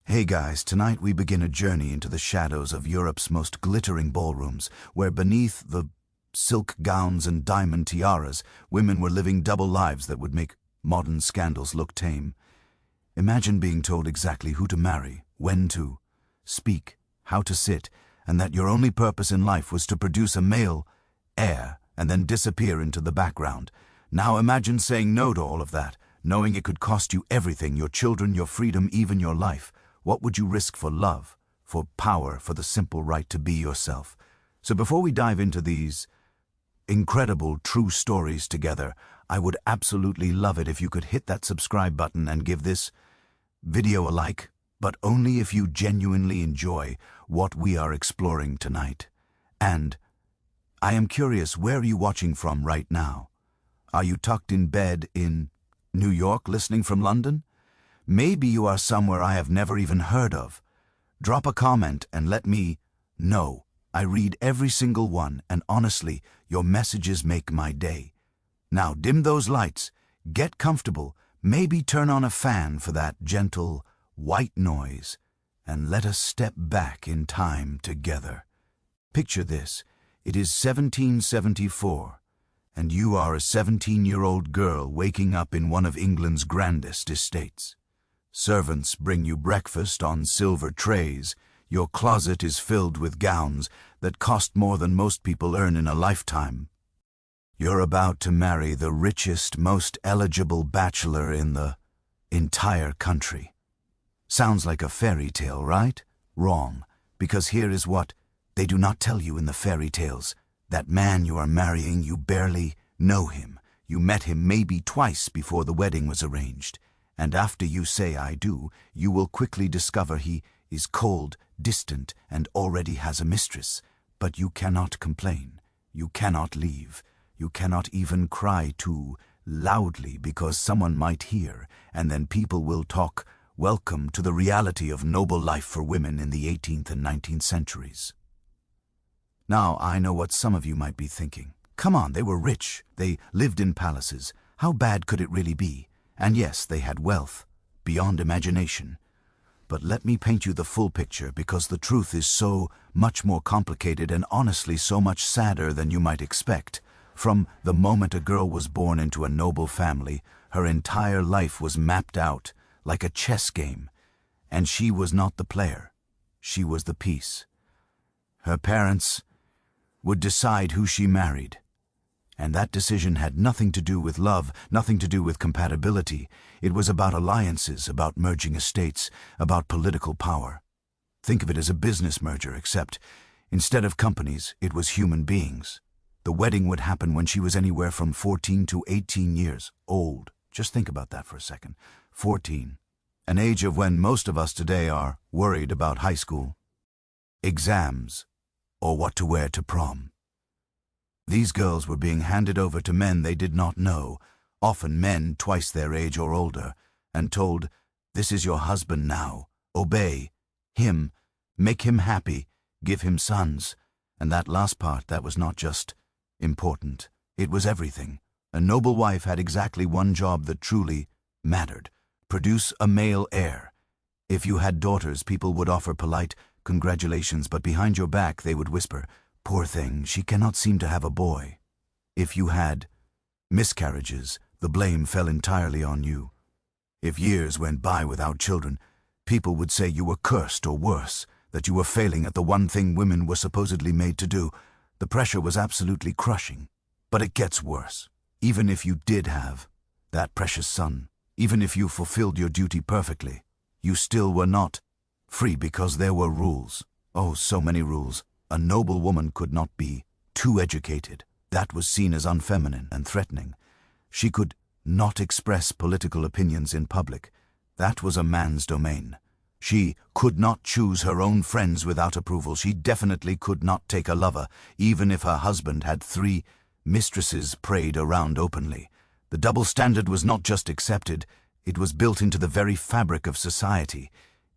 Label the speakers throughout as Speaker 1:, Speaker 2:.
Speaker 1: Hey guys, tonight we begin a journey into the shadows of Europe's most glittering ballrooms, where beneath the silk gowns and diamond tiaras, women were living double lives that would make modern scandals look tame. Imagine being told exactly who to marry, when to speak, how to sit, and that your only purpose in life was to produce a male heir and then disappear into the background. Now imagine saying no to all of that, knowing it could cost you everything, your children, your freedom, even your life. What would you risk for love, for power, for the simple right to be yourself? So before we dive into these incredible true stories together, I would absolutely love it if you could hit that subscribe button and give this video a like, but only if you genuinely enjoy what we are exploring tonight. And I am curious, where are you watching from right now? Are you tucked in bed in New York, listening from London? Maybe you are somewhere I have never even heard of. Drop a comment and let me know. I read every single one, and honestly, your messages make my day. Now dim those lights, get comfortable, maybe turn on a fan for that gentle white noise, and let us step back in time together. Picture this. It is 1774, and you are a 17-year-old girl waking up in one of England's grandest estates. Servants bring you breakfast on silver trays. Your closet is filled with gowns that cost more than most people earn in a lifetime. You're about to marry the richest, most eligible bachelor in the entire country. Sounds like a fairy tale, right? Wrong, because here is what they do not tell you in the fairy tales. That man you are marrying, you barely know him. You met him maybe twice before the wedding was arranged. And after you say I do, you will quickly discover he is cold, distant, and already has a mistress. But you cannot complain. You cannot leave. You cannot even cry too loudly because someone might hear, and then people will talk. Welcome to the reality of noble life for women in the 18th and 19th centuries. Now, I know what some of you might be thinking. Come on, they were rich. They lived in palaces. How bad could it really be? And yes, they had wealth, beyond imagination. But let me paint you the full picture, because the truth is so much more complicated and honestly so much sadder than you might expect. From the moment a girl was born into a noble family, her entire life was mapped out like a chess game. And she was not the player. She was the piece. Her parents would decide who she married. And that decision had nothing to do with love, nothing to do with compatibility. It was about alliances, about merging estates, about political power. Think of it as a business merger, except instead of companies, it was human beings. The wedding would happen when she was anywhere from 14 to 18 years old. Just think about that for a second. 14. An age of when most of us today are worried about high school, exams, or what to wear to prom. These girls were being handed over to men they did not know, often men twice their age or older, and told, "This is your husband now. Obey him, make him happy, give him sons." And that last part, that was not just important. It was everything. A noble wife had exactly one job that truly mattered: produce a male heir. If you had daughters, people would offer polite congratulations, but behind your back they would whisper, "Poor thing, she cannot seem to have a boy." If you had miscarriages, the blame fell entirely on you. If years went by without children, people would say you were cursed, or worse, that you were failing at the one thing women were supposedly made to do. The pressure was absolutely crushing. But it gets worse. Even if you did have that precious son, even if you fulfilled your duty perfectly, you still were not free, because there were rules. Oh, so many rules. A noble woman could not be too educated. That was seen as unfeminine and threatening. She could not express political opinions in public. That was a man's domain. She could not choose her own friends without approval. She definitely could not take a lover, even if her husband had 3 mistresses prayed around openly. The double standard was not just accepted, it was built into the very fabric of society.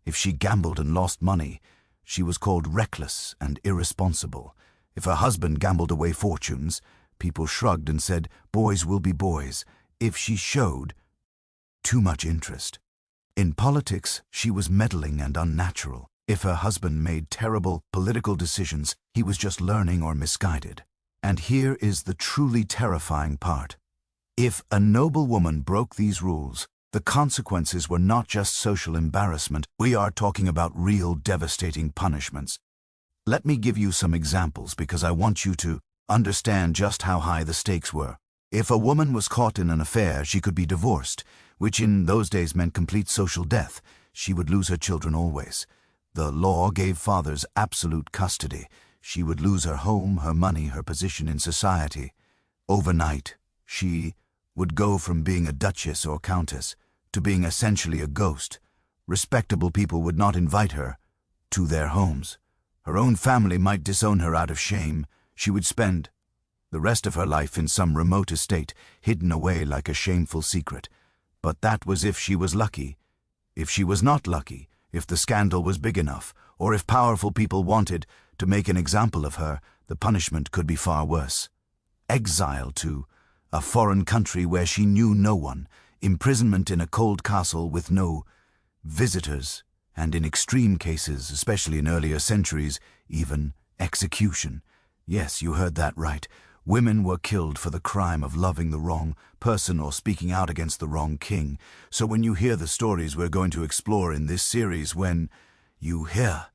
Speaker 1: If she gambled and lost money, she was called reckless and irresponsible. If her husband gambled away fortunes, people shrugged and said, "Boys will be boys." If she showed too much interest, In politics, she was meddling and unnatural. If her husband made terrible political decisions, he was just learning or misguided. And here is the truly terrifying part. If a noblewoman broke these rules, the consequences were not just social embarrassment. We are talking about real devastating punishments. Let me give you some examples because I want you to understand just how high the stakes were. If a woman was caught in an affair, she could be divorced, which in those days meant complete social death. She would lose her children always. The law gave fathers absolute custody. She would lose her home, her money, her position in society. Overnight, she would go from being a duchess or countess to being essentially a ghost. Respectable people would not invite her to their homes. Her own family might disown her out of shame. She would spend the rest of her life in some remote estate, hidden away like a shameful secret. But that was if she was lucky. If she was not lucky, if the scandal was big enough, or if powerful people wanted to make an example of her, the punishment could be far worse. Exile to a foreign country where she knew no one, imprisonment in a cold castle with no visitors, and in extreme cases, especially in earlier centuries, even execution. Yes, you heard that right. Women were killed for the crime of loving the wrong person or speaking out against the wrong king. So when you hear the stories we're going to explore in this series, when you hear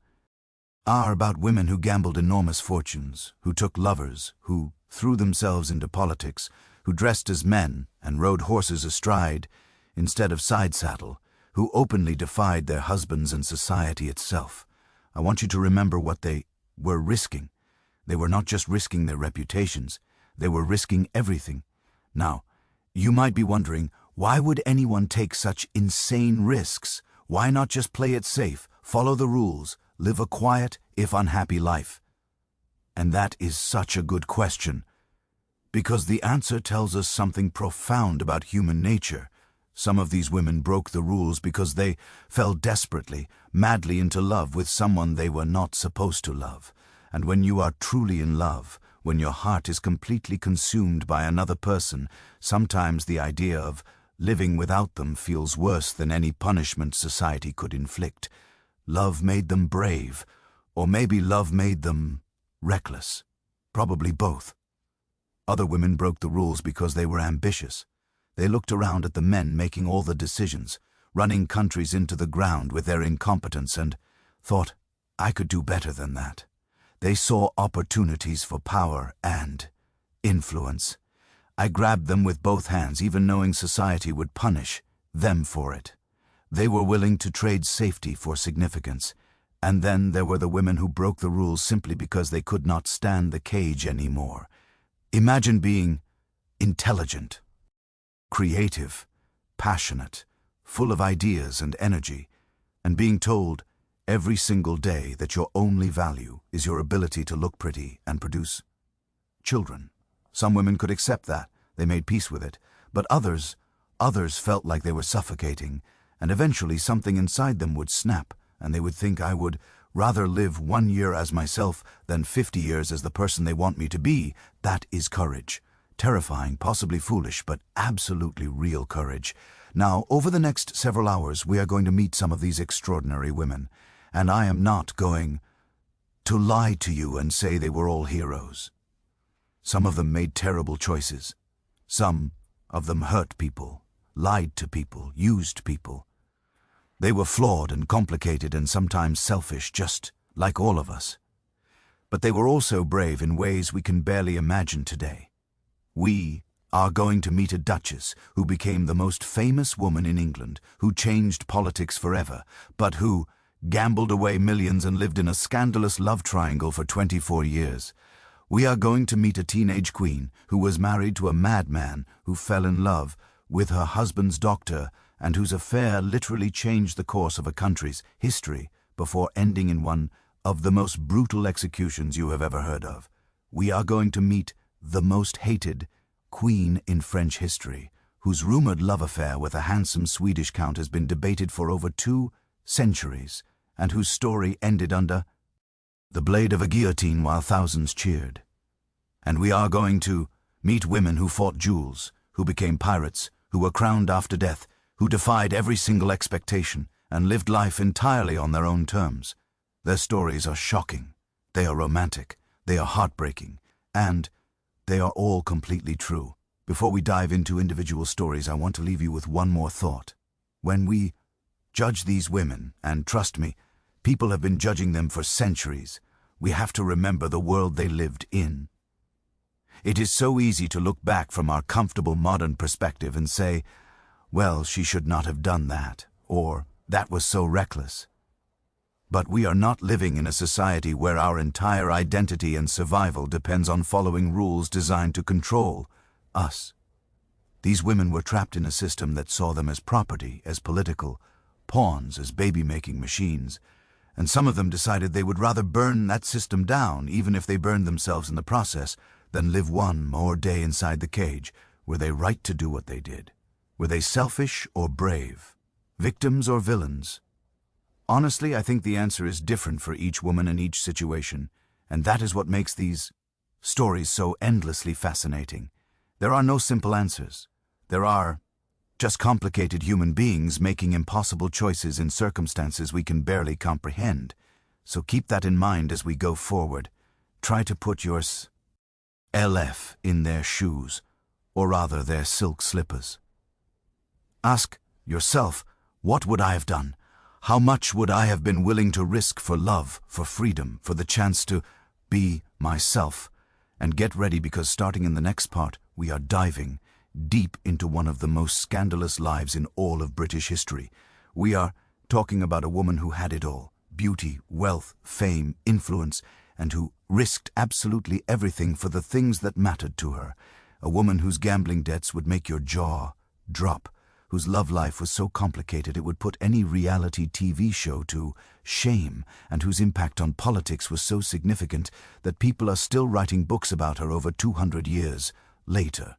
Speaker 1: are about women who gambled enormous fortunes, who took lovers, who threw themselves into politics, who dressed as men and rode horses astride instead of side saddle, who openly defied their husbands and society itself. I want you to remember what they were risking. They were not just risking their reputations, they were risking everything. Now, you might be wondering, why would anyone take such insane risks? Why not just play it safe, follow the rules, live a quiet, if unhappy life? And that is such a good question, because the answer tells us something profound about human nature. Some of these women broke the rules because they fell desperately, madly into love with someone they were not supposed to love. And when you are truly in love, when your heart is completely consumed by another person, sometimes the idea of living without them feels worse than any punishment society could inflict. Love made them brave, or maybe love made them reckless. Probably both. Other women broke the rules because they were ambitious. They looked around at the men making all the decisions, running countries into the ground with their incompetence, and thought, I could do better than that. They saw opportunities for power and influence. I grabbed them with both hands, even knowing society would punish them for it. They were willing to trade safety for significance. And then there were the women who broke the rules simply because they could not stand the cage anymore. Imagine being intelligent, creative, passionate, full of ideas and energy, and being told every single day that your only value is your ability to look pretty and produce children. Some women could accept that. They made peace with it. But others felt like they were suffocating, and eventually something inside them would snap, and they would think, I would rather live 1 year as myself than 50 years as the person they want me to be. That is courage. Terrifying, possibly foolish, but absolutely real courage. Now, over the next several hours, we are going to meet some of these extraordinary women. And I am not going to lie to you and say they were all heroes. Some of them made terrible choices. Some of them hurt people, lied to people, used people. They were flawed and complicated and sometimes selfish, just like all of us. But they were also brave in ways we can barely imagine today. We are going to meet a duchess who became the most famous woman in England, who changed politics forever, but who gambled away millions and lived in a scandalous love triangle for 24 years. We are going to meet a teenage queen who was married to a madman who fell in love with her husband's doctor and whose affair literally changed the course of a country's history before ending in one of the most brutal executions you have ever heard of. We are going to meet the most hated queen in French history, whose rumored love affair with a handsome Swedish count has been debated for over 2 centuries, and whose story ended under the blade of a guillotine while thousands cheered. And we are going to meet women who fought duels, who became pirates, who were crowned after death, who defied every single expectation and lived life entirely on their own terms. Their stories are shocking, they are romantic, they are heartbreaking, and they are all completely true. Before we dive into individual stories, I want to leave you with one more thought. When we judge these women, and trust me, people have been judging them for centuries, we have to remember the world they lived in. It is so easy to look back from our comfortable modern perspective and say, well, she should not have done that, or that was so reckless. But we are not living in a society where our entire identity and survival depends on following rules designed to control us. These women were trapped in a system that saw them as property, as political, pawns, as baby-making machines, and some of them decided they would rather burn that system down, even if they burned themselves in the process, than live one more day inside the cage. Were they right to do what they did? Were they selfish or brave? Victims or villains? Honestly, I think the answer is different for each woman in each situation, and that is what makes these stories so endlessly fascinating. There are no simple answers. There are just complicated human beings making impossible choices in circumstances we can barely comprehend. So keep that in mind as we go forward. Try to put your LF in their shoes, or rather their silk slippers. Ask yourself, what would I have done? How much would I have been willing to risk for love, for freedom, for the chance to be myself? And get ready, because starting in the next part, we are diving deep into one of the most scandalous lives in all of British history. We are talking about a woman who had it all: beauty, wealth, fame, influence, and who risked absolutely everything for the things that mattered to her. A woman whose gambling debts would make your jaw drop, whose love life was so complicated it would put any reality TV show to shame, and whose impact on politics was so significant that people are still writing books about her over 200 years later.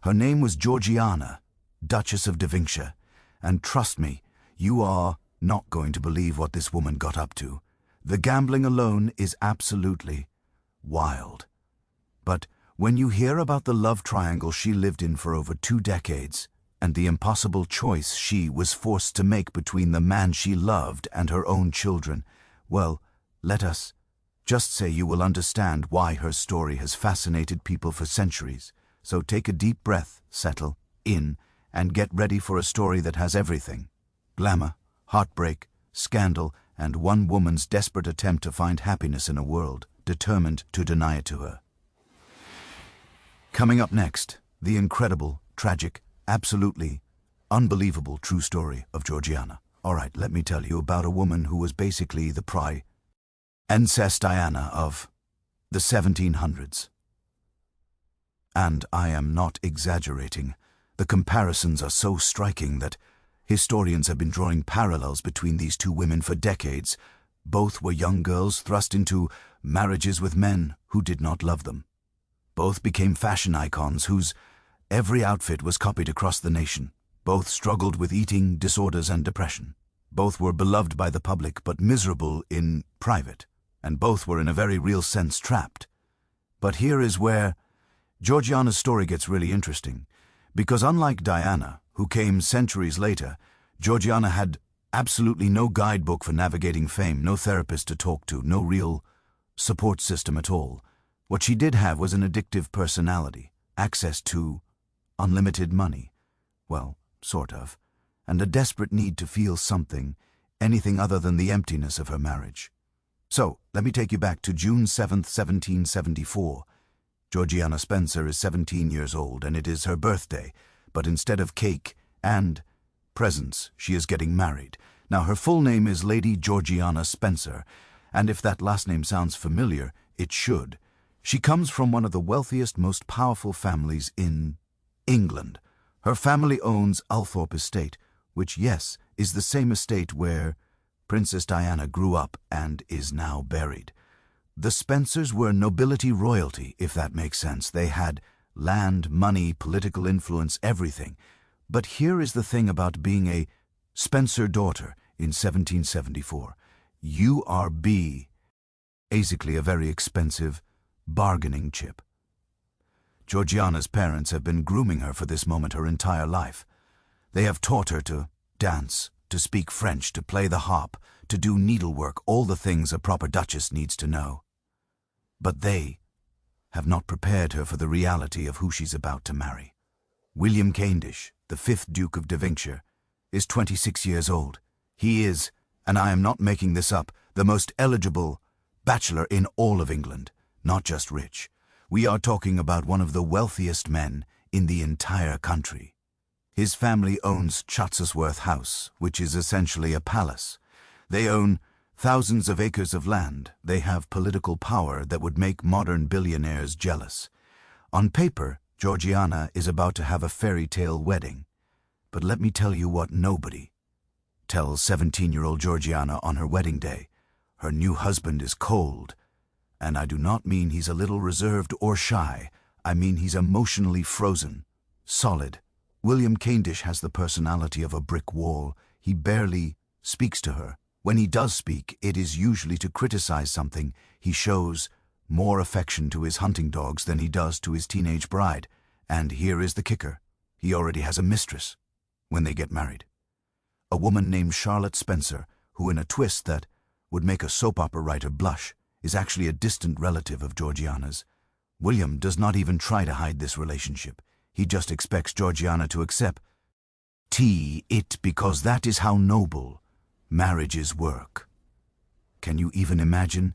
Speaker 1: Her name was Georgiana, Duchess of Devonshire, and trust me, you are not going to believe what this woman got up to. The gambling alone is absolutely wild. But when you hear about the love triangle she lived in for over 2 decades, and the impossible choice she was forced to make between the man she loved and her own children, well, let us just say you will understand why her story has fascinated people for centuries. So take a deep breath, settle in, and get ready for a story that has everything: glamour, heartbreak, scandal, and one woman's desperate attempt to find happiness in a world determined to deny it to her. Coming up next, the incredible, tragic, absolutely unbelievable true story of Georgiana. All right, let me tell you about a woman who was basically the Princess Diana of the 1700s. And I am not exaggerating. The comparisons are so striking that historians have been drawing parallels between these two women for decades. Both were young girls thrust into marriages with men who did not love them. Both became fashion icons whose every outfit was copied across the nation. Both struggled with eating disorders and depression. Both were beloved by the public but miserable in private. And both were in a very real sense trapped. But here is where Georgiana's story gets really interesting, because unlike Diana, who came centuries later, Georgiana had absolutely no guidebook for navigating fame, no therapist to talk to, no real support system at all. What she did have was an addictive personality, access to unlimited money, well, sort of, and a desperate need to feel something, anything other than the emptiness of her marriage. So, let me take you back to June 7th, 1774. Georgiana Spencer is 17 years old, and it is her birthday, but instead of cake and presents, she is getting married. Now, her full name is Lady Georgiana Spencer, and if that last name sounds familiar, it should. She comes from one of the wealthiest, most powerful families in England. Her family owns Althorp Estate, which, yes, is the same estate where Princess Diana grew up and is now buried. The Spencers were nobility royalty, if that makes sense. They had land, money, political influence, everything. But here is the thing about being a Spencer daughter in 1774. You are basically a very expensive bargaining chip. Georgiana's parents have been grooming her for this moment her entire life. They have taught her to dance, to speak French, to play the harp, to do needlework, all the things a proper duchess needs to know. But they have not prepared her for the reality of who she's about to marry. William Cavendish, the 5th Duke of Devonshire, is 26 years old. He is, and I am not making this up, the most eligible bachelor in all of England, not just rich. We are talking about one of the wealthiest men in the entire country. His family owns Chatsworth House, which is essentially a palace. They own thousands of acres of land. They have political power that would make modern billionaires jealous. On paper, Georgiana is about to have a fairy tale wedding. But let me tell you what nobody tells 17-year-old Georgiana on her wedding day. Her new husband is cold. And I do not mean he's a little reserved or shy. I mean he's emotionally frozen, solid. William Cavendish has the personality of a brick wall. He barely speaks to her. When he does speak, it is usually to criticize something. He shows more affection to his hunting dogs than he does to his teenage bride. And here is the kicker. He already has a mistress when they get married. A woman named Charlotte Spencer, who in a twist that would make a soap opera writer blush, is actually a distant relative of Georgiana's. William does not even try to hide this relationship. He just expects Georgiana to accept it because that is how noble marriages work. Can you even imagine?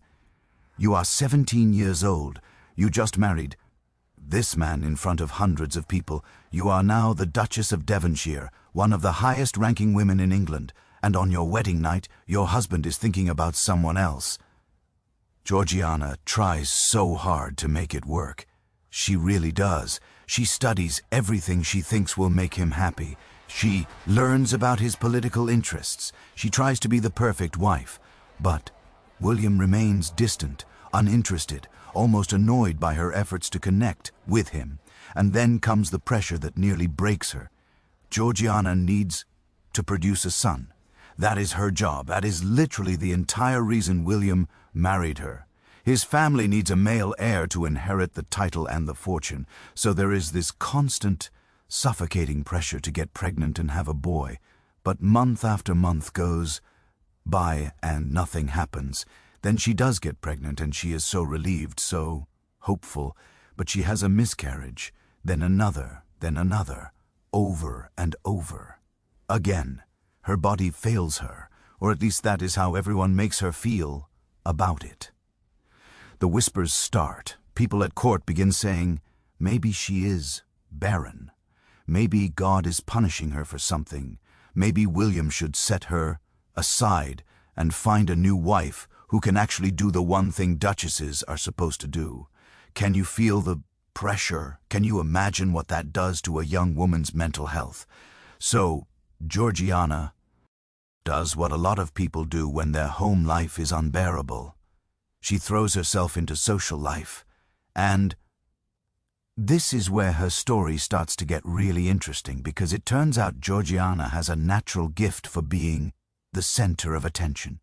Speaker 1: You are 17 years old. You just married this man in front of hundreds of people. You are now the Duchess of Devonshire, one of the highest-ranking women in England, and on your wedding night, your husband is thinking about someone else. Georgiana tries so hard to make it work. She really does. She studies everything she thinks will make him happy. She learns about his political interests. She tries to be the perfect wife. But William remains distant, uninterested, almost annoyed by her efforts to connect with him. And then comes the pressure that nearly breaks her. Georgiana needs to produce a son. That is her job. That is literally the entire reason William married her. His family needs a male heir to inherit the title and the fortune, so there is this constant, suffocating pressure to get pregnant and have a boy. But month after month goes by and nothing happens. Then she does get pregnant and she is so relieved, so hopeful, but she has a miscarriage, then another, over and over. Again, her body fails her, or at least that is how everyone makes her feel about it. The whispers start. People at court begin saying, maybe she is barren. Maybe God is punishing her for something. Maybe William should set her aside and find a new wife who can actually do the one thing duchesses are supposed to do. Can you feel the pressure? Can you imagine what that does to a young woman's mental health? So, Georgiana does what a lot of people do when their home life is unbearable. She throws herself into social life, and this is where her story starts to get really interesting, because it turns out Georgiana has a natural gift for being the center of attention.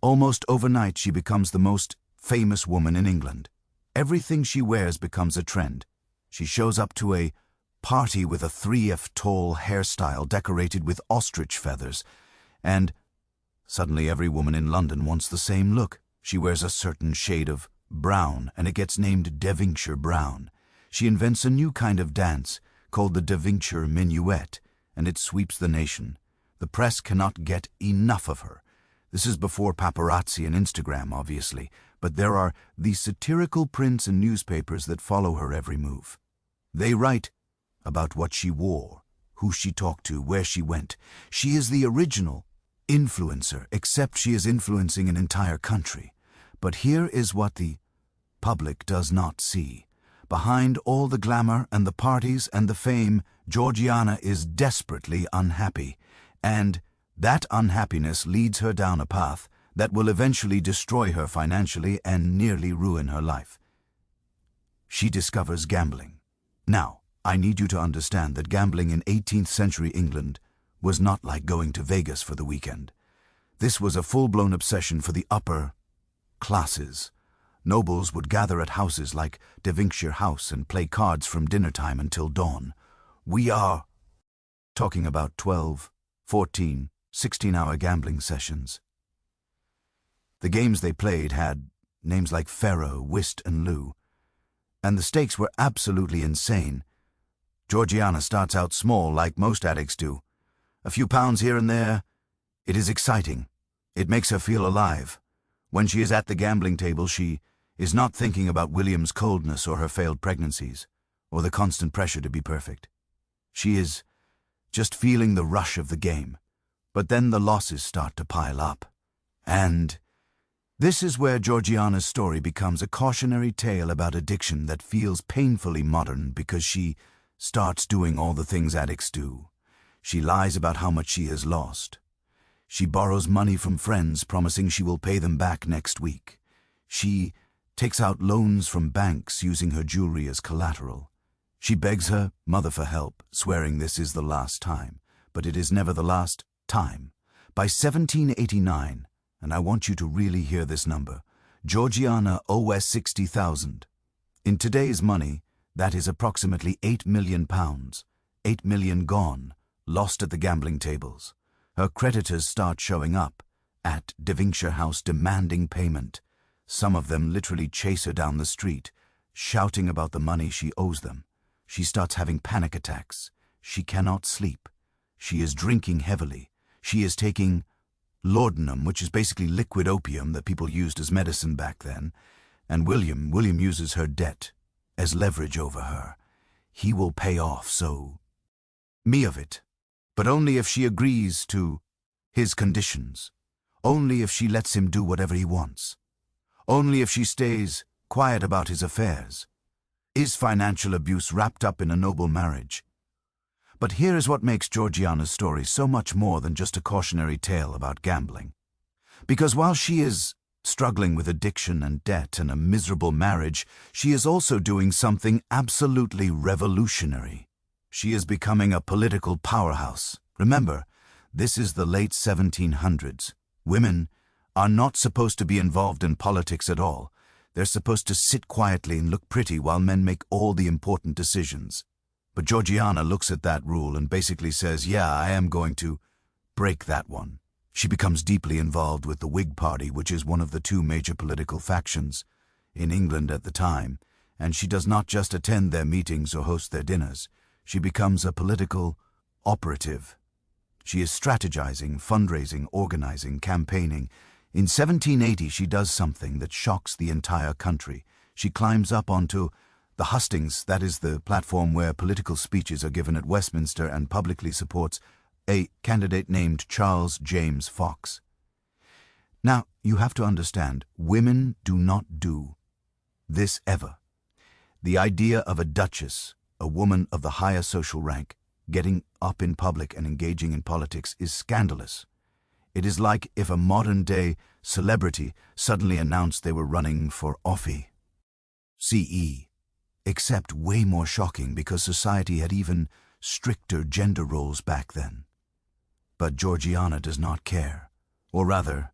Speaker 1: Almost overnight, she becomes the most famous woman in England. Everything she wears becomes a trend. She shows up to a party with a 3F tall hairstyle decorated with ostrich feathers, and suddenly every woman in London wants the same look. She wears a certain shade of brown, and it gets named Devonshire brown. She invents a new kind of dance called the Devonshire minuet, and it sweeps the nation. The press cannot get enough of her. This is before paparazzi and Instagram, obviously, but there are these satirical prints and newspapers that follow her every move. They write about what she wore, who she talked to, where she went. She is the original influencer, except she is influencing an entire country. But here is what the public does not see. Behind all the glamour and the parties and the fame, Georgiana is desperately unhappy, and that unhappiness leads her down a path that will eventually destroy her financially and nearly ruin her life. She discovers gambling. Now, I need you to understand that gambling in 18th century England was not like going to Vegas for the weekend. This was a full-blown obsession for the upper classes. Nobles would gather at houses like Devonshire House and play cards from dinner time until dawn. We are talking about 12, 14, 16-hour gambling sessions. The games they played had names like Pharaoh, Whist, and Lou, and the stakes were absolutely insane. Georgiana starts out small, like most addicts do. A few pounds here and there. It is exciting. It makes her feel alive. When she is at the gambling table, she is not thinking about William's coldness or her failed pregnancies, or the constant pressure to be perfect. She is just feeling the rush of the game. But then the losses start to pile up. And this is where Georgiana's story becomes a cautionary tale about addiction that feels painfully modern because she starts doing all the things addicts do. She lies about how much she has lost. She borrows money from friends, promising she will pay them back next week. She takes out loans from banks using her jewelry as collateral. She begs her mother for help, swearing this is the last time. But it is never the last time. By 1789, and I want you to really hear this number, Georgiana owes 60,000. In today's money, that is approximately £8 million. 8 million gone, lost at the gambling tables. Her creditors start showing up at Devonshire House demanding payment. Some of them literally chase her down the street, shouting about the money she owes them. She starts having panic attacks. She cannot sleep. She is drinking heavily. She is taking laudanum, which is basically liquid opium that people used as medicine back then. And William uses her debt as leverage over her. He will pay off, so me of it. But only if she agrees to his conditions. Only if she lets him do whatever he wants. Only if she stays quiet about his affairs. Is financial abuse wrapped up in a noble marriage? But here is what makes Georgiana's story so much more than just a cautionary tale about gambling. Because while she is struggling with addiction and debt and a miserable marriage, she is also doing something absolutely revolutionary. She is becoming a political powerhouse. Remember, this is the late 1700s. Women are not supposed to be involved in politics at all. They're supposed to sit quietly and look pretty while men make all the important decisions. But Georgiana looks at that rule and basically says, yeah, I am going to break that one. She becomes deeply involved with the Whig Party, which is one of the two major political factions in England at the time, and she does not just attend their meetings or host their dinners. She becomes a political operative. She is strategizing, fundraising, organizing, campaigning. In 1780, she does something that shocks the entire country. She climbs up onto the hustings, that is the platform where political speeches are given at Westminster, and publicly supports a candidate named Charles James Fox. Now, you have to understand, women do not do this ever. The idea of a duchess, a woman of the higher social rank, getting up in public and engaging in politics is scandalous. It is like if a modern-day celebrity suddenly announced they were running for office. CE. Except way more shocking because society had even stricter gender roles back then. But Georgiana does not care. Or rather,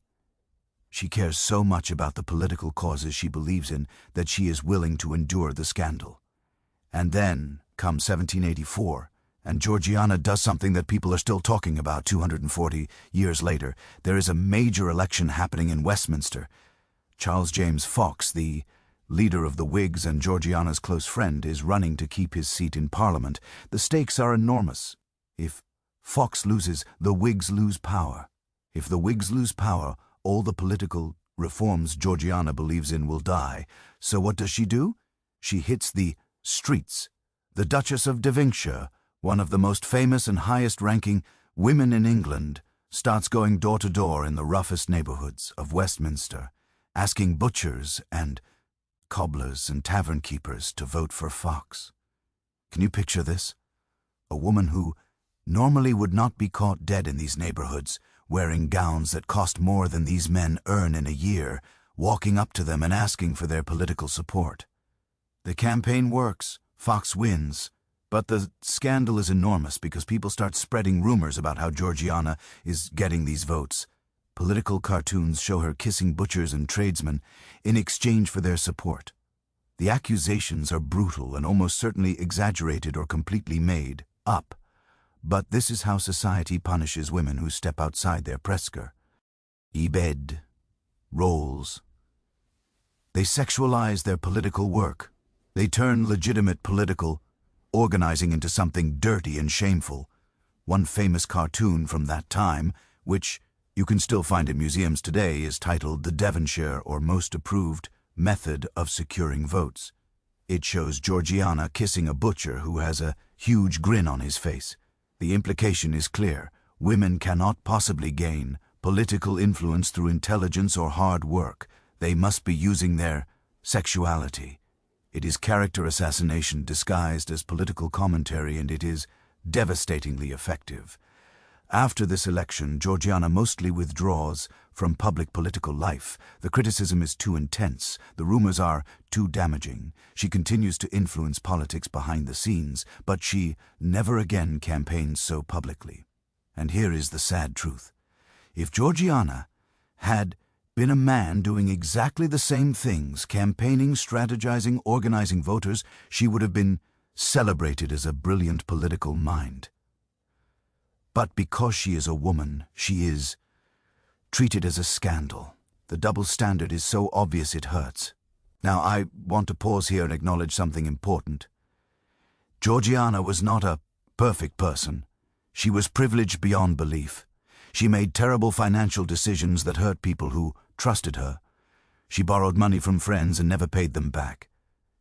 Speaker 1: she cares so much about the political causes she believes in that she is willing to endure the scandal. And then comes 1784, and Georgiana does something that people are still talking about 240 years later. There is a major election happening in Westminster. Charles James Fox, the leader of the Whigs and Georgiana's close friend, is running to keep his seat in Parliament. The stakes are enormous. If Fox loses, the Whigs lose power. If the Whigs lose power, all the political reforms Georgiana believes in will die. So what does she do? She hits the streets. The Duchess of Devonshire, one of the most famous and highest-ranking women in England, starts going door to door in the roughest neighborhoods of Westminster, asking butchers and cobblers and tavern keepers to vote for Fox. Can you picture this? A woman who normally would not be caught dead in these neighborhoods, wearing gowns that cost more than these men earn in a year, walking up to them and asking for their political support. The campaign works. Fox wins. But the scandal is enormous because people start spreading rumors about how Georgiana is getting these votes. Political cartoons show her kissing butchers and tradesmen in exchange for their support. The accusations are brutal and almost certainly exaggerated or completely made up. But this is how society punishes women who step outside their presker. Bed, roles. They sexualize their political work. They turn legitimate political organizing into something dirty and shameful. One famous cartoon from that time, which you can still find in museums today, is titled The Devonshire or Most Approved Method of Securing Votes. It shows Georgiana kissing a butcher who has a huge grin on his face. The implication is clear. Women cannot possibly gain political influence through intelligence or hard work. They must be using their sexuality. It is character assassination disguised as political commentary, and it is devastatingly effective. After this election, Georgiana mostly withdraws from public political life. The criticism is too intense. The rumors are too damaging. She continues to influence politics behind the scenes, but she never again campaigns so publicly. And here is the sad truth. If Georgiana had been a man doing exactly the same things, campaigning, strategizing, organizing voters, she would have been celebrated as a brilliant political mind. But because she is a woman, she is treated as a scandal. The double standard is so obvious it hurts. Now, I want to pause here and acknowledge something important. Georgiana was not a perfect person. She was privileged beyond belief. She made terrible financial decisions that hurt people who trusted her. She borrowed money from friends and never paid them back.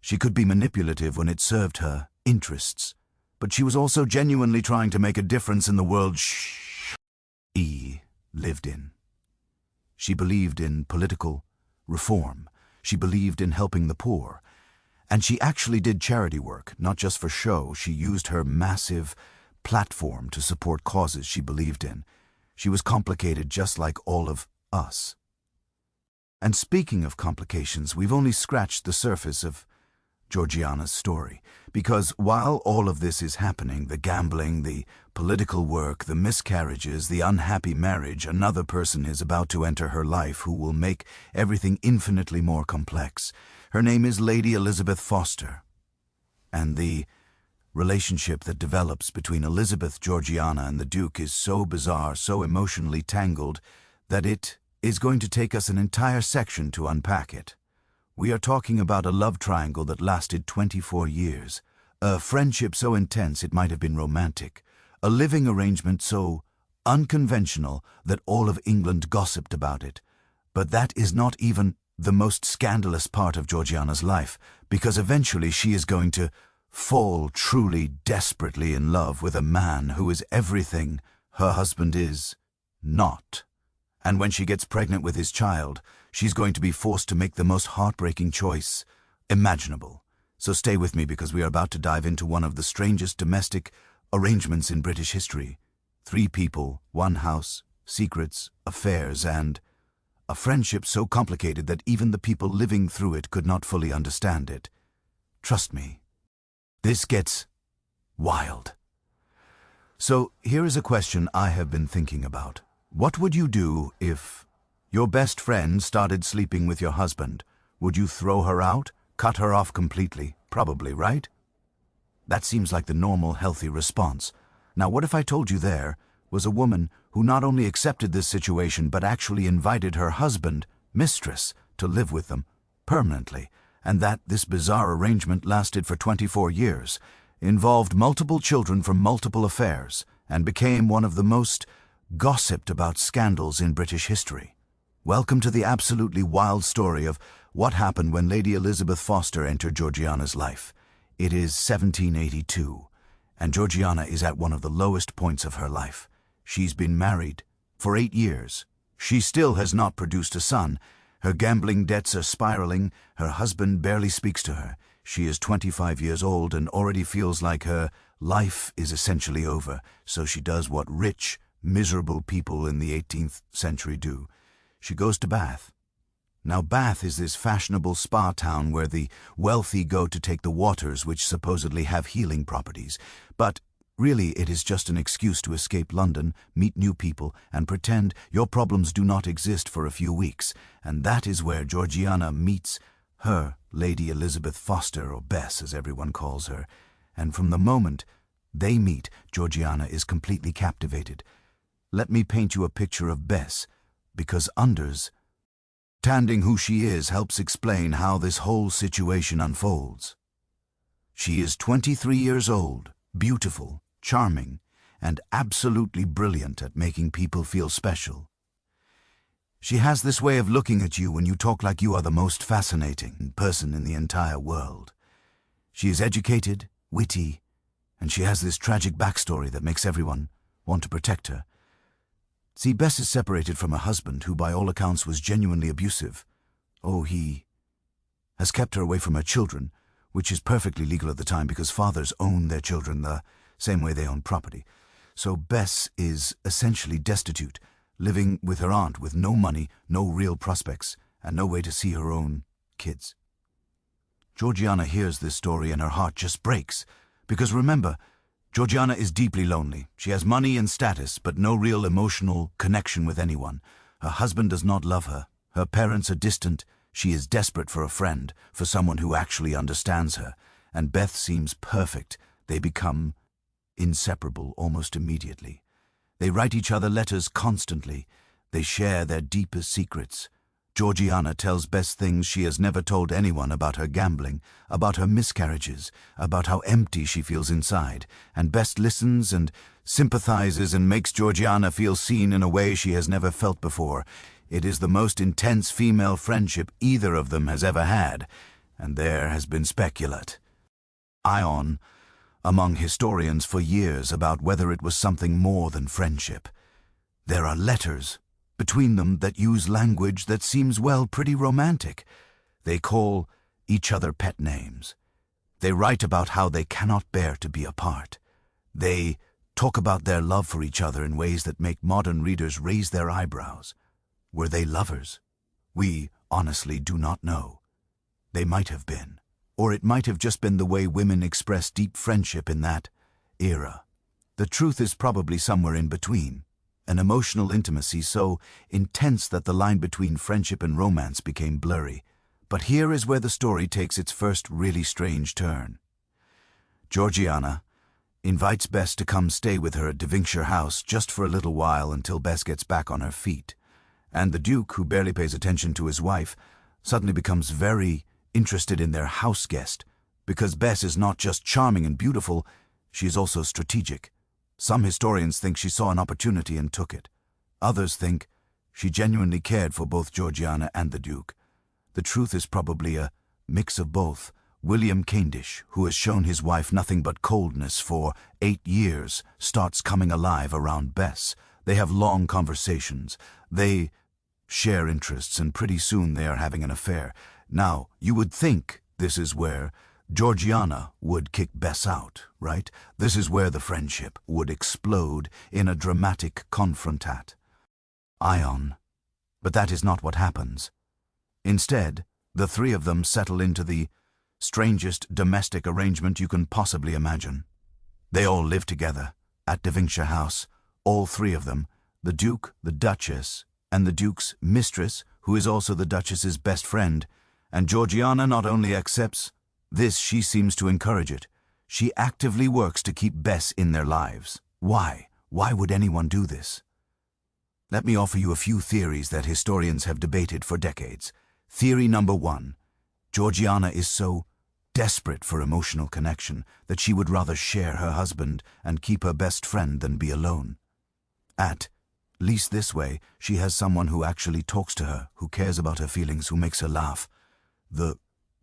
Speaker 1: She could be manipulative when it served her interests, but she was also genuinely trying to make a difference in the world she lived in. She believed in political reform. She believed in helping the poor. And she actually did charity work, not just for show. She used her massive platform to support causes she believed in. She was complicated just like all of us. And speaking of complications, we've only scratched the surface of Georgiana's story, because while all of this is happening, the gambling, the political work, the miscarriages, the unhappy marriage, another person is about to enter her life who will make everything infinitely more complex. Her name is Lady Elizabeth Foster. And the relationship that develops between Elizabeth, Georgiana, and the Duke is so bizarre, so emotionally tangled, that it is going to take us an entire section to unpack it. We are talking about a love triangle that lasted 24 years, a friendship so intense it might have been romantic, a living arrangement so unconventional that all of England gossiped about it. But that is not even the most scandalous part of Georgiana's life, because eventually she is going to fall truly desperately in love with a man who is everything her husband is not. And when she gets pregnant with his child, she's going to be forced to make the most heartbreaking choice imaginable. So stay with me, because we are about to dive into one of the strangest domestic arrangements in British history. 3 people, 1 house, secrets, affairs, and a friendship so complicated that even the people living through it could not fully understand it. Trust me, this gets wild. So here is a question I have been thinking about. What would you do if your best friend started sleeping with your husband? Would you throw her out? Cut her off completely? Probably, right? That seems like the normal, healthy response. Now, what if I told you there was a woman who not only accepted this situation but actually invited her husband, mistress, to live with them permanently, and that this bizarre arrangement lasted for 24 years, involved multiple children from multiple affairs, and became one of the most gossiped about scandals in British history? Welcome to the absolutely wild story of what happened when Lady Elizabeth Foster entered Georgiana's life. It is 1782, and Georgiana is at one of the lowest points of her life. She's been married for 8 years. She still has not produced a son. Her gambling debts are spiraling. Her husband barely speaks to her. She is 25 years old and already feels like her life is essentially over, so she does what rich, miserable people in the 18th century do. She goes to Bath. Now, Bath is this fashionable spa town where the wealthy go to take the waters which supposedly have healing properties. But really, it is just an excuse to escape London, meet new people, and pretend your problems do not exist for a few weeks. And that is where Georgiana meets her Lady Elizabeth Foster, or Bess as everyone calls her. And from the moment They meet. Georgiana is completely captivated. Let me paint you a picture of Bess, because understanding who she is helps explain how this whole situation unfolds. She is 23 years old, beautiful, charming, and absolutely brilliant at making people feel special. She has this way of looking at you when you talk like you are the most fascinating person in the entire world. She is educated, witty, and she has this tragic backstory that makes everyone want to protect her. See, Bess is separated from her husband, who by all accounts was genuinely abusive. Oh, he has kept her away from her children, which is perfectly legal at the time because fathers own their children the same way they own property. So Bess is essentially destitute, living with her aunt with no money, no real prospects, and no way to see her own kids. Georgiana hears this story and her heart just breaks. Because remember, Georgiana is deeply lonely. She has money and status, but no real emotional connection with anyone. Her husband does not love her. Her parents are distant. She is desperate for a friend, for someone who actually understands her. And Beth seems perfect. They become inseparable almost immediately. They write each other letters constantly. They share their deepest secrets. Georgiana tells Bess things she has never told anyone about her gambling, about her miscarriages, about how empty she feels inside, and Bess listens and sympathizes and makes Georgiana feel seen in a way she has never felt before. It is the most intense female friendship either of them has ever had, and there has been speculation among historians for years about whether it was something more than friendship. There are letters between them that use language that seems, well, pretty romantic. They call each other pet names. They write about how they cannot bear to be apart. They talk about their love for each other in ways that make modern readers raise their eyebrows. Were they lovers? We honestly do not know. They might have been. Or it might have just been the way women express deep friendship in that era. The truth is probably somewhere in between. An emotional intimacy so intense that the line between friendship and romance became blurry. But here is where the story takes its first really strange turn. Georgiana invites Bess to come stay with her at Devonshire House just for a little while until Bess gets back on her feet. And the Duke, who barely pays attention to his wife, suddenly becomes very interested in their house guest, because Bess is not just charming and beautiful, she is also strategic. Some historians think she saw an opportunity and took it. Others think she genuinely cared for both Georgiana and the Duke. The truth is probably a mix of both. William Cavendish, who has shown his wife nothing but coldness for 8 years, starts coming alive around Bess. They have long conversations. They share interests, and pretty soon they are having an affair. Now, you would think this is where Georgiana would kick Bess out, right? This is where the friendship would explode in a dramatic confrontation. But that is not what happens. Instead, the three of them settle into the strangest domestic arrangement you can possibly imagine. They all live together at Devonshire House, all three of them, the Duke, the Duchess, and the Duke's mistress, who is also the Duchess's best friend. And Georgiana not only accepts this, she seems to encourage it. She actively works to keep Bess in their lives. Why? Why would anyone do this? Let me offer you a few theories that historians have debated for decades. Theory number 1. Georgiana is so desperate for emotional connection that she would rather share her husband and keep her best friend than be alone. At least this way, she has someone who actually talks to her, who cares about her feelings, who makes her laugh. The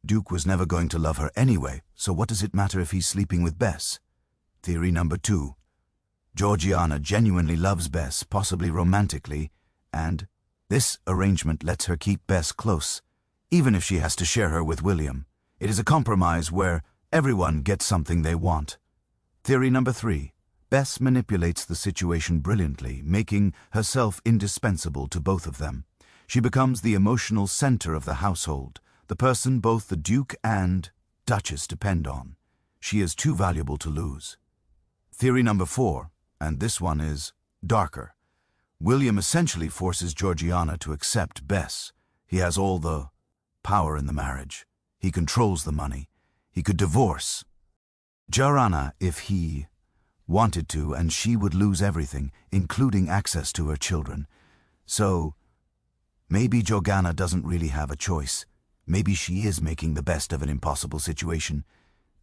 Speaker 1: Duke was never going to love her anyway, so what does it matter if he's sleeping with Bess? Theory number 2. Georgiana genuinely loves Bess, possibly romantically, and this arrangement lets her keep Bess close, even if she has to share her with William. It is a compromise where everyone gets something they want. Theory number 3. Bess manipulates the situation brilliantly, making herself indispensable to both of them. She becomes the emotional center of the household, the person both the Duke and Duchess depend on. She is too valuable to lose. Theory number 4, and this one is darker. William essentially forces Georgiana to accept Bess. He has all the power in the marriage. He controls the money. He could divorce Georgiana if he wanted to, and she would lose everything, including access to her children. So, maybe Jordana doesn't really have a choice. Maybe she is making the best of an impossible situation.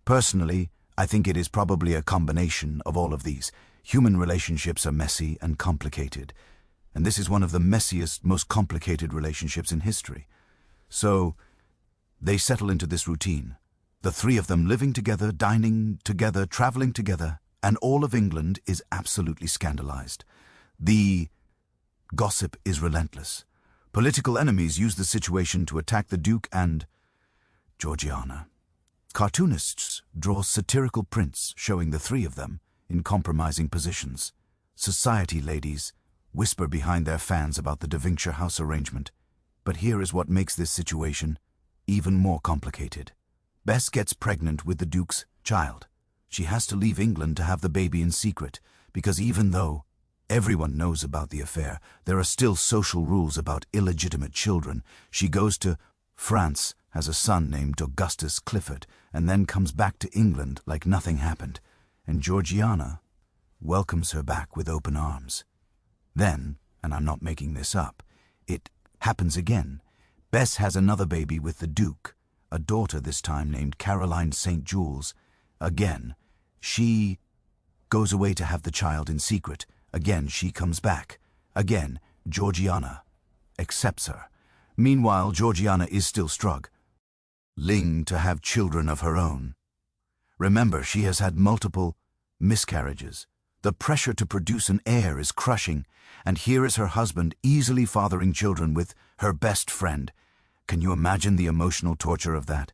Speaker 1: Personally, I think it is probably a combination of all of these. Human relationships are messy and complicated, and this is one of the messiest, most complicated relationships in history. So, they settle into this routine. The three of them living together, dining together, traveling together, and all of England is absolutely scandalized. The gossip is relentless. Political enemies use the situation to attack the Duke and Georgiana. Cartoonists draw satirical prints showing the three of them in compromising positions. Society ladies whisper behind their fans about the Devonshire house arrangement. But here is what makes this situation even more complicated. Bess gets pregnant with the Duke's child. She has to leave England to have the baby in secret, because even though everyone knows about the affair, there are still social rules about illegitimate children. She goes to France, has a son named Augustus Clifford, and then comes back to England like nothing happened. And Georgiana welcomes her back with open arms. Then, and I'm not making this up, it happens again. Bess has another baby with the Duke, a daughter this time named Caroline St. Jules. Again, she goes away to have the child in secret. Again, she comes back. Again, Georgiana accepts her. Meanwhile, Georgiana is still struggling to have children of her own. Remember, she has had multiple miscarriages. The pressure to produce an heir is crushing, and here is her husband easily fathering children with her best friend. Can you imagine the emotional torture of that?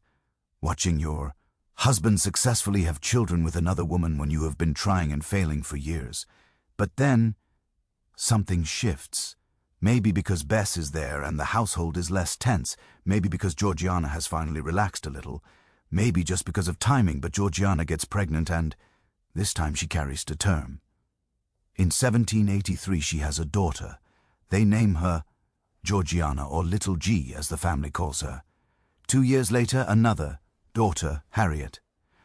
Speaker 1: Watching your husband successfully have children with another woman when you have been trying and failing for years. But then, something shifts. Maybe because Bess is there and the household is less tense. Maybe because Georgiana has finally relaxed a little. Maybe just because of timing, but Georgiana gets pregnant and this time she carries to term. In 1783 she has a daughter. They name her Georgiana, or Little G as the family calls her. 2 years later, another daughter, Harriet.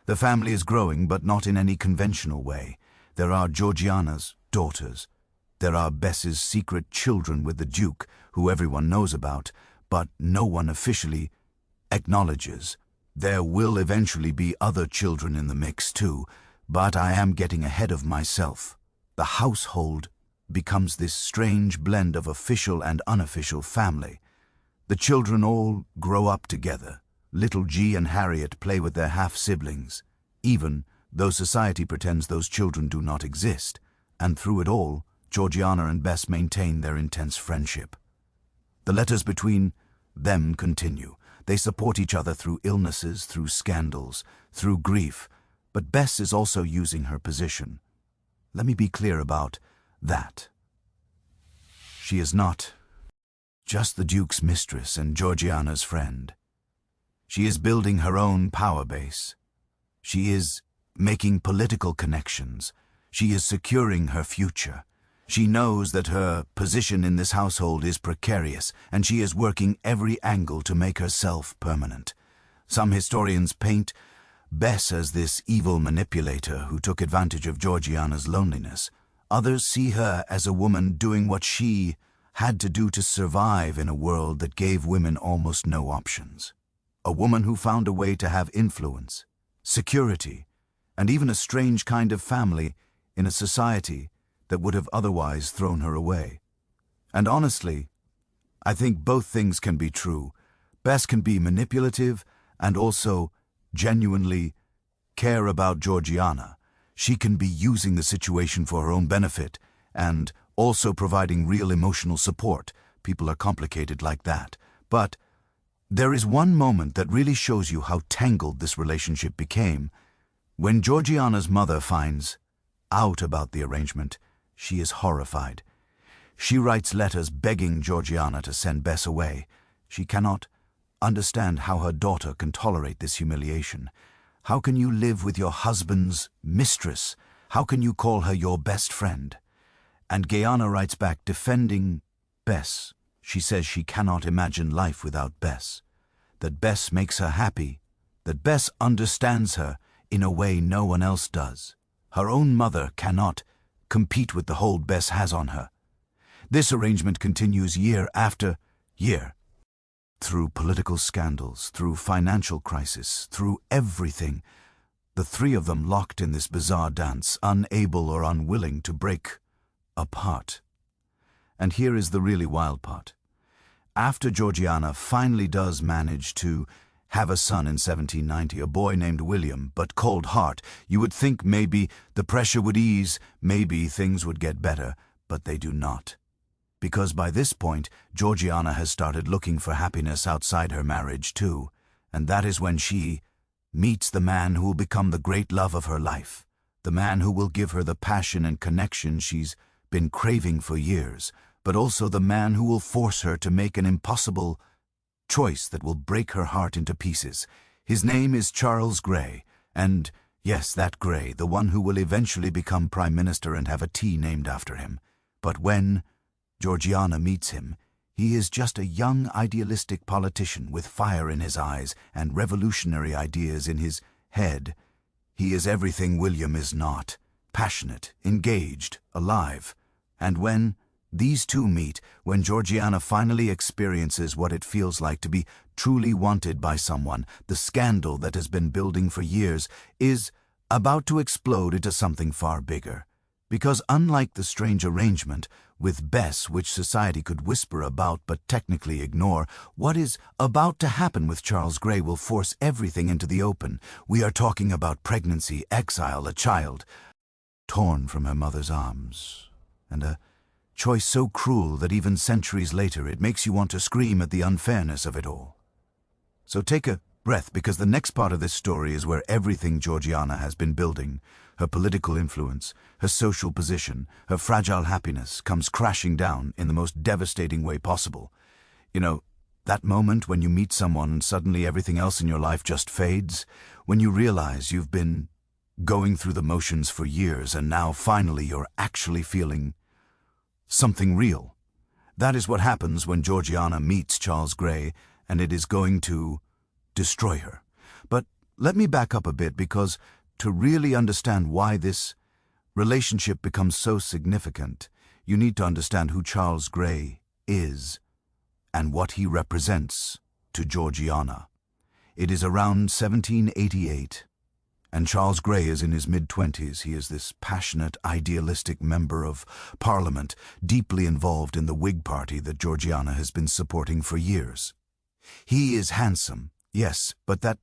Speaker 1: The family is growing, but not in any conventional way. There are Georgiana's daughters. There are Bess's secret children with the Duke, who everyone knows about, but no one officially acknowledges. There will eventually be other children in the mix too, but I am getting ahead of myself. The household becomes this strange blend of official and unofficial family. The children all grow up together. Little G and Harriet play with their half-siblings, even though society pretends those children do not exist. And through it all, Georgiana and Bess maintain their intense friendship. The letters between them continue. They support each other through illnesses, through scandals, through grief, but Bess is also using her position. Let me be clear about that. She is not just the Duke's mistress and Georgiana's friend. She is building her own power base. She is making political connections. She is securing her future. She knows that her position in this household is precarious, and she is working every angle to make herself permanent. Some historians paint Bess as this evil manipulator who took advantage of Georgiana's loneliness. Others see her as a woman doing what she had to do to survive in a world that gave women almost no options. A woman who found a way to have influence, security, and even a strange kind of family in a society that would have otherwise thrown her away. And honestly, I think both things can be true. Bess can be manipulative and also genuinely care about Georgiana. She can be using the situation for her own benefit and also providing real emotional support. People are complicated like that. But there is one moment that really shows you how tangled this relationship became. When Georgiana's mother finds out about the arrangement, she is horrified. She writes letters begging Georgiana to send Bess away. She cannot understand how her daughter can tolerate this humiliation. How can you live with your husband's mistress? How can you call her your best friend? And Georgiana writes back defending Bess. She says she cannot imagine life without Bess, that Bess makes her happy, that Bess understands her in a way no one else does. Her own mother cannot compete with the hold Bess has on her. This arrangement continues year after year. Through political scandals, through financial crisis, through everything, the three of them locked in this bizarre dance, unable or unwilling to break apart. And here is the really wild part. After Georgiana finally does manage to have a son in 1790, a boy named William, but cold heart, you would think maybe the pressure would ease, maybe things would get better, but they do not. Because by this point, Georgiana has started looking for happiness outside her marriage too, and that is when she meets the man who will become the great love of her life, the man who will give her the passion and connection she's been craving for years, but also the man who will force her to make an impossible choice that will break her heart into pieces. His name is Charles Grey, and yes, that Grey, the one who will eventually become Prime Minister and have a tea named after him. But when Georgiana meets him, he is just a young idealistic politician with fire in his eyes and revolutionary ideas in his head. He is everything William is not, passionate, engaged, alive. And when these two meet, when Georgiana finally experiences what it feels like to be truly wanted by someone, the scandal that has been building for years is about to explode into something far bigger. Because unlike the strange arrangement with Bess, which society could whisper about but technically ignore, what is about to happen with Charles Grey will force everything into the open. We are talking about pregnancy, exile, a child torn from her mother's arms, and a choice so cruel that even centuries later it makes you want to scream at the unfairness of it all. So take a breath, because the next part of this story is where everything Georgiana has been building, her political influence, her social position, her fragile happiness, comes crashing down in the most devastating way possible. You know, that moment when you meet someone and suddenly everything else in your life just fades, when you realize you've been going through the motions for years and now finally you're actually feeling something real. That is what happens when Georgiana meets Charles Grey, and it is going to destroy her. But let me back up a bit, because to really understand why this relationship becomes so significant, you need to understand who Charles Grey is and what he represents to Georgiana. It is around 1788. And Charles Grey is in his mid-20s. He is this passionate, idealistic member of Parliament, deeply involved in the Whig Party that Georgiana has been supporting for years. He is handsome, yes, but that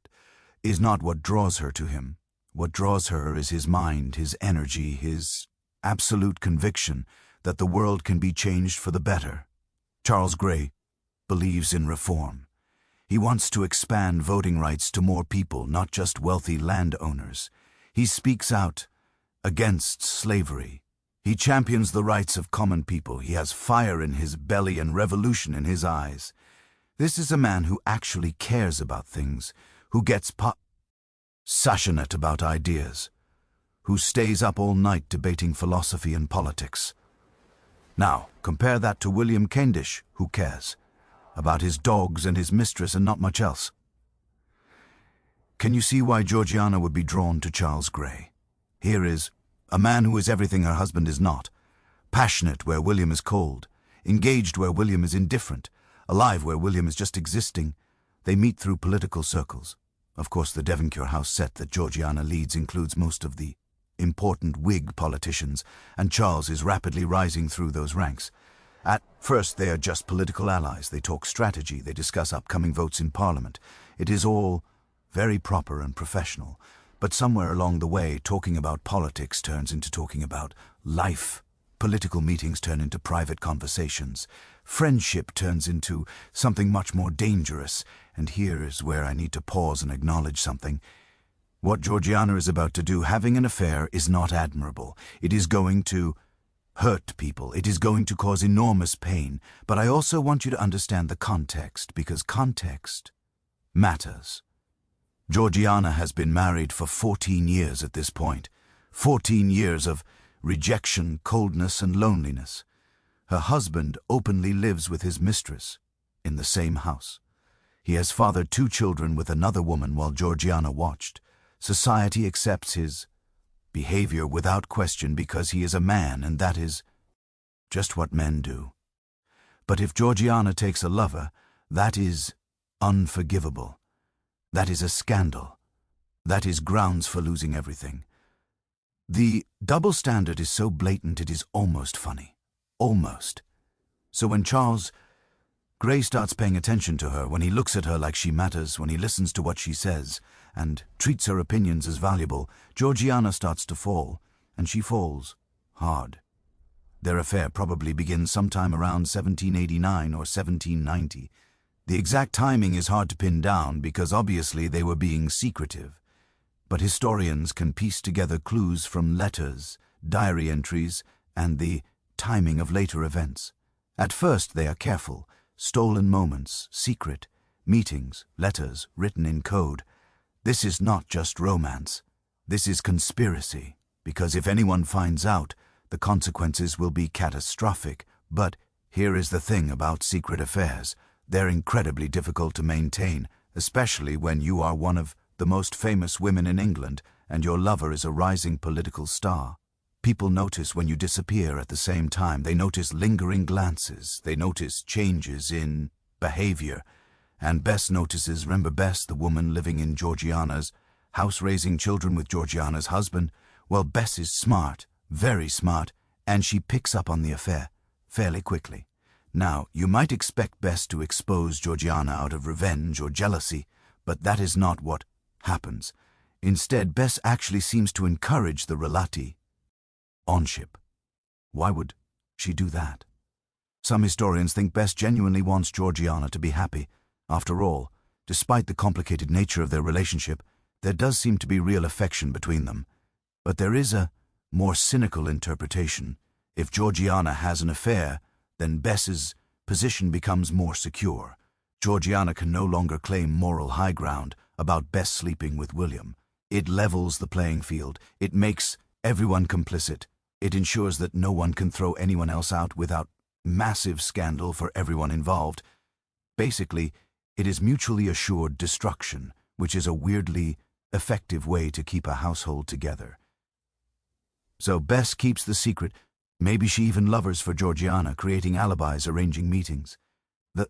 Speaker 1: is not what draws her to him. What draws her is his mind, his energy, his absolute conviction that the world can be changed for the better. Charles Grey believes in reform. He wants to expand voting rights to more people, not just wealthy landowners. He speaks out against slavery. He champions the rights of common people. He has fire in his belly and revolution in his eyes. This is a man who actually cares about things, who gets passionate about ideas, who stays up all night debating philosophy and politics. Now, compare that to William Cavendish, who cares about his dogs and his mistress and not much else. Can you see why Georgiana would be drawn to Charles Grey? Here is a man who is everything her husband is not, passionate where William is cold, engaged where William is indifferent, alive where William is just existing. They meet through political circles. Of course, the Devonshire house set that Georgiana leads includes most of the important Whig politicians, and Charles is rapidly rising through those ranks. At first, they are just political allies. They talk strategy. They discuss upcoming votes in Parliament. It is all very proper and professional. But somewhere along the way, talking about politics turns into talking about life. Political meetings turn into private conversations. Friendship turns into something much more dangerous. And here is where I need to pause and acknowledge something. What Georgiana is about to do, having an affair, is not admirable. It is going to hurt people. It is going to cause enormous pain. But I also want you to understand the context, because context matters. Georgiana has been married for 14 years at this point. 14 years of rejection, coldness, and loneliness. Her husband openly lives with his mistress in the same house. He has fathered 2 children with another woman while Georgiana watched. Society accepts his behavior without question because he is a man, and that is just what men do. But if Georgiana takes a lover, that is unforgivable. That is a scandal. That is grounds for losing everything. The double standard is so blatant it is almost funny. Almost. So when Charles Grey starts paying attention to her, when he looks at her like she matters, when he listens to what she says, and treats her opinions as valuable, Georgiana starts to fall, and she falls hard. Their affair probably begins sometime around 1789 or 1790. The exact timing is hard to pin down because obviously they were being secretive. But historians can piece together clues from letters, diary entries, and the timing of later events. At first they are careful, stolen moments, secret, meetings, letters written in code. This is not just romance. This is conspiracy, because if anyone finds out, the consequences will be catastrophic. But here is the thing about secret affairs. They're incredibly difficult to maintain, especially when you are one of the most famous women in England and your lover is a rising political star. People notice when you disappear at the same time. They notice lingering glances. They notice changes in behavior. And Bess notices, remember Bess, the woman living in Georgiana's house raising children with Georgiana's husband? Well, Bess is smart, very smart, and she picks up on the affair fairly quickly. Now, you might expect Bess to expose Georgiana out of revenge or jealousy, but that is not what happens. Instead, Bess actually seems to encourage the relationship. Why would she do that? Some historians think Bess genuinely wants Georgiana to be happy. After all, despite the complicated nature of their relationship, there does seem to be real affection between them. But there is a more cynical interpretation. If Georgiana has an affair, then Bess's position becomes more secure. Georgiana can no longer claim moral high ground about Bess sleeping with William. It levels the playing field. It makes everyone complicit. It ensures that no one can throw anyone else out without massive scandal for everyone involved. Basically, it is mutually assured destruction, which is a weirdly effective way to keep a household together. So Bess keeps the secret. Maybe she even lovers for Georgiana, creating alibis, arranging meetings. The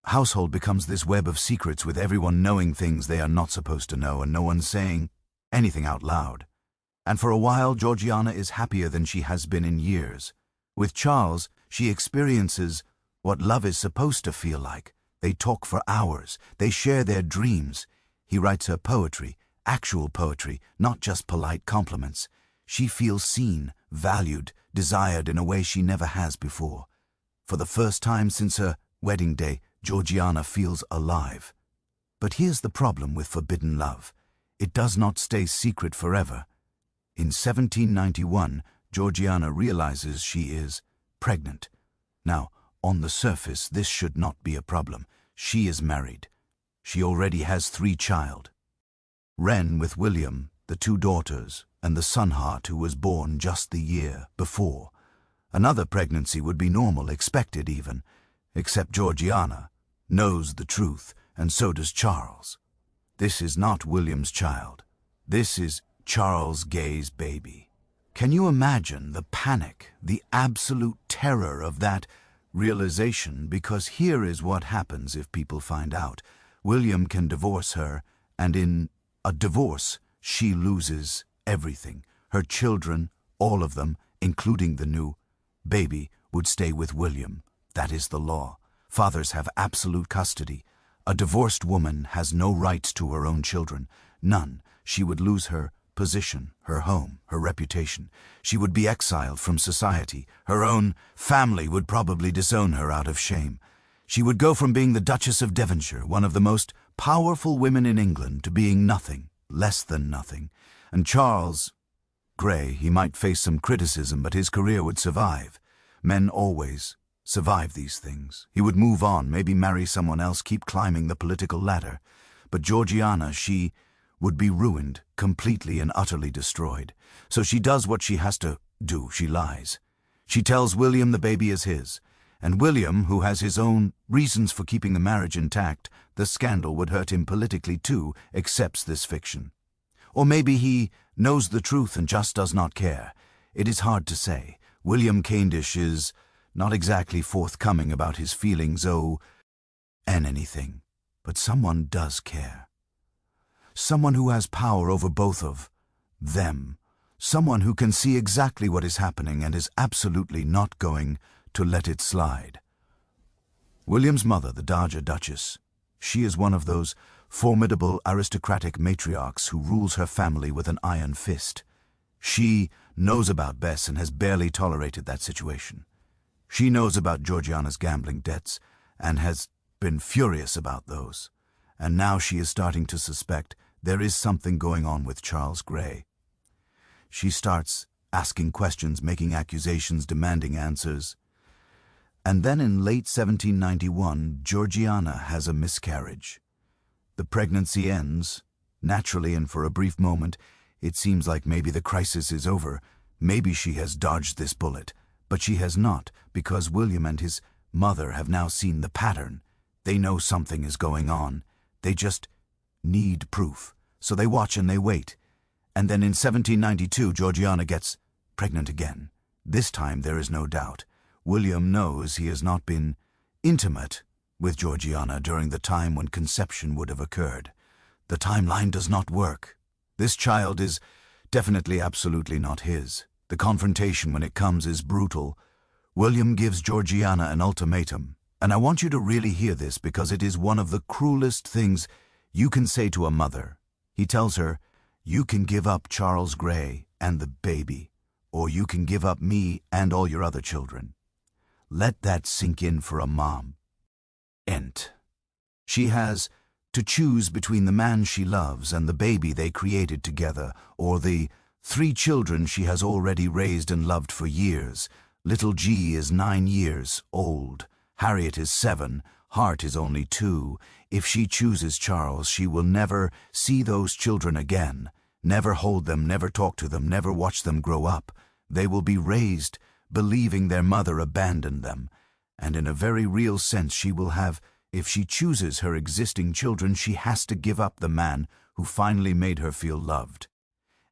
Speaker 1: household becomes this web of secrets with everyone knowing things they are not supposed to know and no one saying anything out loud. And for a while, Georgiana is happier than she has been in years. With Charles, she experiences what love is supposed to feel like. They talk for hours. They share their dreams. He writes her poetry, actual poetry, not just polite compliments. She feels seen, valued, desired in a way she never has before. For the first time since her wedding day, Georgiana feels alive. But here's the problem with forbidden love. It does not stay secret forever. In 1791, Georgiana realizes she is pregnant. Now, on the surface, this should not be a problem. She is married. She already has 3 children. Wren with William, the 2 daughters, and the Sunheart who was born just the year before. Another pregnancy would be normal, expected even, except Georgiana knows the truth, and so does Charles. This is not William's child. This is Charles Gay's baby. Can you imagine the panic, the absolute terror of that realization? Because here is what happens if people find out. William can divorce her, and in a divorce, she loses everything. Her children, all of them, including the new baby, would stay with William. That is the law. Fathers have absolute custody. A divorced woman has no rights to her own children. None. She would lose her position, her home, her reputation. She would be exiled from society. Her own family would probably disown her out of shame. She would go from being the Duchess of Devonshire, one of the most powerful women in England, to being nothing, less than nothing. And Charles Grey, he might face some criticism, but his career would survive. Men always survive these things. He would move on, maybe marry someone else, keep climbing the political ladder. But Georgiana, she would be ruined, completely and utterly destroyed. So she does what she has to do. She lies. She tells William the baby is his. And William, who has his own reasons for keeping the marriage intact, the scandal would hurt him politically too, accepts this fiction. Or maybe he knows the truth and just does not care. It is hard to say. William Cavendish is not exactly forthcoming about his feelings, and anything. But someone does care. Someone who has power over both of them. Someone who can see exactly what is happening and is absolutely not going to let it slide. William's mother, the Dowager Duchess, she is one of those formidable aristocratic matriarchs who rules her family with an iron fist. She knows about Bess and has barely tolerated that situation. She knows about Georgiana's gambling debts and has been furious about those. And now she is starting to suspect there is something going on with Charles Grey. She starts asking questions, making accusations, demanding answers. And then in late 1791, Georgiana has a miscarriage. The pregnancy ends, naturally, and for a brief moment, it seems like maybe the crisis is over. Maybe she has dodged this bullet. But she has not, because William and his mother have now seen the pattern. They know something is going on. They just need proof. So they watch and they wait. And then in 1792, Georgiana gets pregnant again. This time there is no doubt. William knows he has not been intimate with Georgiana during the time when conception would have occurred. The timeline does not work. This child is definitely absolutely not his. The confrontation when it comes is brutal. William gives Georgiana an ultimatum. And I want you to really hear this because it is one of the cruelest things you can say to a mother. He tells her, you can give up Charles Grey and the baby, or you can give up me and all your other children. Let that sink in for a mom. She has to choose between the man she loves and the baby they created together, or the 3 children she has already raised and loved for years. Little G is 9 years old. Harriet is 7. Hart is only 2. If she chooses Charles, she will never see those children again, never hold them, never talk to them, never watch them grow up. They will be raised believing their mother abandoned them, and in a very real sense she will have, if she chooses her existing children, she has to give up the man who finally made her feel loved.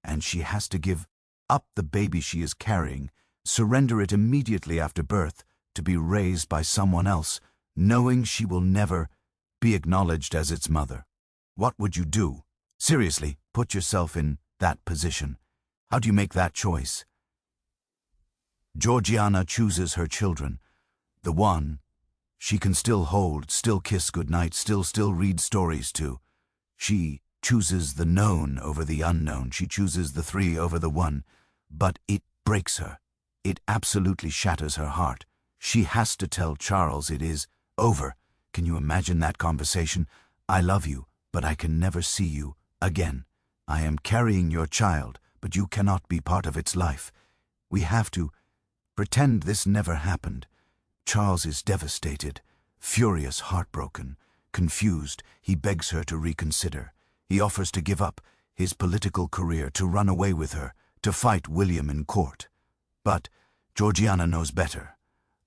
Speaker 1: And she has to give up the baby she is carrying, surrender it immediately after birth, to be raised by someone else, knowing she will never be acknowledged as its mother. What would you do? Seriously, put yourself in that position. How do you make that choice? Georgiana chooses her children. The one she can still hold, still kiss goodnight, still read stories to. She chooses the known over the unknown. She chooses the 3 over the 1. But it breaks her. It absolutely shatters her heart. She has to tell Charles it is over. Can you imagine that conversation? I love you, but I can never see you again. I am carrying your child, but you cannot be part of its life. We have to pretend this never happened. Charles is devastated, furious, heartbroken, confused. He begs her to reconsider. He offers to give up his political career, to run away with her, to fight William in court. But Georgiana knows better.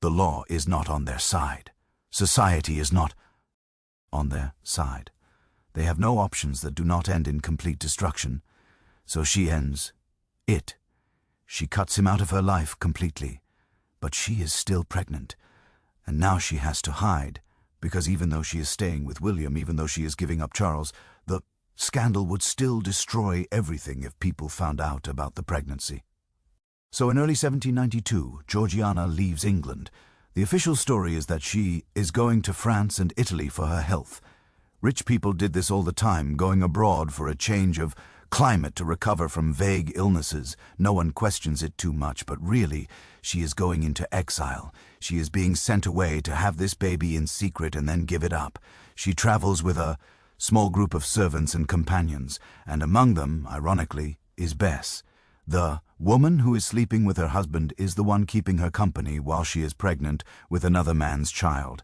Speaker 1: The law is not on their side. Society is not on their side. They have no options that do not end in complete destruction. So she ends it. She cuts him out of her life completely. But she is still pregnant. And now she has to hide, because even though she is staying with William, even though she is giving up Charles, the scandal would still destroy everything if people found out about the pregnancy. So in early 1792, Georgiana leaves England. The official story is that she is going to France and Italy for her health. Rich people did this all the time, going abroad for a change of climate to recover from vague illnesses. No one questions it too much, but really, she is going into exile. She is being sent away to have this baby in secret and then give it up. She travels with a small group of servants and companions, and among them, ironically, is Bess. The woman who is sleeping with her husband is the one keeping her company while she is pregnant with another man's child.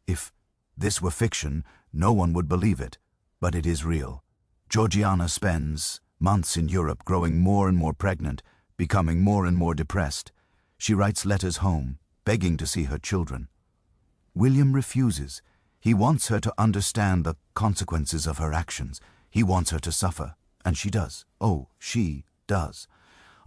Speaker 1: If this were fiction, no one would believe it, but it is real. Georgiana spends months in Europe growing more and more pregnant, becoming more and more depressed. She writes letters home, begging to see her children. William refuses. He wants her to understand the consequences of her actions. He wants her to suffer. And she does. Oh, she does.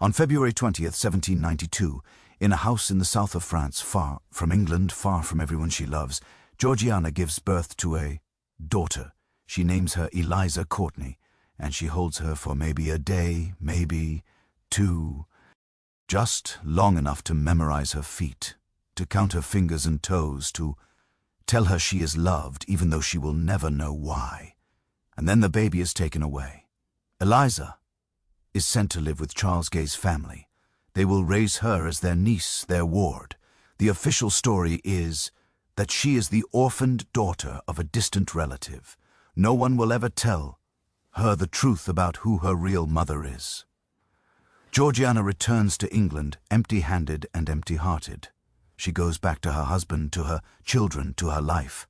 Speaker 1: On February 20th, 1792, in a house in the south of France, far from England, far from everyone she loves, Georgiana gives birth to a daughter. She names her Eliza Courtney, and she holds her for maybe a day, maybe two, just long enough to memorize her feet, to count her fingers and toes, to tell her she is loved even though she will never know why. And then the baby is taken away. Eliza is sent to live with Charles Gay's family. They will raise her as their niece, their ward. The official story is that she is the orphaned daughter of a distant relative. No one will ever tell her the truth about who her real mother is. Georgiana returns to England empty-handed and empty-hearted. She goes back to her husband, to her children, to her life.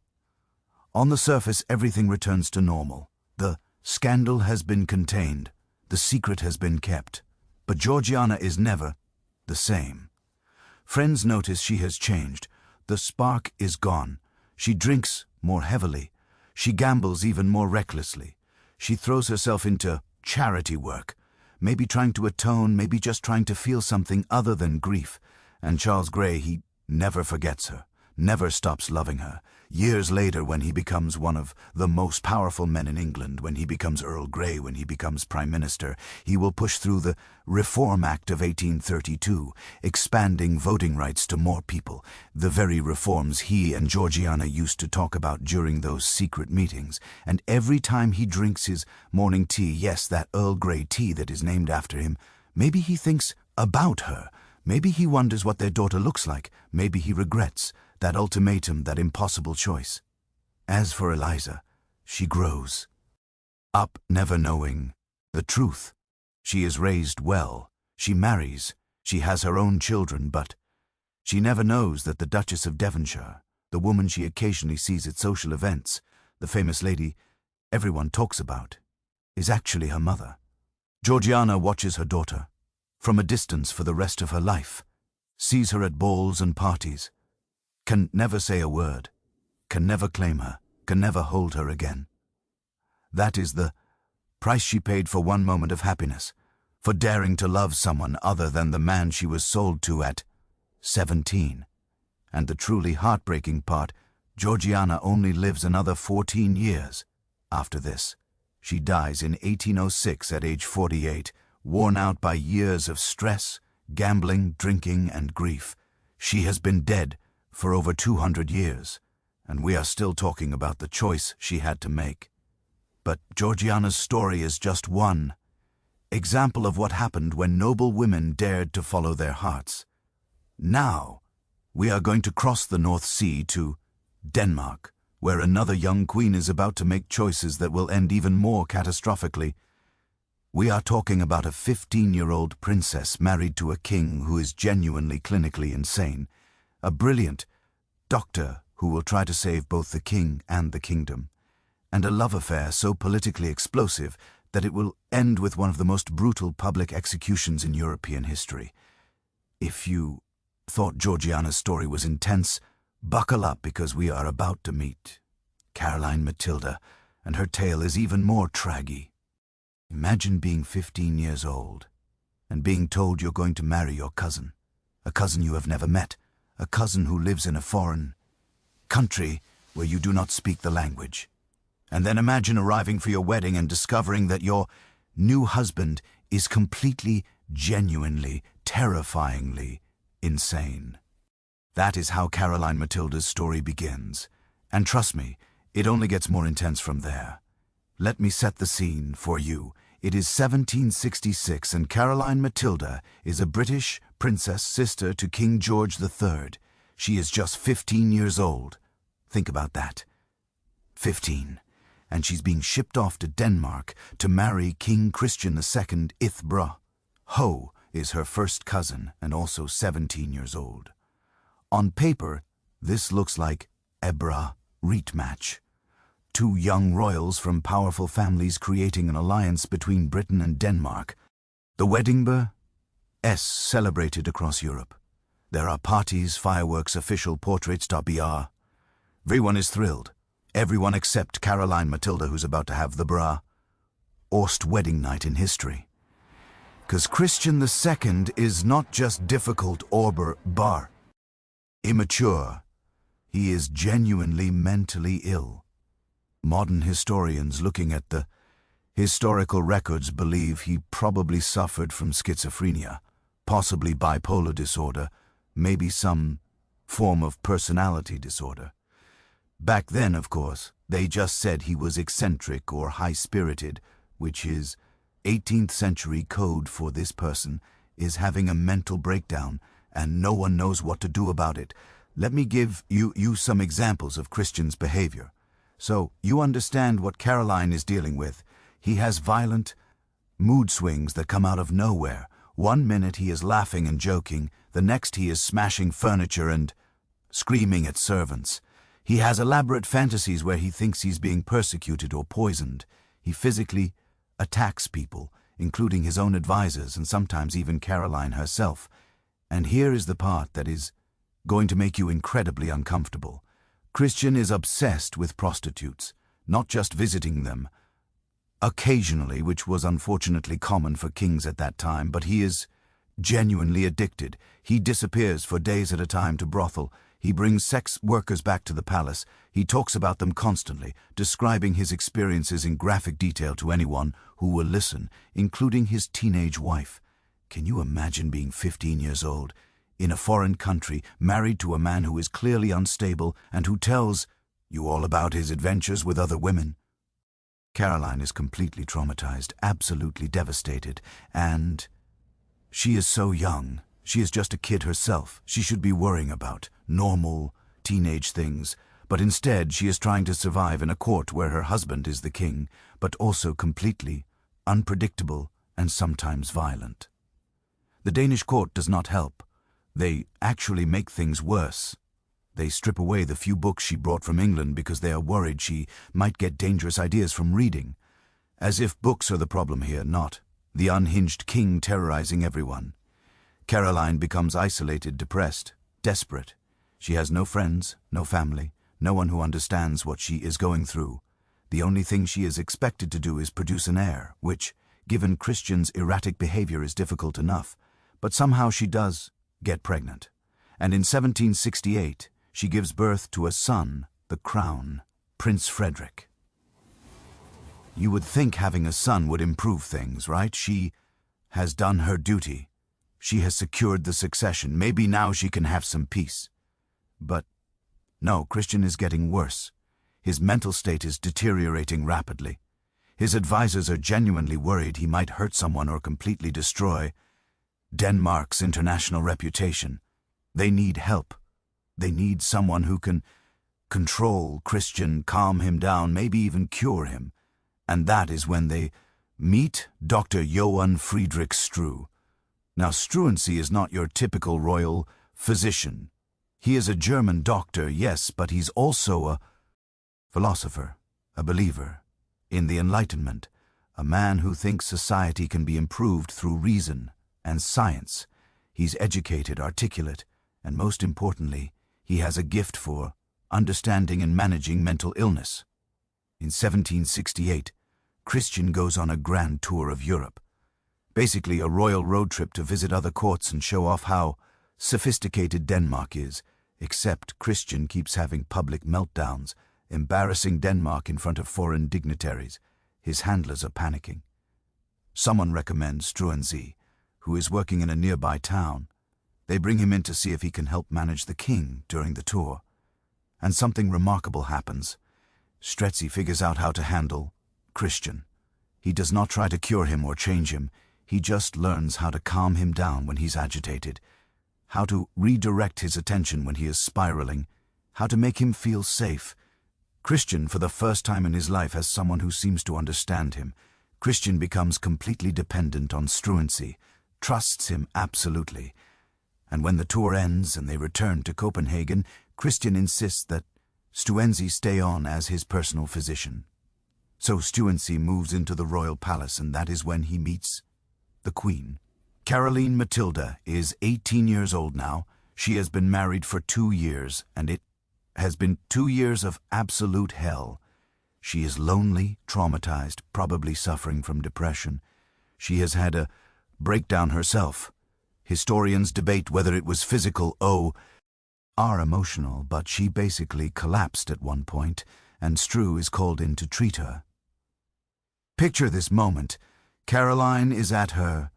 Speaker 1: On the surface, everything returns to normal. The scandal has been contained. The secret has been kept. But Georgiana is never the same. Friends notice she has changed. The spark is gone. She drinks more heavily. She gambles even more recklessly. She throws herself into charity work, maybe trying to atone, maybe just trying to feel something other than grief. And Charles Grey, he never forgets her, never stops loving her. Years later, when he becomes one of the most powerful men in England, when he becomes Earl Grey, when he becomes Prime Minister, he will push through the Reform Act of 1832, expanding voting rights to more people, the very reforms he and Georgiana used to talk about during those secret meetings. And every time he drinks his morning tea, yes, that Earl Grey tea that is named after him, maybe he thinks about her. Maybe he wonders what their daughter looks like. Maybe he regrets that ultimatum, that impossible choice. As for Eliza, she grows up never knowing the truth. She is raised well. She marries. She has her own children, but she never knows that the Duchess of Devonshire, the woman she occasionally sees at social events, the famous lady everyone talks about, is actually her mother. Georgiana watches her daughter from a distance for the rest of her life, sees her at balls and parties, can never say a word, can never claim her, can never hold her again. That is the price she paid for one moment of happiness, for daring to love someone other than the man she was sold to at 17. And the truly heartbreaking part, Georgiana only lives another 14 years after this. She dies in 1806 at age 48, worn out by years of stress, gambling, drinking, and grief. She has been dead for over 200 years, and we are still talking about the choice she had to make. But Georgiana's story is just one example of what happened when noble women dared to follow their hearts. Now, we are going to cross the North Sea to Denmark, where another young queen is about to make choices that will end even more catastrophically. We are talking about a 15-year-old princess married to a king who is genuinely clinically insane, a brilliant doctor who will try to save both the king and the kingdom, and a love affair so politically explosive that it will end with one of the most brutal public executions in European history. If you thought Georgiana's story was intense, buckle up, because we are about to meet Caroline Matilda, and her tale is even more traggy. Imagine being 15 years old and being told you're going to marry your cousin, a cousin you have never met, a cousin who lives in a foreign country where you do not speak the language. And then imagine arriving for your wedding and discovering that your new husband is completely, genuinely, terrifyingly insane. That is how Caroline Matilda's story begins. And trust me, it only gets more intense from there. Let me set the scene for you. It is 1766, and Caroline Matilda is a British princess, sister to King George III. She is just 15 years old. Think about that. 15. And she's being shipped off to Denmark to marry King Christian II Ithbra. Ho is her first cousin and also 17 years old. On paper, this looks like a reet match. Two young royals from powerful families creating an alliance between Britain and Denmark. The wedding is celebrated across Europe. There are parties, fireworks, official portraits, .br. Everyone is thrilled. Everyone except Caroline Matilda, who's about to have the worst wedding night in history. Because Christian II is not just difficult or immature. He is genuinely mentally ill. Modern historians looking at the historical records believe he probably suffered from schizophrenia, possibly bipolar disorder, maybe some form of personality disorder. Back then, of course, they just said he was eccentric or high-spirited, which is 18th century code for this person is having a mental breakdown, and no one knows what to do about it. Let me give you some examples of Christian's behavior, so you understand what Caroline is dealing with. He has violent mood swings that come out of nowhere. One minute he is laughing and joking, the next he is smashing furniture and screaming at servants. He has elaborate fantasies where he thinks he's being persecuted or poisoned. He physically attacks people, including his own advisors and sometimes even Caroline herself. And here is the part that is going to make you incredibly uncomfortable. Christian is obsessed with prostitutes, not just visiting them occasionally, which was unfortunately common for kings at that time, but he is genuinely addicted. He disappears for days at a time to brothel. He brings sex workers back to the palace. He talks about them constantly, describing his experiences in graphic detail to anyone who will listen, including his teenage wife. Can you imagine being 15 years old, in a foreign country, married to a man who is clearly unstable and who tells you all about his adventures with other women? Caroline is completely traumatized, absolutely devastated, and she is so young. She is just a kid herself. She should be worrying about normal teenage things, but instead she is trying to survive in a court where her husband is the king, but also completely unpredictable and sometimes violent. The Danish court does not help. They actually make things worse. They strip away the few books she brought from England because they are worried she might get dangerous ideas from reading. As if books are the problem here, not the unhinged king terrorizing everyone. Caroline becomes isolated, depressed, desperate. She has no friends, no family, no one who understands what she is going through. The only thing she is expected to do is produce an heir, which, given Christian's erratic behavior, is difficult enough. But somehow she does get pregnant. And in 1768, she gives birth to a son, the crown, Prince Frederick. You would think having a son would improve things, right? She has done her duty. She has secured the succession. Maybe now she can have some peace. But no, Christian is getting worse. His mental state is deteriorating rapidly. His advisors are genuinely worried he might hurt someone or completely destroy Denmark's international reputation. They need help. They need someone who can control Christian, calm him down, maybe even cure him. And that is when they meet Dr. Johann Friedrich Struve. Now, Struensee is not your typical royal physician. He is a German doctor, yes, but he's also a philosopher, a believer in the Enlightenment, a man who thinks society can be improved through reason and science. He's educated, articulate, and most importantly, he has a gift for understanding and managing mental illness. In 1768, Christian goes on a grand tour of Europe, basically a royal road trip to visit other courts and show off how sophisticated Denmark is, except Christian keeps having public meltdowns, embarrassing Denmark in front of foreign dignitaries. His handlers are panicking. Someone recommends Struensee, who is working in a nearby town. They bring him in to see if he can help manage the king during the tour. And something remarkable happens. Struensee figures out how to handle Christian. He does not try to cure him or change him. He just learns how to calm him down when he's agitated, how to redirect his attention when he is spiraling, how to make him feel safe. Christian, for the first time in his life, has someone who seems to understand him. Christian becomes completely dependent on Struensee, trusts him absolutely. And when the tour ends and they return to Copenhagen, Christian insists that Struensee stay on as his personal physician. So Struensee moves into the royal palace, and that is when he meets the Queen. Caroline Matilda is 18 years old now. She has been married for 2 years, and it has been 2 years of absolute hell. She is lonely, traumatized, probably suffering from depression. She has had a breakdown herself. Historians debate whether it was physical or emotional, but she basically collapsed at one point, and Stru is called in to treat her. Picture this moment. Caroline is at her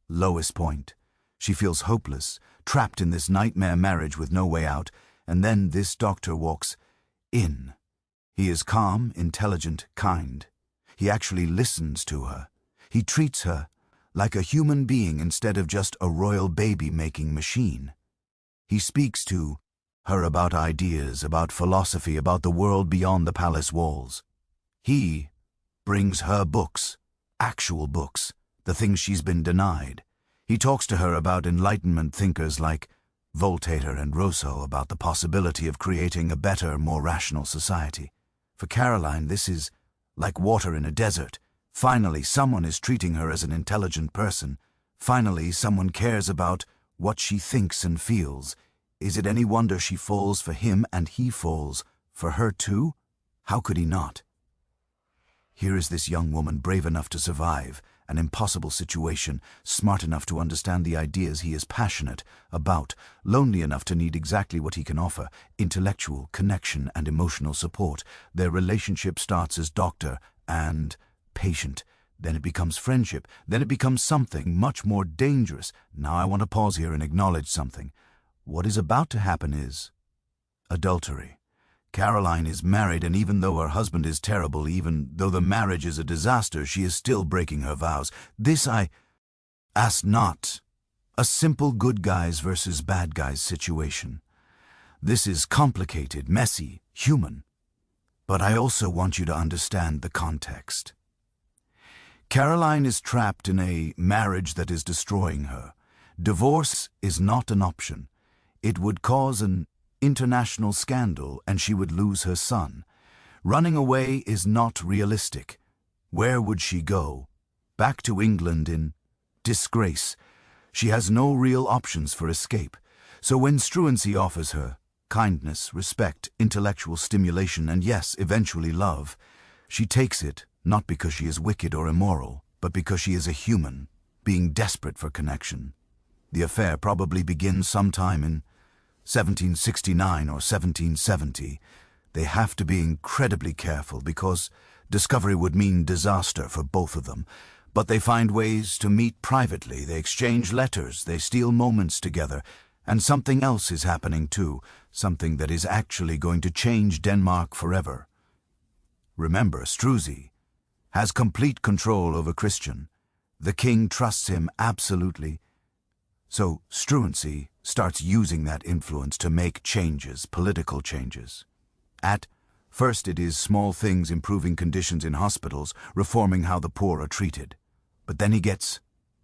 Speaker 1: lowest point. She feels hopeless, trapped in this nightmare marriage with no way out, and then this doctor walks in. He is calm, intelligent, kind. He actually listens to her. He treats her like a human being instead of just a royal baby-making machine. He speaks to her about ideas, about philosophy, about the world beyond the palace walls. He brings her books, actual books, the things she's been denied. He talks to her about Enlightenment thinkers like Voltaire and Rousseau, about the possibility of creating a better, more rational society. For Caroline, this is like water in a desert. Finally, someone is treating her as an intelligent person. Finally, someone cares about what she thinks and feels. Is it any wonder she falls for him and he falls for her too? How could he not? Here is this young woman, brave enough to survive an impossible situation, smart enough to understand the ideas he is passionate about, lonely enough to need exactly what he can offer, intellectual connection and emotional support. Their relationship starts as doctor and patient. Then it becomes friendship. Then it becomes something much more dangerous. Now I want to pause here and acknowledge something. What is about to happen is adultery. Caroline is married, and even though her husband is terrible, even though the marriage is a disaster, she is still breaking her vows. This I ask not a simple good guys versus bad guys situation. This is complicated, messy, human. But I also want you to understand the context. Caroline is trapped in a marriage that is destroying her. Divorce is not an option. It would cause an international scandal, and she would lose her son. Running away is not realistic. Where would she go? Back to England in disgrace. She has no real options for escape. So when Struensee offers her kindness, respect, intellectual stimulation, and yes, eventually love, she takes it, not because she is wicked or immoral, but because she is a human, being desperate for connection. The affair probably begins sometime in 1769 or 1770. They have to be incredibly careful because discovery would mean disaster for both of them. But they find ways to meet privately. They exchange letters. They steal moments together. And something else is happening too, something that is actually going to change Denmark forever. Remember, Struensee has complete control over Christian. The king trusts him absolutely. So Struensee starts using that influence to make changes, political changes. At first it is small things, improving conditions in hospitals, reforming how the poor are treated. But then he gets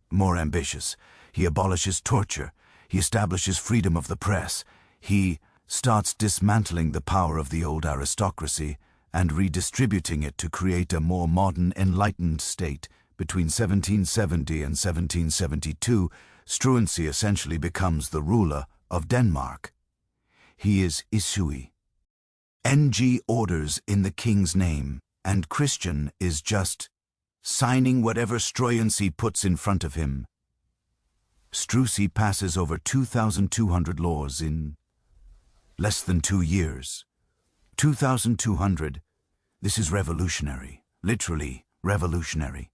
Speaker 1: more ambitious. He abolishes torture. He establishes freedom of the press. He starts dismantling the power of the old aristocracy and redistributing it to create a more modern, enlightened state. Between 1770 and 1772, Struensee essentially becomes the ruler of Denmark. He is Isui. NG orders in the king's name, and Christian is just signing whatever Struensee puts in front of him. Struensee passes over 2,200 laws in less than 2 years. 2,200. This is revolutionary, literally revolutionary.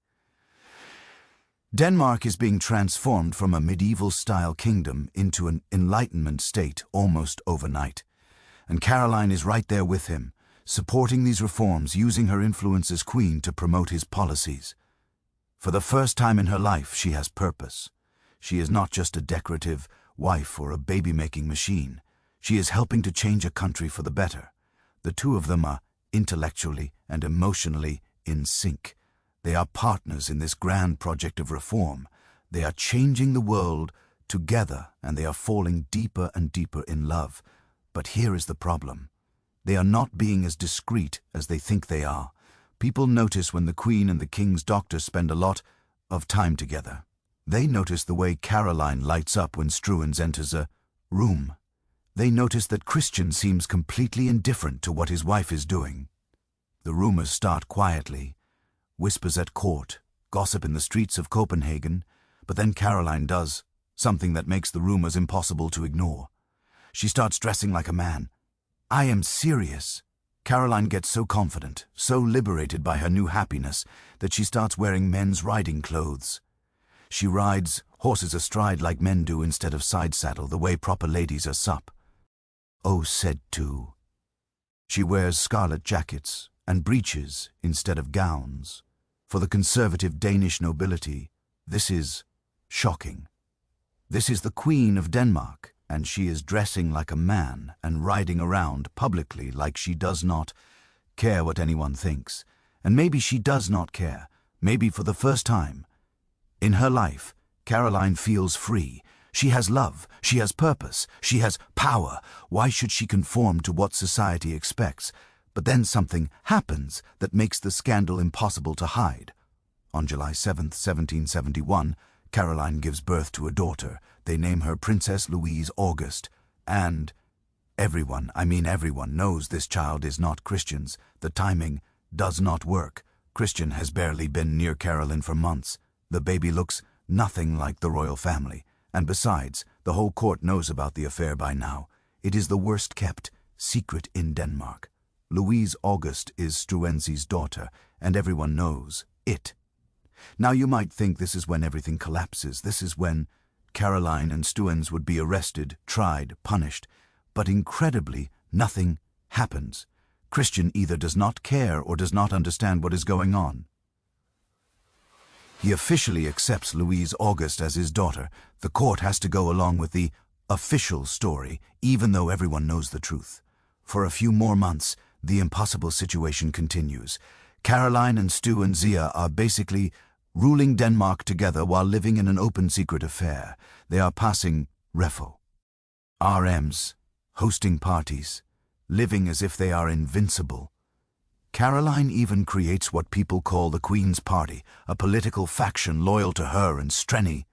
Speaker 1: Denmark is being transformed from a medieval-style kingdom into an Enlightenment state almost overnight. And Caroline is right there with him, supporting these reforms, using her influence as queen to promote his policies. For the first time in her life, she has purpose. She is not just a decorative wife or a baby-making machine. She is helping to change a country for the better. The two of them are intellectually and emotionally in sync. They are partners in this grand project of reform. They are changing the world together, and they are falling deeper and deeper in love. But here is the problem. They are not being as discreet as they think they are. People notice when the Queen and the King's doctor spend a lot of time together. They notice the way Caroline lights up when Struens enters a room. They notice that Christian seems completely indifferent to what his wife is doing. The rumors start quietly. Whispers at court, gossip in the streets of Copenhagen, but then Caroline does something that makes the rumors impossible to ignore. She starts dressing like a man. I am serious. Caroline gets so confident, so liberated by her new happiness, that she starts wearing men's riding clothes. She rides horses astride like men do instead of side saddle, the way proper ladies are sup. Oh, said too. She wears scarlet jackets and breeches instead of gowns. For the conservative Danish nobility, this is shocking. This is the Queen of Denmark, and she is dressing like a man and riding around publicly like she does not care what anyone thinks. And maybe she does not care. Maybe for the first time in her life, Caroline feels free. She has love, she has purpose, she has power. Why should she conform to what society expects? But then something happens that makes the scandal impossible to hide. On July 7th, 1771, Caroline gives birth to a daughter. They name her Princess Louise August. And everyone, I mean everyone, knows this child is not Christian's. The timing does not work. Christian has barely been near Caroline for months. The baby looks nothing like the royal family. And besides, the whole court knows about the affair by now. It is the worst-kept secret in Denmark. Louise August is Struensee's daughter, and everyone knows it. Now you might think this is when everything collapses. This is when Caroline and Struens would be arrested, tried, punished. But incredibly, nothing happens. Christian either does not care or does not understand what is going on. He officially accepts Louise August as his daughter. The court has to go along with the official story, even though everyone knows the truth. For a few more months, the impossible situation continues. Caroline and Stu and Zia are basically ruling Denmark together while living in an open secret affair. They are passing refo, RMs, hosting parties, living as if they are invincible. Caroline even creates what people call the Queen's Party, a political faction loyal to her and Strenny.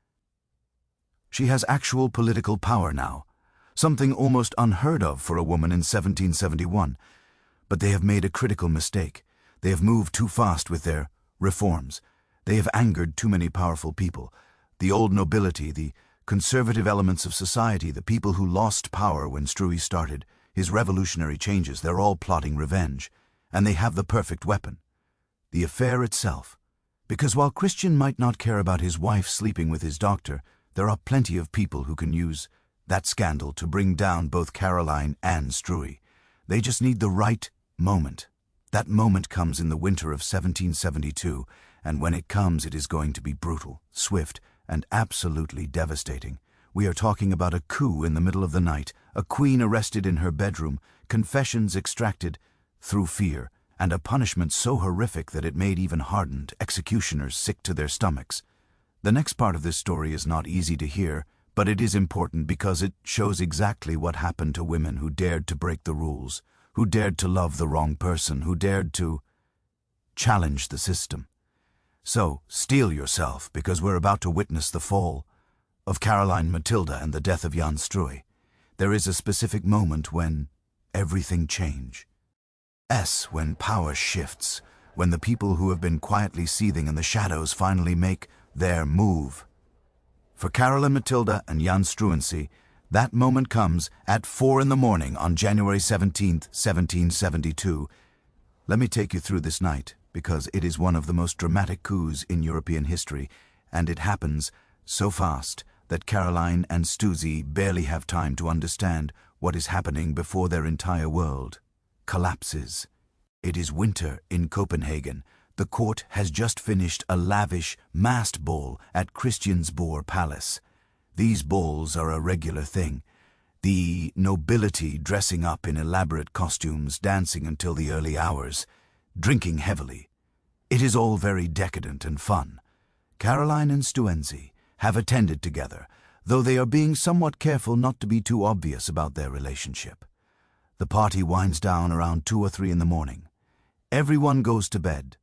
Speaker 1: She has actual political power now, something almost unheard of for a woman in 1771. But they have made a critical mistake. They have moved too fast with their reforms. They have angered too many powerful people. The old nobility, the conservative elements of society, the people who lost power when Struy started, his revolutionary changes, they're all plotting revenge. And they have the perfect weapon, the affair itself. Because while Christian might not care about his wife sleeping with his doctor, there are plenty of people who can use that scandal to bring down both Caroline and Struy. They just need the right moment. That moment comes in the winter of 1772, and when it comes, it is going to be brutal, swift, and absolutely devastating. We are talking about a coup in the middle of the night, a queen arrested in her bedroom, confessions extracted through fear, and a punishment so horrific that it made even hardened executioners sick to their stomachs. The next part of this story is not easy to hear, but it is important because it shows exactly what happened to women who dared to break the rules, who dared to love the wrong person, who dared to challenge the system. So, steel yourself, because we're about to witness the fall of Caroline Matilda and the death of Jan Struy. There is a specific moment when everything changes. When power shifts, when the people who have been quietly seething in the shadows finally make their move. For Caroline Matilda and Jan Struensee, that moment comes at 4 in the morning on January 17th, 1772. Let me take you through this night, because it is one of the most dramatic coups in European history, and it happens so fast that Caroline and Stuzy barely have time to understand what is happening before their entire world collapses. It is winter in Copenhagen. The court has just finished a lavish masked ball at Christiansborg Palace. These balls are a regular thing. The nobility dressing up in elaborate costumes, dancing until the early hours, drinking heavily. It is all very decadent and fun. Caroline and Struensee have attended together, though they are being somewhat careful not to be too obvious about their relationship. The party winds down around 2 or 3 in the morning. Everyone goes to bed.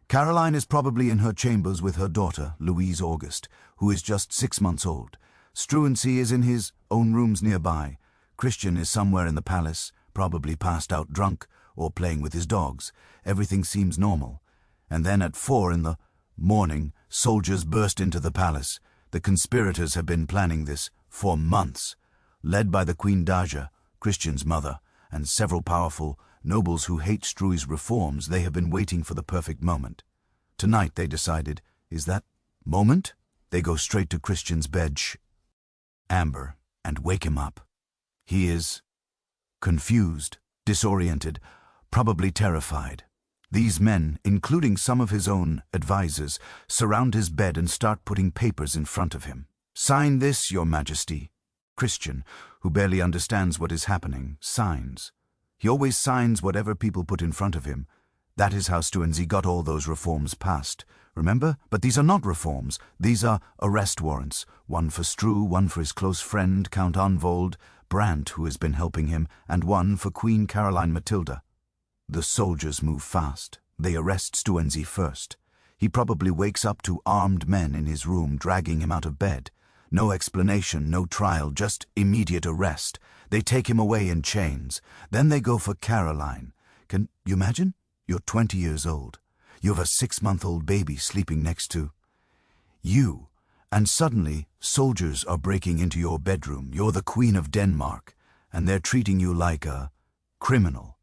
Speaker 1: Caroline is probably in her chambers with her daughter, Louise August, who is just 6 months old. Struensee is in his own rooms nearby. Christian is somewhere in the palace, probably passed out drunk, or playing with his dogs. Everything seems normal. And then at 4 in the morning, soldiers burst into the palace. The conspirators have been planning this for months. Led by the Queen Daja, Christian's mother, and several powerful nobles who hate Strui's reforms, they have been waiting for the perfect moment. Tonight, they decided, is that moment? They go straight to Christian's bed, Amber, and wake him up. He is confused, disoriented, probably terrified. These men, including some of his own advisors, surround his bed and start putting papers in front of him. "Sign this, Your Majesty." Christian, who barely understands what is happening, signs. He always signs whatever people put in front of him. That is how Struensee got all those reforms passed. Remember? But these are not reforms. These are arrest warrants. One for Stru, one for his close friend, Count Anvold, Brandt, who has been helping him, and one for Queen Caroline Matilda. The soldiers move fast. They arrest Struensee first. He probably wakes up to armed men in his room dragging him out of bed. No explanation, no trial, just immediate arrest. They take him away in chains. Then they go for Caroline. Can you imagine? You're 20 years old. You have a 6-month-old baby sleeping next to you. And suddenly, soldiers are breaking into your bedroom. You're the Queen of Denmark, and they're treating you like a criminal.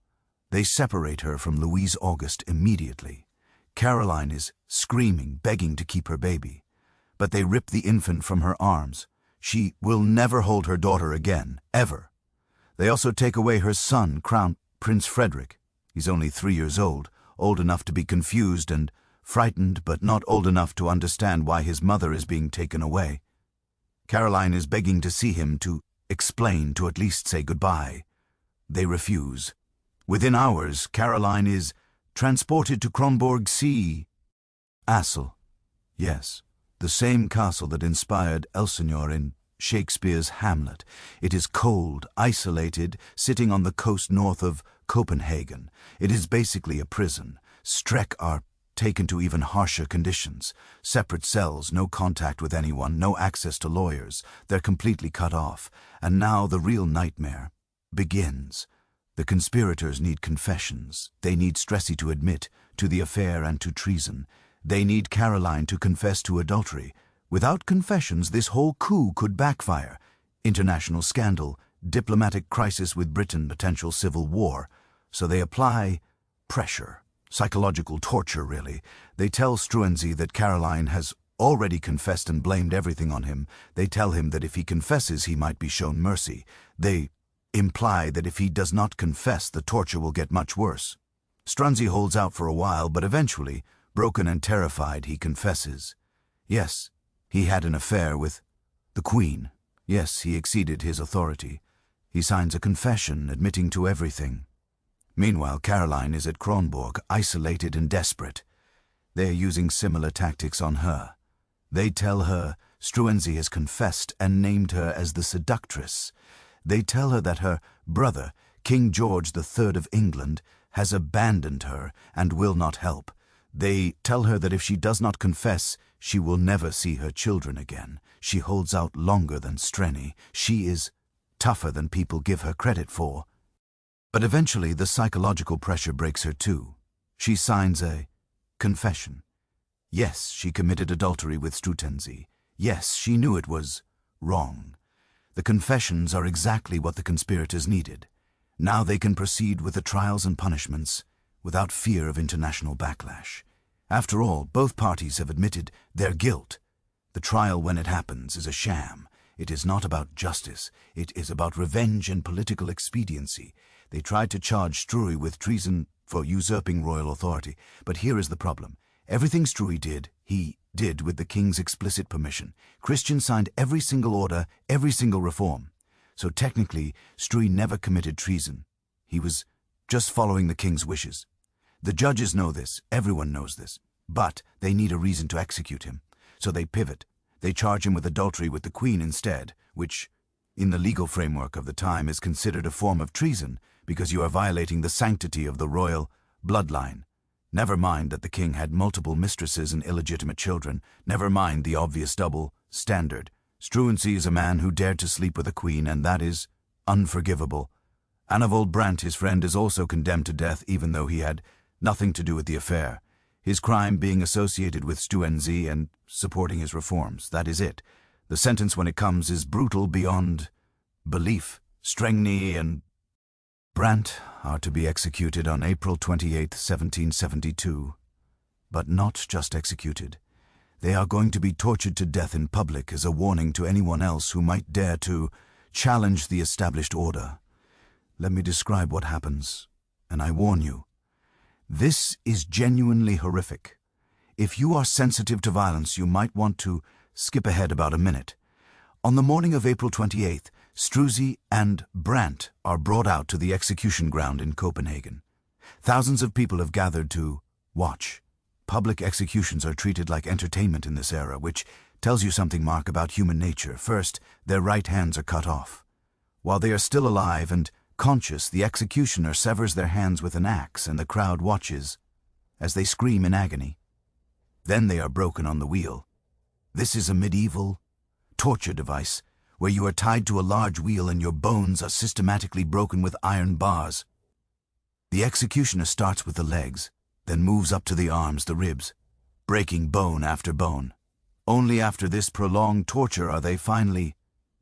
Speaker 1: They separate her from Louise August immediately. Caroline is screaming, begging to keep her baby. But they rip the infant from her arms. She will never hold her daughter again, ever. They also take away her son, Crown Prince Frederick. He's only 3 years old enough to be confused and frightened, but not old enough to understand why his mother is being taken away. Caroline is begging to see him, to explain, to at least say goodbye. They refuse. Within hours, Caroline is transported to Kronborg Sea. Assel. Yes, the same castle that inspired Elsinore in Shakespeare's Hamlet. It is cold, isolated, sitting on the coast north of Copenhagen. It is basically a prison. Streck are taken to even harsher conditions. Separate cells, no contact with anyone, no access to lawyers. They're completely cut off. And now the real nightmare begins. The conspirators need confessions. They need Stressy to admit to the affair and to treason. They need Caroline to confess to adultery. Without confessions, this whole coup could backfire. International scandal, diplomatic crisis with Britain, potential civil war. So they apply pressure, psychological torture, really. They tell Struensee that Caroline has already confessed and blamed everything on him. They tell him that if he confesses, he might be shown mercy. They imply that if he does not confess, the torture will get much worse. Struensee holds out for a while, but eventually, broken and terrified, he confesses. Yes, he had an affair with the Queen. Yes, he exceeded his authority. He signs a confession, admitting to everything. Meanwhile, Caroline is at Kronborg, isolated and desperate. They are using similar tactics on her. They tell her Struensee has confessed and named her as the seductress. They tell her that her brother, King George III of England, has abandoned her and will not help. They tell her that if she does not confess, she will never see her children again. She holds out longer than Strenny. She is tougher than people give her credit for. But eventually the psychological pressure breaks her too. She signs a confession. Yes, she committed adultery with Struensee. Yes, she knew it was wrong. The confessions are exactly what the conspirators needed. Now they can proceed with the trials and punishments without fear of international backlash. After all, both parties have admitted their guilt. The trial, when it happens, is a sham. It is not about justice. It is about revenge and political expediency. They tried to charge Strui with treason for usurping royal authority. But here is the problem. Everything Strui did, he did with the king's explicit permission. Christian signed every single order, every single reform. So technically, Strui never committed treason. He was just following the king's wishes. The judges know this, everyone knows this, but they need a reason to execute him. So they pivot. They charge him with adultery with the queen instead, which, in the legal framework of the time, is considered a form of treason because you are violating the sanctity of the royal bloodline. Never mind that the king had multiple mistresses and illegitimate children. Never mind the obvious double standard. Struensee is a man who dared to sleep with a queen, and that is unforgivable. Arnold Brandt, his friend, is also condemned to death even though he had nothing to do with the affair, his crime being associated with Struensee and supporting his reforms. That is it. The sentence when it comes is brutal beyond belief. Strengny and Brandt are to be executed on April 28, 1772. But not just executed. They are going to be tortured to death in public as a warning to anyone else who might dare to challenge the established order. Let me describe what happens, and I warn you, this is genuinely horrific. If you are sensitive to violence, you might want to skip ahead about a minute. On the morning of April 28th, Struensee and Brandt are brought out to the execution ground in Copenhagen. Thousands of people have gathered to watch. Public executions are treated like entertainment in this era, which tells you something, Mark, about human nature. First, their right hands are cut off. While they are still alive and conscious, the executioner severs their hands with an axe, and the crowd watches as they scream in agony. Then they are broken on the wheel. This is a medieval torture device, where you are tied to a large wheel and your bones are systematically broken with iron bars. The executioner starts with the legs, then moves up to the arms, the ribs, breaking bone after bone. Only after this prolonged torture are they finally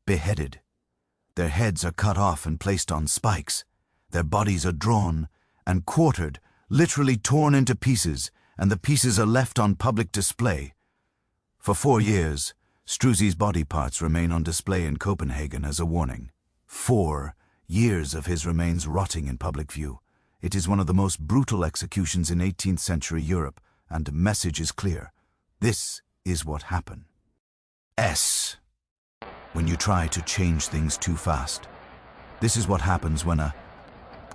Speaker 1: beheaded. Their heads are cut off and placed on spikes. Their bodies are drawn and quartered, literally torn into pieces, and the pieces are left on public display. For 4 years, Struensee's body parts remain on display in Copenhagen as a warning. 4 years of his remains rotting in public view. It is one of the most brutal executions in 18th century Europe, and the message is clear. This is what happened. When you try to change things too fast. This is what happens when a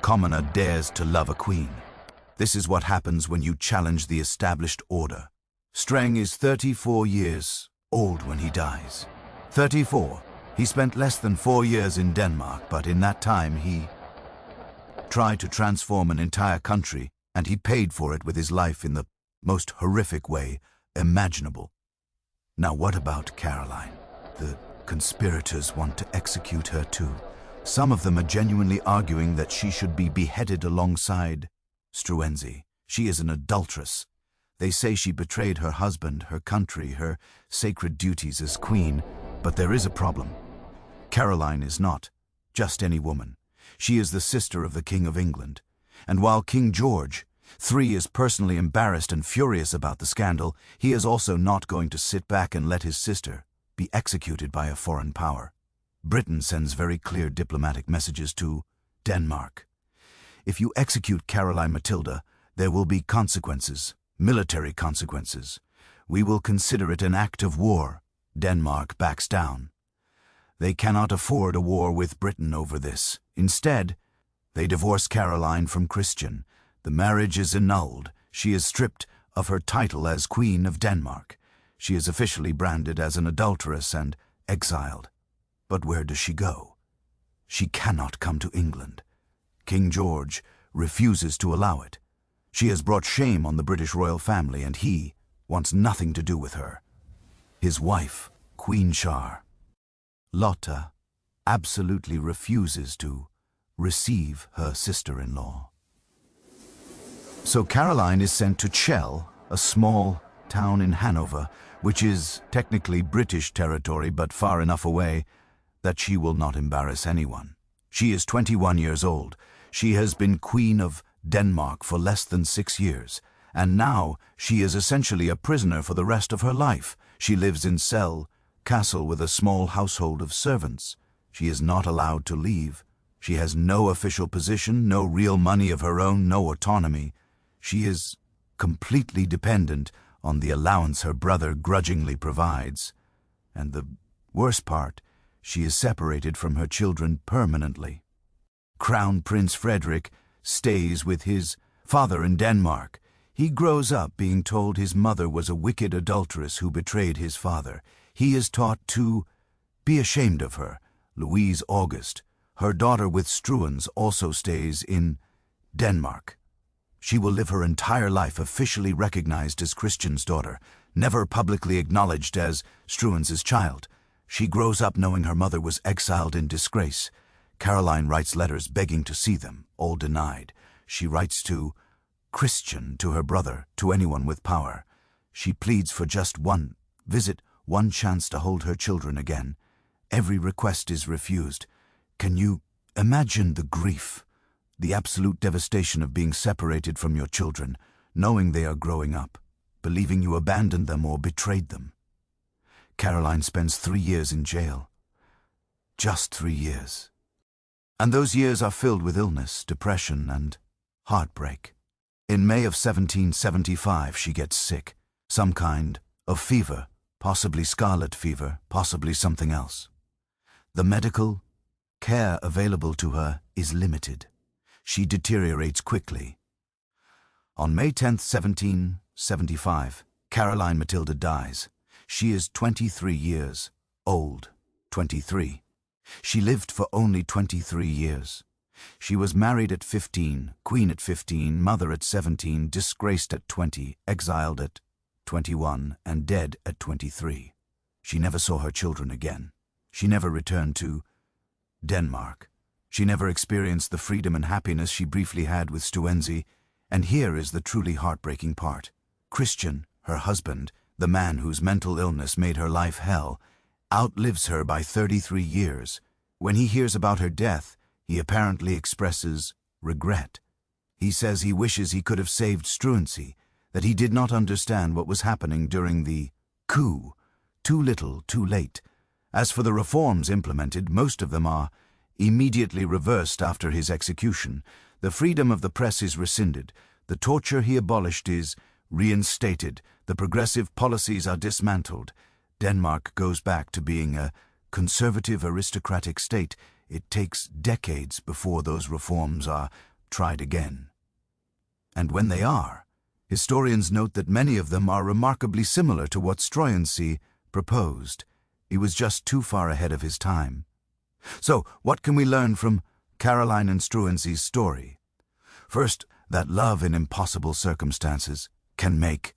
Speaker 1: commoner dares to love a queen. This is what happens when you challenge the established order. Streng is 34 years old when he dies. 34. He spent less than 4 years in Denmark, but in that time he tried to transform an entire country, and he paid for it with his life in the most horrific way imaginable. Now what about Caroline? The conspirators want to execute her too. Some of them are genuinely arguing that she should be beheaded alongside Struensee. She is an adulteress. They say she betrayed her husband, her country, her sacred duties as queen, but there is a problem. Caroline is not just any woman. She is the sister of the King of England. And while King George III is personally embarrassed and furious about the scandal, he is also not going to sit back and let his sister be executed by a foreign power. Britain sends very clear diplomatic messages to Denmark. If you execute Caroline Matilda, there will be consequences, military consequences. We will consider it an act of war. Denmark backs down. They cannot afford a war with Britain over this. Instead, they divorce Caroline from Christian. The marriage is annulled. She is stripped of her title as Queen of Denmark. She is officially branded as an adulteress and exiled. But where does she go? She cannot come to England. King George refuses to allow it. She has brought shame on the British royal family, and he wants nothing to do with her. His wife, Queen Lotta, absolutely refuses to receive her sister-in-law. So Caroline is sent to Chell, a small town in Hanover, which is technically British territory but far enough away that she will not embarrass anyone. She is 21 years old. She has been Queen of Denmark for less than 6 years, and now she is essentially a prisoner for the rest of her life. She lives in Cell Castle with a small household of servants. She is not allowed to leave. She has no official position, no real money of her own, no autonomy. She is completely dependent on the allowance her brother grudgingly provides. And the worst part, she is separated from her children permanently. Crown Prince Frederik stays with his father in Denmark. He grows up being told his mother was a wicked adulteress who betrayed his father. He is taught to be ashamed of her. Louise August, her daughter with Struens, also stays in Denmark. She will live her entire life officially recognized as Christian's daughter, never publicly acknowledged as Struens's child. She grows up knowing her mother was exiled in disgrace. Caroline writes letters begging to see them, all denied. She writes to Christian, to her brother, to anyone with power. She pleads for just one visit, one chance to hold her children again. Every request is refused. Can you imagine the grief, the absolute devastation of being separated from your children, knowing they are growing up, believing you abandoned them or betrayed them? Caroline spends 3 years in jail. Just 3 years. And those years are filled with illness, depression, and heartbreak. In May of 1775, she gets sick, some kind of fever, possibly scarlet fever, possibly something else. The medical care available to her is limited. She deteriorates quickly. On May 10, 1775, Caroline Matilda dies. She is 23 years old. 23. She lived for only 23 years. She was married at 15, queen at 15, mother at 17, disgraced at 20, exiled at 21, and dead at 23. She never saw her children again. She never returned to Denmark. She never experienced the freedom and happiness she briefly had with Struensee. And here is the truly heartbreaking part. Christian, her husband, the man whose mental illness made her life hell, outlives her by 33 years. When he hears about her death, he apparently expresses regret. He says he wishes he could have saved Struensee, that he did not understand what was happening during the coup. Too little, too late. As for the reforms implemented, most of them are immediately reversed after his execution. The freedom of the press is rescinded. The torture he abolished is reinstated. The progressive policies are dismantled. Denmark goes back to being a conservative aristocratic state. It takes decades before those reforms are tried again. And when they are, historians note that many of them are remarkably similar to what Struensee proposed. He was just too far ahead of his time. So, what can we learn from Caroline and Struensee's story? First, that love in impossible circumstances can make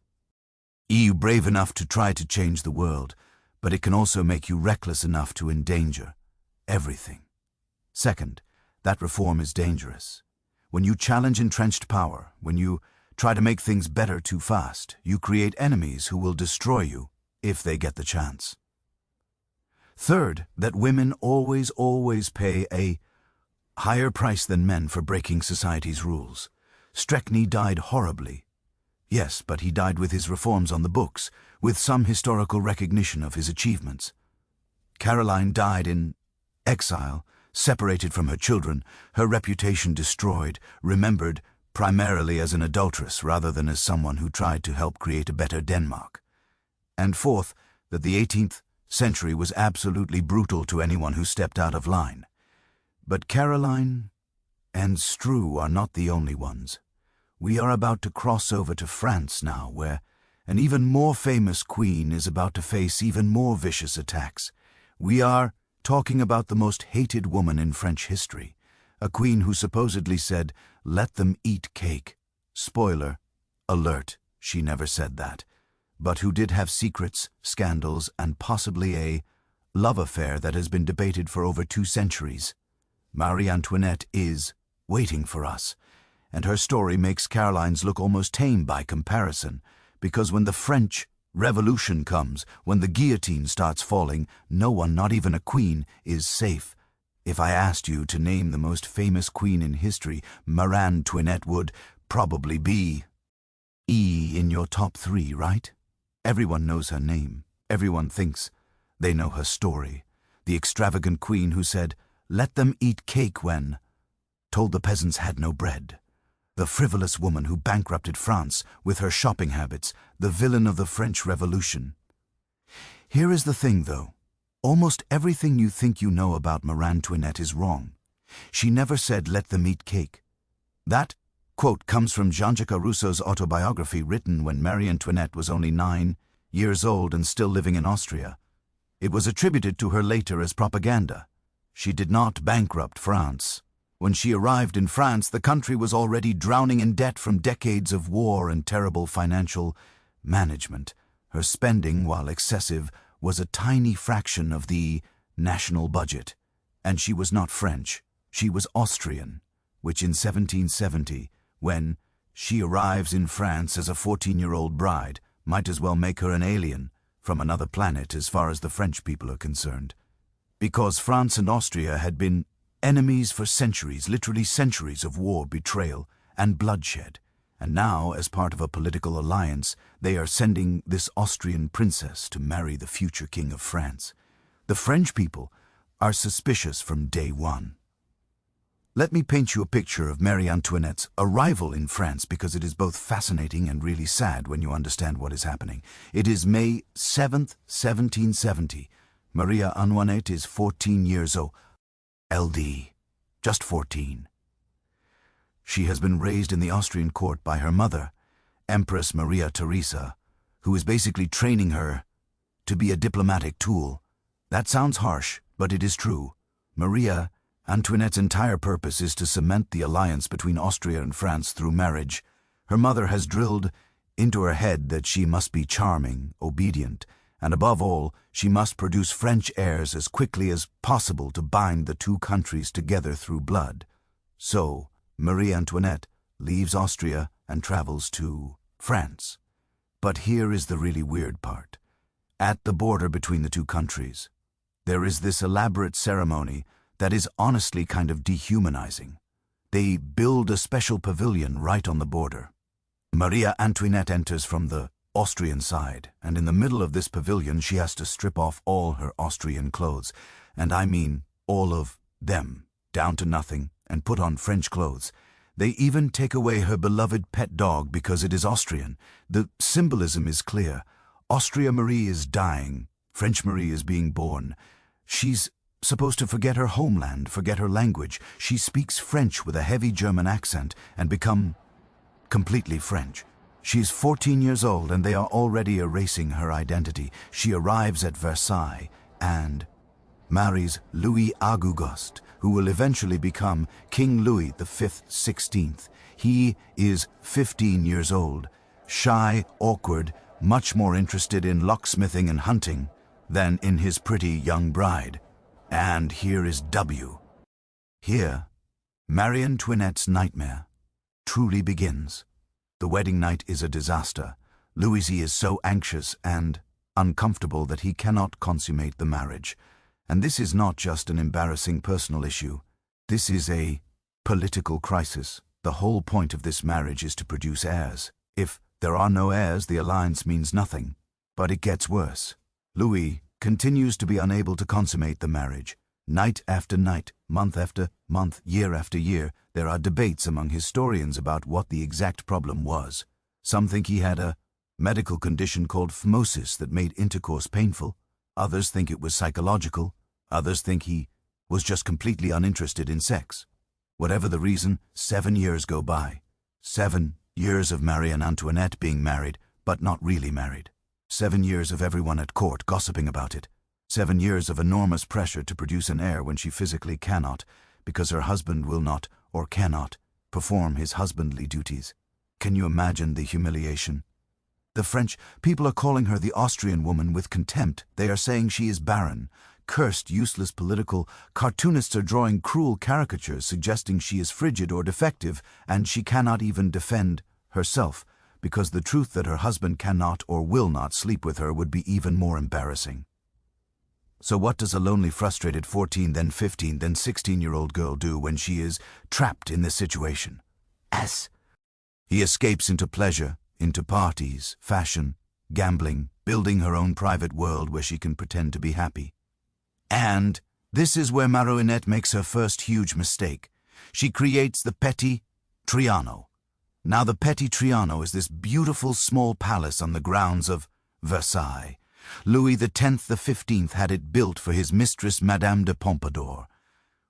Speaker 1: you brave enough to try to change the world, but it can also make you reckless enough to endanger everything. Second, that reform is dangerous. When you challenge entrenched power, when you try to make things better too fast, you create enemies who will destroy you if they get the chance. Third, that women always pay a higher price than men for breaking society's rules. Strekny died horribly. Yes, but he died with his reforms on the books, with some historical recognition of his achievements. Caroline died in exile, separated from her children, her reputation destroyed, remembered primarily as an adulteress rather than as someone who tried to help create a better Denmark. And fourth, that the 18th century was absolutely brutal to anyone who stepped out of line. But Caroline and Stru are not the only ones. We are about to cross over to France now, where an even more famous queen is about to face even more vicious attacks. We are talking about the most hated woman in French history, a queen who supposedly said, "Let them eat cake." Spoiler alert, she never said that, but who did have secrets, scandals, and possibly a love affair that has been debated for over 2 centuries. Marie Antoinette is waiting for us, and her story makes Caroline's look almost tame by comparison, because when the French Revolution comes, when the guillotine starts falling, no one, not even a queen, is safe. If I asked you to name the most famous queen in history, Marie Antoinette would probably be in your top 3, right? Everyone knows her name. Everyone thinks they know her story. The extravagant queen who said, "Let them eat cake when," told the peasants had no bread. The frivolous woman who bankrupted France with her shopping habits, the villain of the French Revolution. Here is the thing, though. Almost everything you think you know about Marie Antoinette is wrong. She never said, "Let them eat cake." That quote comes from Jean-Jacques Rousseau's autobiography written when Marie Antoinette was only 9 years old and still living in Austria. It was attributed to her later as propaganda. She did not bankrupt France. When she arrived in France, the country was already drowning in debt from decades of war and terrible financial management. Her spending, while excessive, was a tiny fraction of the national budget. And she was not French. She was Austrian, which in 1770, when she arrives in France as a 14-year-old bride, might as well make her an alien from another planet as far as the French people are concerned. Because France and Austria had been enemies for centuries, literally centuries of war, betrayal, and bloodshed. And now, as part of a political alliance, they are sending this Austrian princess to marry the future king of France. The French people are suspicious from day one. Let me paint you a picture of Marie Antoinette's arrival in France because it is both fascinating and really sad when you understand what is happening. It is May 7th, 1770. Maria Antoinette is 14 years old. LD. Just 14. She has been raised in the Austrian court by her mother, Empress Maria Theresa, who is basically training her to be a diplomatic tool. That sounds harsh, but it is true. Maria Antoinette's entire purpose is to cement the alliance between Austria and France through marriage. Her mother has drilled into her head that she must be charming, obedient, and above all, she must produce French heirs as quickly as possible to bind the two countries together through blood. So, Marie Antoinette leaves Austria and travels to France. But here is the really weird part. At the border between the two countries, there is this elaborate ceremony that is honestly kind of dehumanizing. They build a special pavilion right on the border. Maria Antoinette enters from the Austrian side, and in the middle of this pavilion she has to strip off all her Austrian clothes, and I mean all of them, down to nothing, and put on French clothes. They even take away her beloved pet dog because it is Austrian. The symbolism is clear. Austria Marie is dying. French Marie is being born. She's supposed to forget her homeland, forget her language. She speaks French with a heavy German accent and become completely French. She's 14 years old and they are already erasing her identity. She arrives at Versailles and marries Louis Auguste, who will eventually become King Louis V, 16th. He is 15 years old, shy, awkward, much more interested in locksmithing and hunting than in his pretty young bride. And here is W. Here, Marie Antoinette's nightmare truly begins. The wedding night is a disaster. Louis is so anxious and uncomfortable that he cannot consummate the marriage. And this is not just an embarrassing personal issue. This is a political crisis. The whole point of this marriage is to produce heirs. If there are no heirs, the alliance means nothing. But it gets worse. Louis continues to be unable to consummate the marriage. Night after night, month after month, year after year, there are debates among historians about what the exact problem was. Some think he had a medical condition called phimosis that made intercourse painful. Others think it was psychological. Others think he was just completely uninterested in sex. Whatever the reason, 7 years go by. 7 years of Marie Antoinette being married, but not really married. 7 years of everyone at court gossiping about it. 7 years of enormous pressure to produce an heir when she physically cannot, because her husband will not or cannot perform his husbandly duties. Can you imagine the humiliation? The French people are calling her the Austrian woman with contempt. They are saying she is barren. Cursed, useless political cartoonists are drawing cruel caricatures suggesting she is frigid or defective, and she cannot even defend herself, because the truth that her husband cannot or will not sleep with her would be even more embarrassing. So what does a lonely, frustrated 14, then 15, then 16-year-old girl do when she is trapped in this situation? He escapes into pleasure, into parties, fashion, gambling, building her own private world where she can pretend to be happy. And this is where Marie Antoinette makes her first huge mistake. She creates the Petit Trianon. Now the Petit Trianon is this beautiful small palace on the grounds of Versailles. Louis X the 15th had it built for his mistress Madame de Pompadour.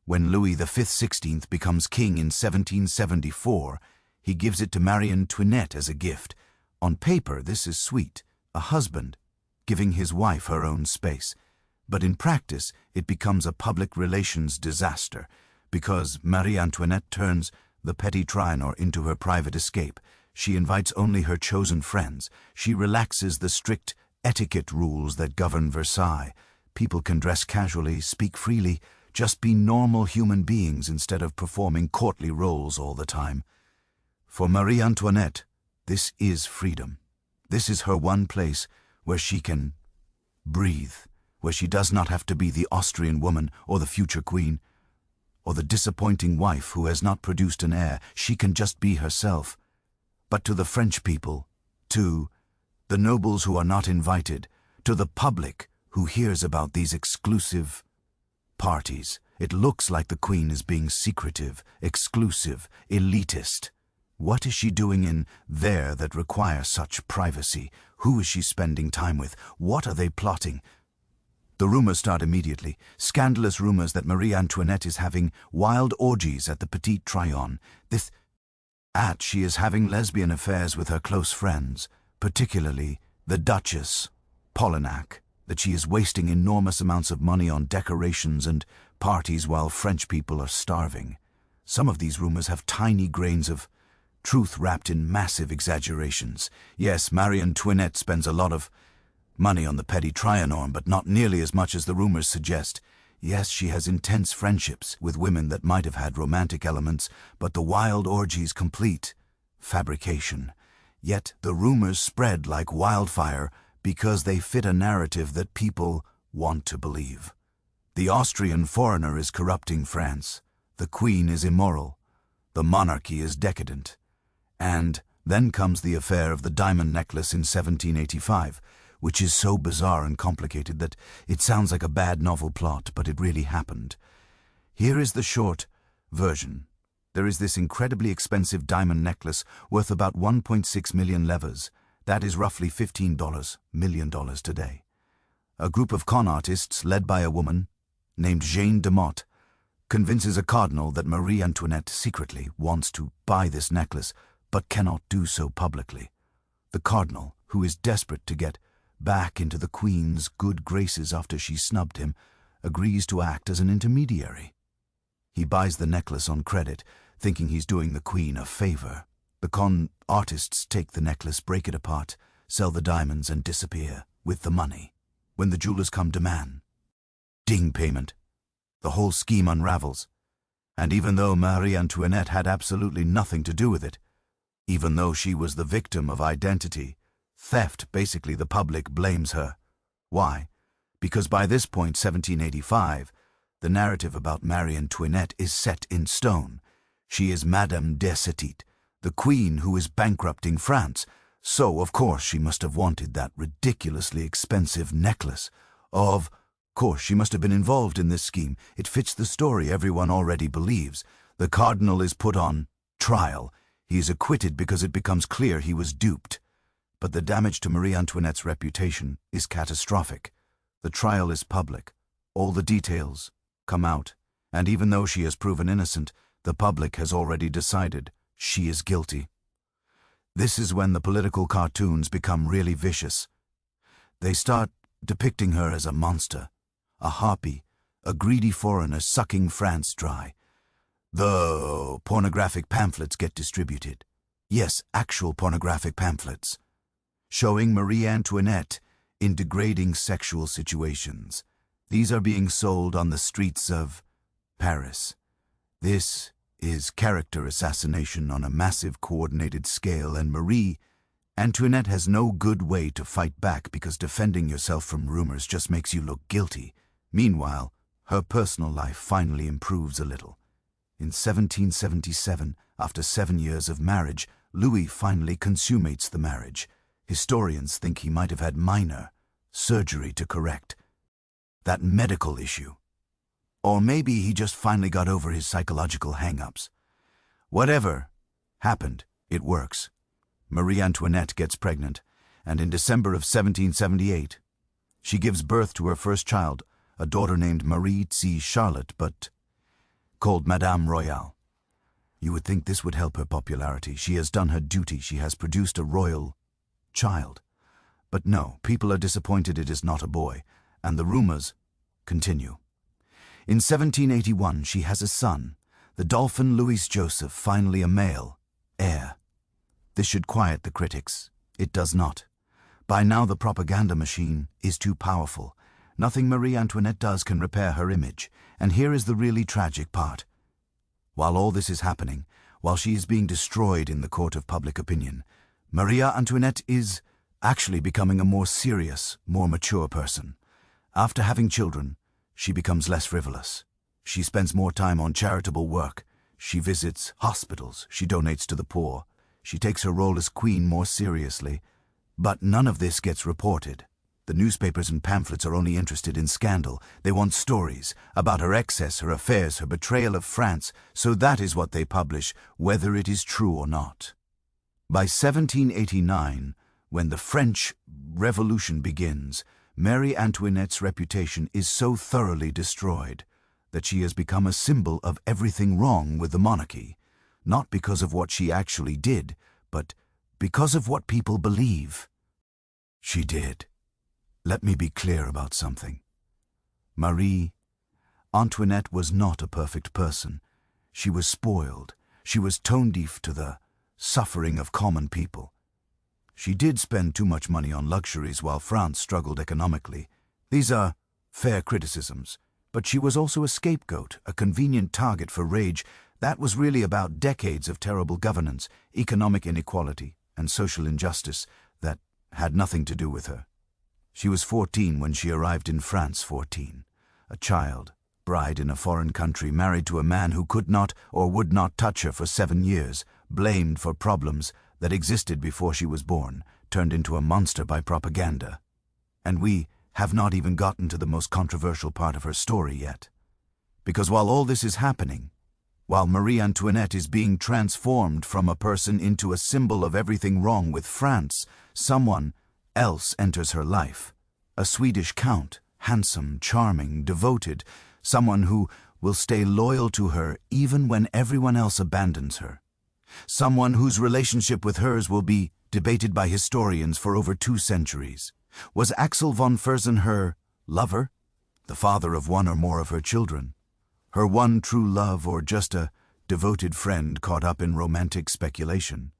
Speaker 1: When Louis V 16th becomes king in 1774, he gives it to Marie Antoinette as a gift. On paper, this is sweet, a husband giving his wife her own space. But in practice, it becomes a public relations disaster, because Marie Antoinette turns the Petit Trianon into her private escape. She invites only her chosen friends. She relaxes the strict etiquette rules that govern Versailles. People can dress casually, speak freely, just be normal human beings instead of performing courtly roles all the time. For Marie Antoinette, this is freedom. This is her one place where she can breathe, where she does not have to be the Austrian woman or the future queen, or the disappointing wife who has not produced an heir. She can just be herself. But to the French people, to the nobles who are not invited, to the public who hears about these exclusive parties, it looks like the queen is being secretive, exclusive, elitist. What is she doing in there that requires such privacy? Who is she spending time with? What are they plotting? The rumors start immediately. Scandalous rumors that Marie Antoinette is having wild orgies at the Petit Trianon. She is having lesbian affairs with her close friends, particularly the Duchess Polignac, that she is wasting enormous amounts of money on decorations and parties while French people are starving. Some of these rumors have tiny grains of truth wrapped in massive exaggerations. Yes, Marie Antoinette spends a lot of money on the Petit Trianon, but not nearly as much as the rumors suggest. Yes, she has intense friendships with women that might have had romantic elements, but the wild orgies complete fabrication. Yet the rumors spread like wildfire because they fit a narrative that people want to believe. The Austrian foreigner is corrupting France. The queen is immoral. The monarchy is decadent. And then comes the affair of the diamond necklace in 1785, which is so bizarre and complicated that it sounds like a bad novel plot, but it really happened. Here is the short version. There is this incredibly expensive diamond necklace worth about 1.6 million levers. That is roughly $15 million today. A group of con artists led by a woman named Jeanne de Motte convinces a cardinal that Marie Antoinette secretly wants to buy this necklace but cannot do so publicly. The cardinal, who is desperate to get back into the queen's good graces after she snubbed him, agrees to act as an intermediary. He buys the necklace on credit, thinking he's doing the queen a favor. The con artists take the necklace, break it apart, sell the diamonds, and disappear with the money. When the jewelers come demand ding payment, the whole scheme unravels. And even though Marie Antoinette had absolutely nothing to do with it, even though she was the victim of identity theft, basically the public blames her. Why? Because by this point, 1785, the narrative about Marie Antoinette is set in stone. She is Madame d'Estaing, the queen who is bankrupting France. So, of course, she must have wanted that ridiculously expensive necklace. Of course, she must have been involved in this scheme. It fits the story everyone already believes. The cardinal is put on trial. He is acquitted because it becomes clear he was duped. But the damage to Marie Antoinette's reputation is catastrophic. The trial is public. All the details come out. And even though she is proven innocent, the public has already decided she is guilty. This is when the political cartoons become really vicious. They start depicting her as a monster, a harpy, a greedy foreigner sucking France dry. The pornographic pamphlets get distributed. Yes, actual pornographic pamphlets, showing Marie Antoinette in degrading sexual situations. These are being sold on the streets of Paris. This is character assassination on a massive coordinated scale, and Marie Antoinette has no good way to fight back because defending yourself from rumors just makes you look guilty. Meanwhile, her personal life finally improves a little. In 1777, after 7 years of marriage, Louis finally consummates the marriage. Historians think he might have had minor surgery to correct that medical issue. Or maybe he just finally got over his psychological hang-ups. Whatever happened, it works. Marie Antoinette gets pregnant, and in December of 1778, she gives birth to her first child, a daughter named Marie Charlotte, but called Madame Royale. You would think this would help her popularity. She has done her duty. She has produced a royal child. But no, people are disappointed it is not a boy, and the rumors continue. In 1781, she has a son, the Dauphin Louis Joseph, finally a male heir. This should quiet the critics. It does not. By now the propaganda machine is too powerful. Nothing Marie Antoinette does can repair her image, and here is the really tragic part. While all this is happening, while she is being destroyed in the court of public opinion, Maria Antoinette is actually becoming a more serious, more mature person. After having children, she becomes less frivolous. She spends more time on charitable work. She visits hospitals. She donates to the poor. She takes her role as queen more seriously. But none of this gets reported. The newspapers and pamphlets are only interested in scandal. They want stories about her excess, her affairs, her betrayal of France, so that is what they publish, whether it is true or not. By 1789, when the French Revolution begins, Marie Antoinette's reputation is so thoroughly destroyed that she has become a symbol of everything wrong with the monarchy, not because of what she actually did, but because of what people believe she did. Let me be clear about something. Marie Antoinette was not a perfect person. She was spoiled. She was tone-deaf to the suffering of common people. She did spend too much money on luxuries while France struggled economically. These are fair criticisms, but she was also a scapegoat, a convenient target for rage that was really about decades of terrible governance, economic inequality, and social injustice that had nothing to do with her. She was 14 when she arrived in France, 14, a child, bride in a foreign country, married to a man who could not or would not touch her for 7 years, blamed for problems that existed before she was born, turned into a monster by propaganda. And we have not even gotten to the most controversial part of her story yet. Because while all this is happening, while Marie Antoinette is being transformed from a person into a symbol of everything wrong with France, someone else enters her life. A Swedish count, handsome, charming, devoted, someone who will stay loyal to her even when everyone else abandons her. Someone whose relationship with hers will be debated by historians for over 2 centuries. Was Axel von Fersen her lover, the father of one or more of her children, her one true love, or just a devoted friend caught up in romantic speculation?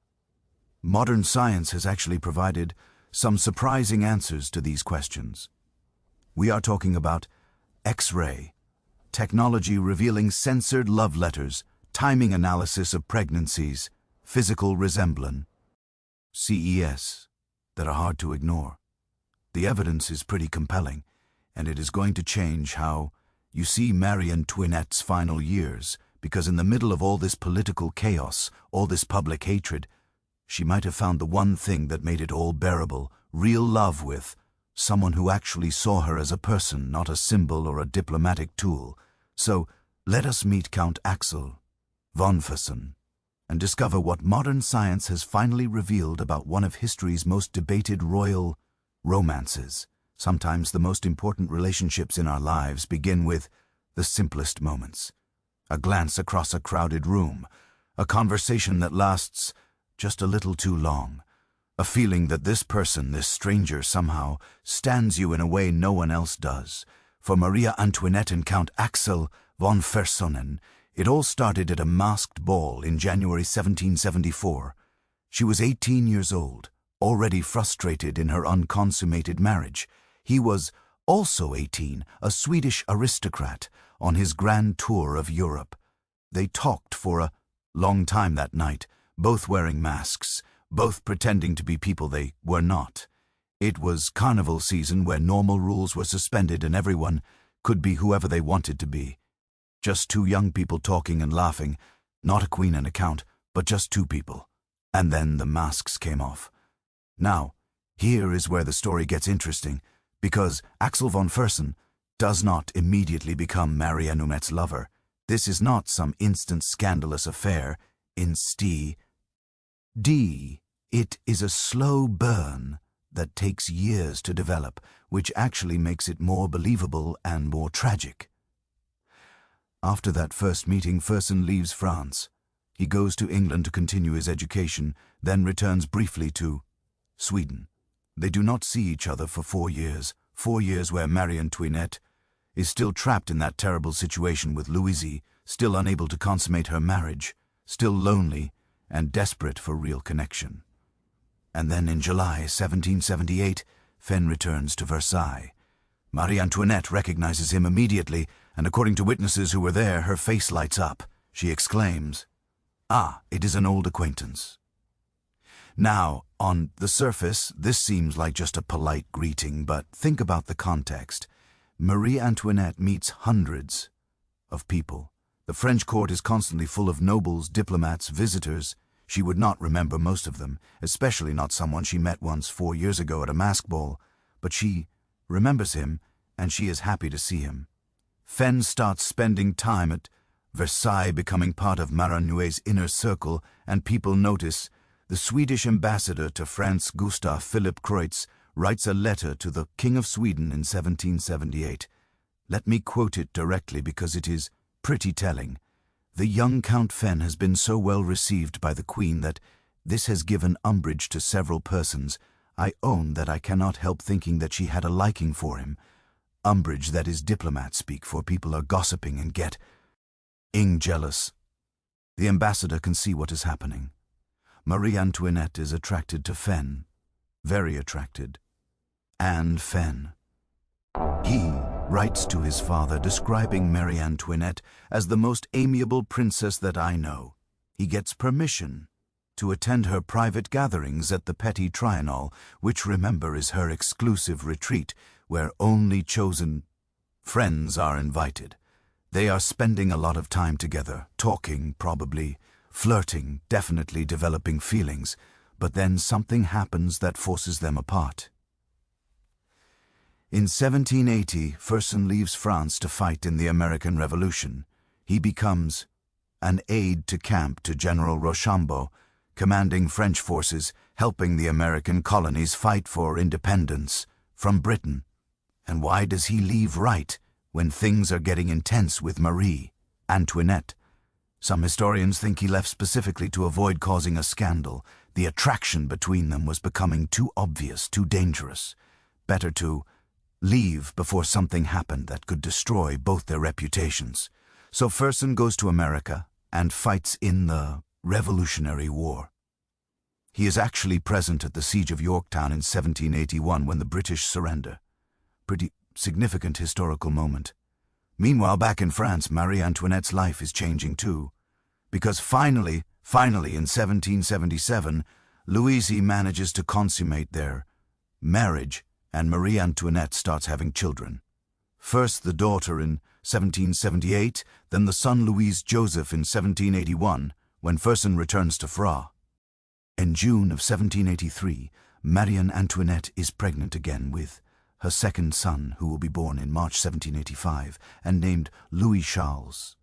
Speaker 1: Modern science has actually provided some surprising answers to these questions. We are talking about X-ray, technology revealing censored love letters, timing analysis of pregnancies, physical resemblance, CES, that are hard to ignore. The evidence is pretty compelling, and it is going to change how you see Marie Antoinette's final years, because in the middle of all this political chaos, all this public hatred, she might have found the one thing that made it all bearable, real love with someone who actually saw her as a person, not a symbol or a diplomatic tool. So let us meet Count Axel von Fersen and discover what modern science has finally revealed about one of history's most debated royal romances. Sometimes the most important relationships in our lives begin with the simplest moments. A glance across a crowded room, a conversation that lasts just a little too long, a feeling that this person, this stranger, somehow stands you in a way no one else does. For Maria Antoinette and Count Axel von Fersen, it all started at a masked ball in January 1774. She was 18 years old, already frustrated in her unconsummated marriage. He was also 18, a Swedish aristocrat, on his grand tour of Europe. They talked for a long time that night, both wearing masks, both pretending to be people they were not. It was carnival season where normal rules were suspended and everyone could be whoever they wanted to be. Just 2 young people talking and laughing, not a queen and a count, but just 2 people. And then the masks came off. Now, here is where the story gets interesting, because Axel von Fersen does not immediately become Marie Antoinette's lover. This is not some instant scandalous affair. Instead, it is a slow burn that takes years to develop, which actually makes it more believable and more tragic. After that first meeting, Fersen leaves France. He goes to England to continue his education, then returns briefly to Sweden. They do not see each other for 4 years, 4 years where Marie Antoinette is still trapped in that terrible situation with Louis, still unable to consummate her marriage, still lonely and desperate for real connection. And then in July 1778, Fen returns to Versailles. Marie Antoinette recognizes him immediately, and according to witnesses who were there, her face lights up. She exclaims, "Ah, it is an old acquaintance." Now, on the surface, this seems like just a polite greeting, but think about the context. Marie Antoinette meets hundreds of people. The French court is constantly full of nobles, diplomats, visitors. She would not remember most of them, especially not someone she met once 4 years ago at a mask ball. But she remembers him, and she is happy to see him. Fenn starts spending time at Versailles, becoming part of Maranouet's inner circle, and people notice. The Swedish ambassador to France, Gustav Philipp Kreutz, writes a letter to the King of Sweden in 1778. Let me quote it directly because it is pretty telling. "The young Count Fenn has been so well received by the Queen that this has given umbrage to several persons. I own that I cannot help thinking that she had a liking for him. Umbrage, that is diplomat speak, for people are gossiping and getting jealous." The ambassador can see what is happening. Marie Antoinette is attracted to Fenn, very attracted. And Fenn. He writes to his father describing Marie Antoinette as the most amiable princess that I know. He gets permission to attend her private gatherings at the Petit Trianon, which, remember, is her exclusive retreat where only chosen friends are invited. They are spending a lot of time together, talking, probably flirting, definitely developing feelings, but then something happens that forces them apart. In 1780, Fersen leaves France to fight in the American Revolution. He becomes an aide-de-camp to General Rochambeau, commanding French forces, helping the American colonies fight for independence from Britain. And why does he leave right when things are getting intense with Marie Antoinette? Some historians think he left specifically to avoid causing a scandal. The attraction between them was becoming too obvious, too dangerous. Better to leave before something happened that could destroy both their reputations. So Fersen goes to America and fights in the Revolutionary War. He is actually present at the Siege of Yorktown in 1781 when the British surrender. Pretty significant historical moment. Meanwhile, back in France, Marie Antoinette's life is changing too. Because finally, in 1777, Louise manages to consummate their marriage, and Marie Antoinette starts having children. First the daughter in 1778, then the son Louis Joseph in 1781, when Fersen returns to France. In June of 1783, Marie Antoinette is pregnant again with her second son, who will be born in March 1785, and named Louis Charles.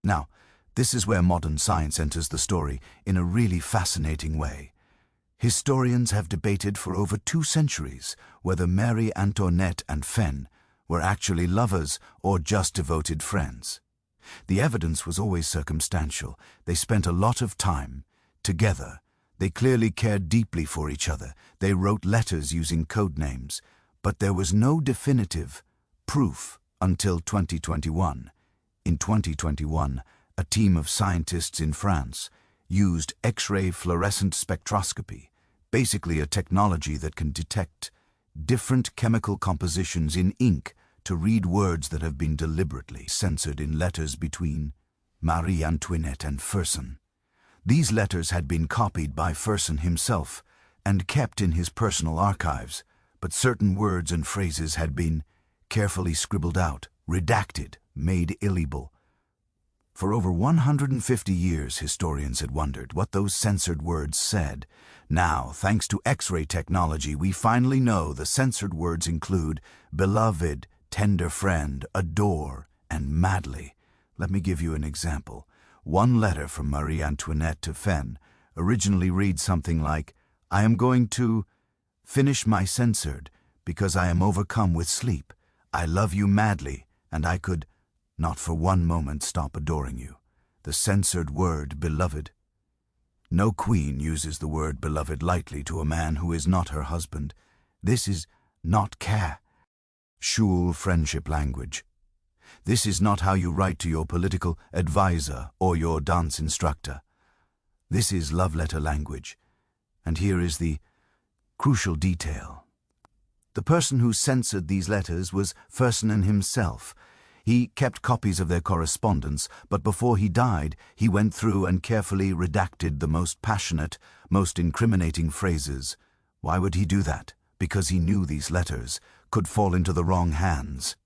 Speaker 1: Now, this is where modern science enters the story in a really fascinating way. Historians have debated for over 2 centuries whether Marie Antoinette and Fenn were actually lovers or just devoted friends. The evidence was always circumstantial. They spent a lot of time together. They clearly cared deeply for each other. They wrote letters using code names. But there was no definitive proof until 2021. In 2021, a team of scientists in France used X-ray fluorescent spectroscopy, basically a technology that can detect different chemical compositions in ink to read words that have been deliberately censored in letters between Marie Antoinette and Fersen. These letters had been copied by Fersen himself and kept in his personal archives, but certain words and phrases had been carefully scribbled out, redacted, made illegible. For over 150 years, historians had wondered what those censored words said. Now, thanks to X-ray technology, we finally know the censored words include beloved, tender friend, adore, and madly. Let me give you an example. One letter from Marie Antoinette to Fenn originally reads something like, "I am going to finish my censored because I am overcome with sleep. I love you madly, and I could not for one moment stop adoring you." The censored word beloved. No queen uses the word beloved lightly to a man who is not her husband. This is not casual friendship language. This is not how you write to your political advisor or your dance instructor. This is love letter language. And here is the crucial detail. The person who censored these letters was Ferdinand himself. He kept copies of their correspondence, but before he died, he went through and carefully redacted the most passionate, most incriminating phrases. Why would he do that? Because he knew these letters could fall into the wrong hands.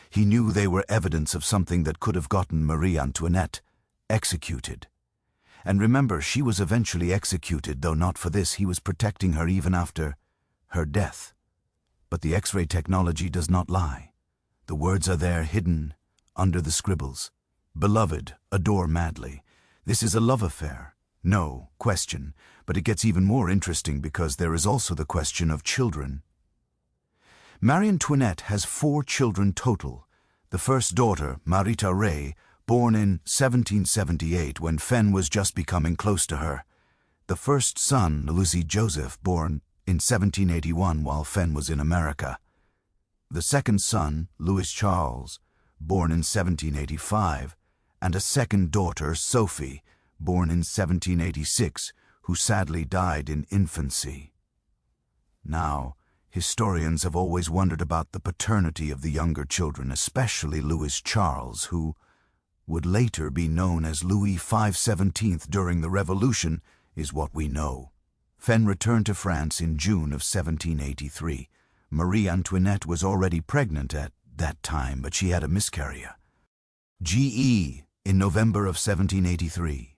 Speaker 1: He knew they were evidence of something that could have gotten Marie Antoinette executed. And remember, she was eventually executed, though not for this. He was protecting her even after her death. But the X-ray technology does not lie. The words are there, hidden under the scribbles. Beloved, adore madly. This is a love affair. No question. But it gets even more interesting because there is also the question of children. Marie Antoinette has 4 children total. The first daughter, Marie Thérèse, born in 1778 when Fenn was just becoming close to her. The first son, Louis-Joseph, born in 1781 while Fenn was in America. The second son, Louis Charles, born in 1785, and a second daughter, Sophie, born in 1786, who sadly died in infancy. Now, historians have always wondered about the paternity of the younger children, especially Louis Charles, who would later be known as Louis XVII during the Revolution, is what we know. Fenn returned to France in June of 1783. Marie Antoinette was already pregnant at that time, but she had a miscarriage. GE in November of 1783.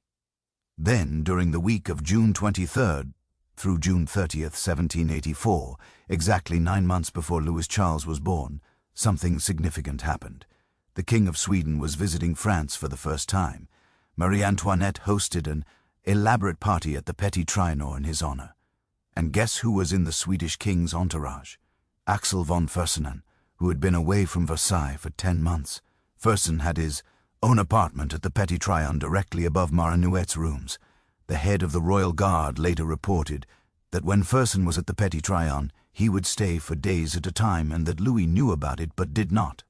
Speaker 1: Then, during the week of June 23rd through June 30th, 1784, exactly 9 months before Louis Charles was born, something significant happened. The King of Sweden was visiting France for the first time. Marie Antoinette hosted an elaborate party at the Petit Trianon in his honor. And guess who was in the Swedish king's entourage? Axel von Fersen, who had been away from Versailles for 10 months. Fersen had his own apartment at the Petit Trianon directly above Marie-Antoinette's rooms. The head of the Royal Guard later reported that when Fersen was at the Petit Trianon, he would stay for days at a time, and that Louis knew about it but did not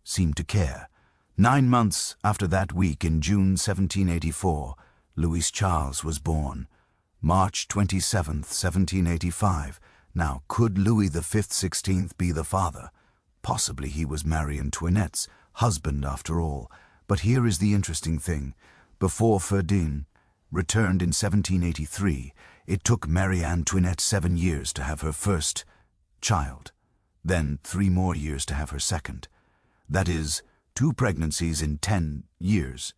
Speaker 1: seem to care. 9 months after that week, in June 1784, Louis Charles was born. March 27th, 1785. Now, could Louis XVI be the father? Possibly he was Marie Antoinette's husband after all. But here is the interesting thing. Before Ferdinand returned in 1783, it took Marie Antoinette 7 years to have her first child, then 3 more years to have her second. That is, 2 pregnancies in 10 years.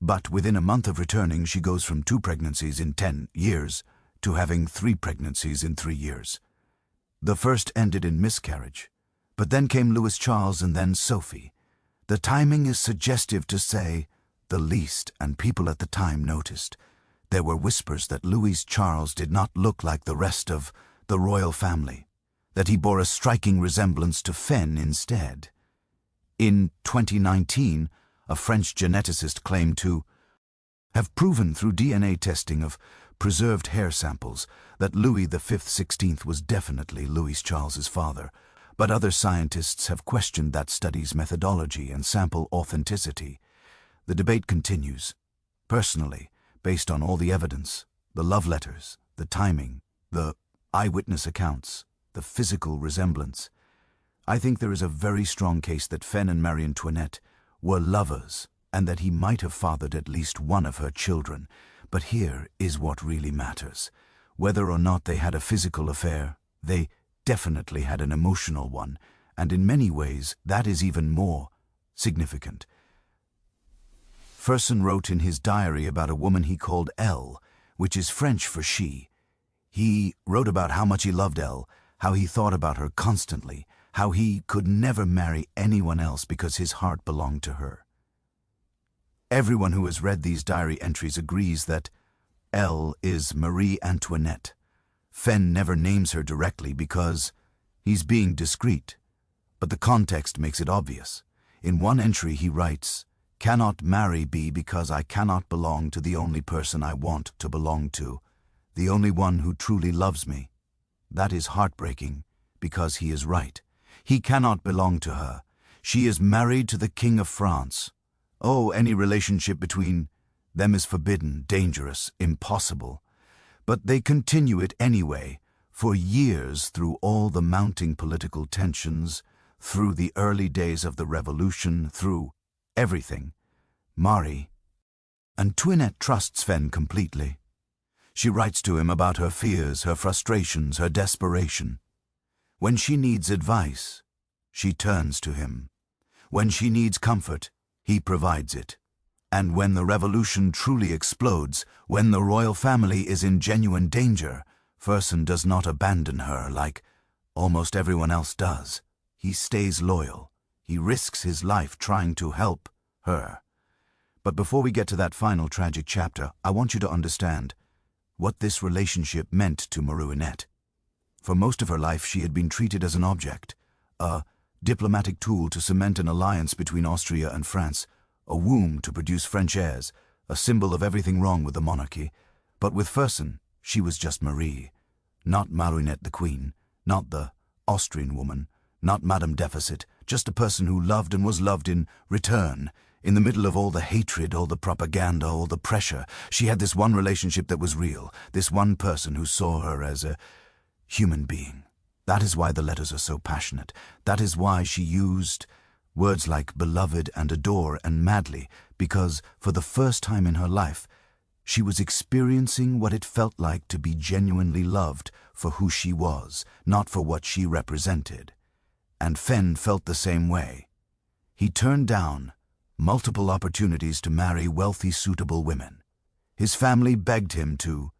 Speaker 1: But within a month of returning, she goes from 2 pregnancies in 10 years to having 3 pregnancies in 3 years. The first ended in miscarriage, but then came Louis Charles and then Sophie. The timing is suggestive to say the least, and people at the time noticed. There were whispers that Louis Charles did not look like the rest of the royal family, that he bore a striking resemblance to Fenn instead. In 2019, a French geneticist claimed to have proven through DNA testing of preserved hair samples that Louis XVI was definitely Louis Charles's father, but other scientists have questioned that study's methodology and sample authenticity. The debate continues. Personally, based on all the evidence, the love letters, the timing, the eyewitness accounts, the physical resemblance, I think there is a very strong case that Fenn and Marie Antoinette were lovers and that he might have fathered at least one of her children. But here is what really matters. Whether or not they had a physical affair, they definitely had an emotional one, and in many ways that is even more significant. Fersen wrote in his diary about a woman he called Elle, which is French for she. He wrote about how much he loved Elle, how he thought about her constantly, how he could never marry anyone else because his heart belonged to her. Everyone who has read these diary entries agrees that Elle is Marie Antoinette. Fenn never names her directly because he's being discreet, but the context makes it obvious. In one entry he writes, "Cannot marry be because I cannot belong to the only person I want to belong to, the only one who truly loves me." That is heartbreaking because he is right. He cannot belong to her. She is married to the King of France. Oh, any relationship between them is forbidden, dangerous, impossible. But they continue it anyway, For years, through all the mounting political tensions, through the early days of the revolution, through everything, Marie Antoinette trusts Fen completely. She writes to him about her fears, her frustrations, her desperation. When she needs advice, she turns to him. When she needs comfort, he provides it. And when the revolution truly explodes, when the royal family is in genuine danger, Fersen does not abandon her like almost everyone else does. He stays loyal. He risks his life trying to help her. But before we get to that final tragic chapter, I want you to understand what this relationship meant to Marie-Antoinette. For most of her life, she had been treated as an object, a diplomatic tool to cement an alliance between Austria and France, a womb to produce French heirs, a symbol of everything wrong with the monarchy. But with Fersen, she was just Marie, not Marie-Antoinette the Queen, not the Austrian woman, not Madame Deficit, just a person who loved and was loved in return. In the middle of all the hatred, all the propaganda, all the pressure, she had this one relationship that was real, this one person who saw her as a human being. That is why the letters are so passionate. That is why she used words like beloved and adore and madly, because for the first time in her life, she was experiencing what it felt like to be genuinely loved for who she was, not for what she represented. And Fen felt the same way. He turned down multiple opportunities to marry wealthy, suitable women. His family begged him to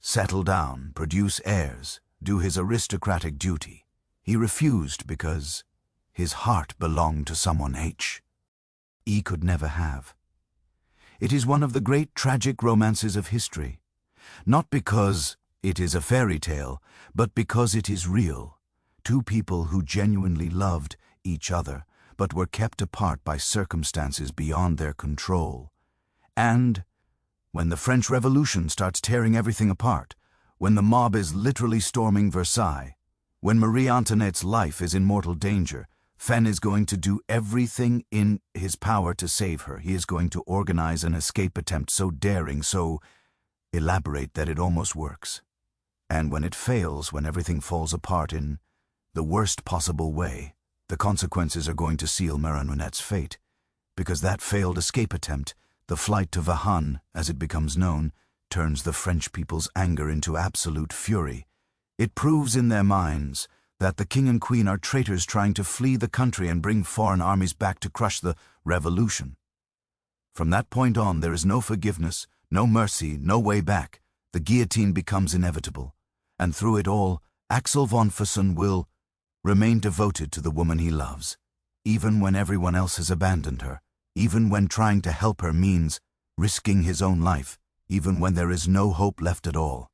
Speaker 1: settle down, produce heirs, do his aristocratic duty. He refused because his heart belonged to someone he could never have. It is one of the great tragic romances of history, not because it is a fairy tale, but because it is real. Two people who genuinely loved each other, but were kept apart by circumstances beyond their control. And when the French Revolution starts tearing everything apart, when the mob is literally storming Versailles, when Marie Antoinette's life is in mortal danger, Fen is going to do everything in his power to save her. He is going to organize an escape attempt so daring, so elaborate that it almost works. And when it fails, when everything falls apart in the worst possible way, the consequences are going to seal Marie-Antoinette's fate, because that failed escape attempt, the flight to Vahan, as it becomes known, turns the French people's anger into absolute fury. It proves in their minds that the king and queen are traitors trying to flee the country and bring foreign armies back to crush the revolution. From that point on, there is no forgiveness, no mercy, no way back. The guillotine becomes inevitable, and through it all, Axel von Fersen will remain devoted to the woman he loves, even when everyone else has abandoned her, even when trying to help her means risking his own life, even when there is no hope left at all.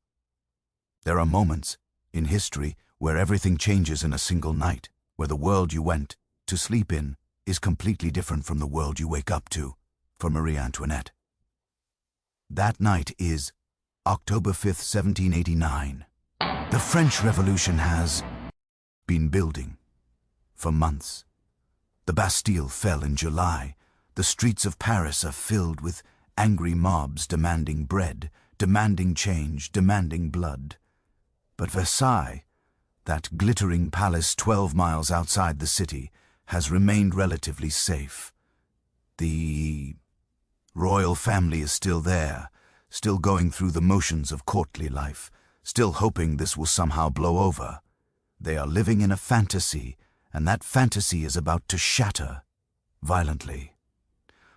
Speaker 1: There are moments in history where everything changes in a single night, where the world you went to sleep in is completely different from the world you wake up to, for Marie Antoinette. That night is October 5th, 1789. The French Revolution has been building for months. The Bastille fell in July. The streets of Paris are filled with angry mobs demanding bread, demanding change, demanding blood. But Versailles, that glittering palace 12 miles outside the city, has remained relatively safe. The royal family is still there, still going through the motions of courtly life, still hoping this will somehow blow over. They are living in a fantasy, and that fantasy is about to shatter violently.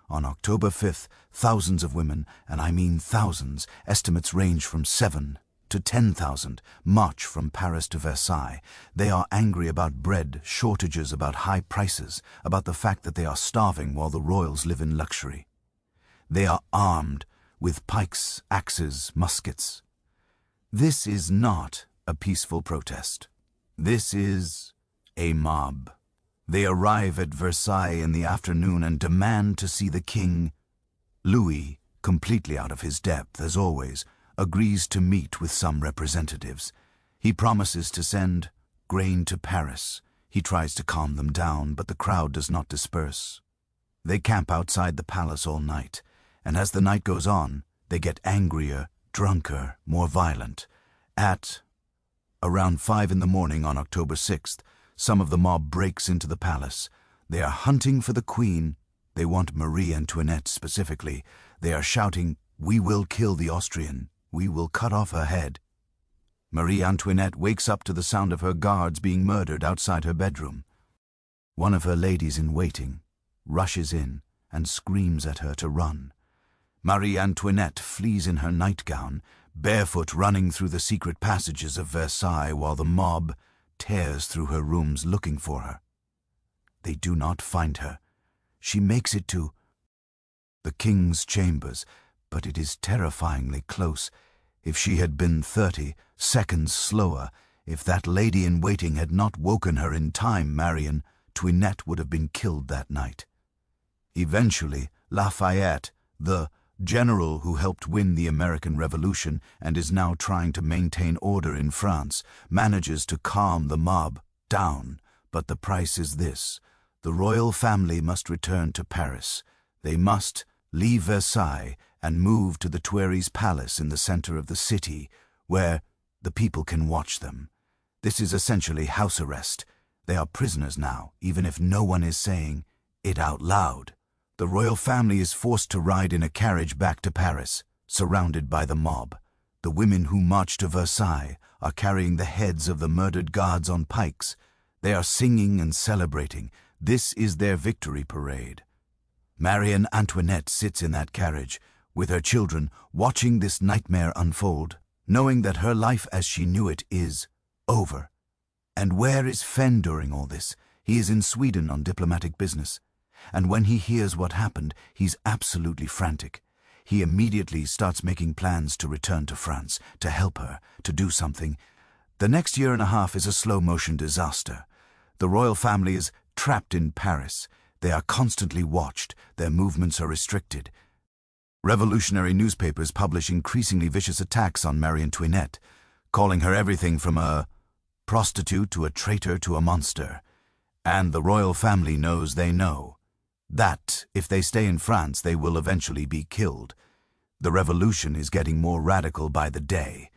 Speaker 1: On October 5th, thousands of women, and I mean thousands, estimates range from 7 to 10,000, march from Paris to Versailles. They are angry about bread, shortages, about high prices, about the fact that they are starving while the royals live in luxury. They are armed with pikes, axes, muskets. This is not a peaceful protest. This is a mob. They arrive at Versailles in the afternoon and demand to see the king. Louis, completely out of his depth as always, agrees to meet with some representatives. He promises to send grain to Paris. He tries to calm them down, but the crowd does not disperse. They camp outside the palace all night, and as the night goes on, they get angrier, drunker, more violent. At Around 5 in the morning on October 6th, some of the mob breaks into the palace. They are hunting for the queen. They want Marie Antoinette specifically. They are shouting, "We will kill the Austrian. We will cut off her head." Marie Antoinette wakes up to the sound of her guards being murdered outside her bedroom. One of her ladies in waiting rushes in and screams at her to run. Marie Antoinette flees in her nightgown, barefoot running through the secret passages of Versailles while the mob tears through her rooms looking for her. They do not find her. She makes it to the king's chambers, but it is terrifyingly close. If she had been 30 seconds slower, if that lady in waiting had not woken her in time, Marie Antoinette would have been killed that night. Eventually, Lafayette, the general who helped win the American Revolution and is now trying to maintain order in France, manages to calm the mob down. But the price is this: the royal family must return to Paris. They must leave Versailles and move to the Tuileries Palace in the center of the city, where the people can watch them. This is essentially house arrest. They are prisoners now, even if no one is saying it out loud. The royal family is forced to ride in a carriage back to Paris, surrounded by the mob. The women who march to Versailles are carrying the heads of the murdered guards on pikes. They are singing and celebrating. This is their victory parade. Marie Antoinette sits in that carriage, with her children, watching this nightmare unfold, knowing that her life as she knew it is over. And where is Fenn during all this? He is in Sweden on diplomatic business. And when he hears what happened, he's absolutely frantic. He immediately starts making plans to return to France, to help her, to do something. The next year and a half is a slow-motion disaster. The royal family is trapped in Paris. They are constantly watched. Their movements are restricted. Revolutionary newspapers publish increasingly vicious attacks on Marie Antoinette, calling her everything from a prostitute to a traitor to a monster. And the royal family knows they know that if they stay in France, they will eventually be killed. The revolution is getting more radical by the day.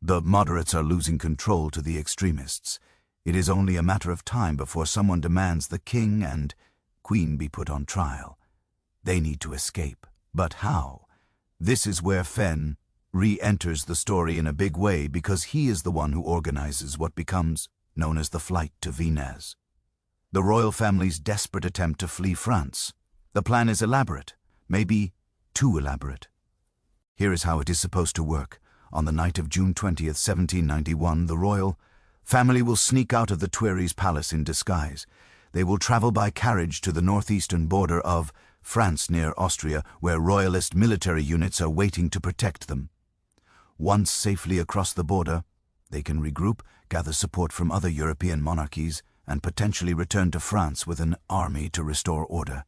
Speaker 1: The moderates are losing control to the extremists. It is only a matter of time before someone demands the king and queen be put on trial. They need to escape. But how? This is where Fenn re-enters the story in a big way, because he is the one who organizes what becomes known as the flight to Venise. The royal family's desperate attempt to flee France. The plan is elaborate, maybe too elaborate. Here is how it is supposed to work. On the night of June 20th, 1791, the royal family will sneak out of the Tuileries Palace in disguise. They will travel by carriage to the northeastern border of France near Austria, where royalist military units are waiting to protect them. Once safely across the border, they can regroup, gather support from other European monarchies, and potentially return to France with an army to restore order.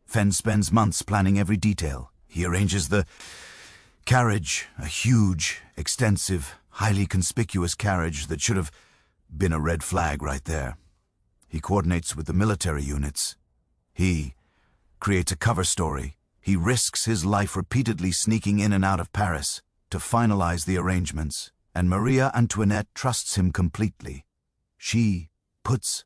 Speaker 1: Fenn spends months planning every detail. He arranges the carriage, a huge, extensive, highly conspicuous carriage that should have been a red flag right there. He coordinates with the military units. He creates a cover story. He risks his life repeatedly sneaking in and out of Paris to finalize the arrangements, and Marie Antoinette trusts him completely. She puts